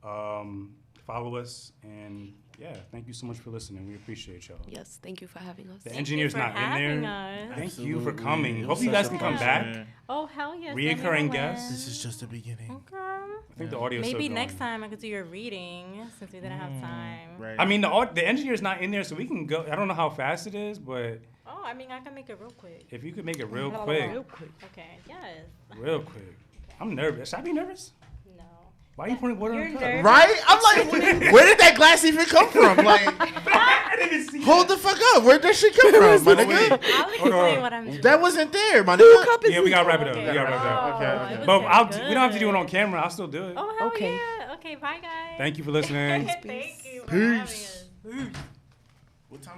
follow us. And yeah, thank you so much for listening. We appreciate y'all. Yes, thank you for having us. The engineer's for not in having there. us. Thank you for Absolutely. coming. It Hope was you guys such can a come pleasure. back. Oh, hell yes. Reoccurring guests. This is just the beginning. Okay. I think the audio's Maybe still next going. time I could do your reading since we didn't have time. Right. I mean, the engineer's not in there, so we can go. I don't know how fast it is, but Oh, I mean, I can make it real quick. if you could make it real quick, Okay, yes. real quick. I'm nervous. Should I be nervous? No. Why are you pouring water on You're the cup? nervous. Right? I'm like, where did that glass even come from? Like, I didn't see hold the fuck up. Where did shit come from, my nigga? I'll Hold explain on. what I'm doing. That wasn't there, my nigga. Yeah, we gotta wrap it up. Okay. We gotta wrap it up. Oh, Okay. it was But very we don't have to do it on good. camera. I'll still do it. Oh, hell Okay. yeah. Okay, bye, guys. Thank you for listening. Thank you for having Peace. us. What time?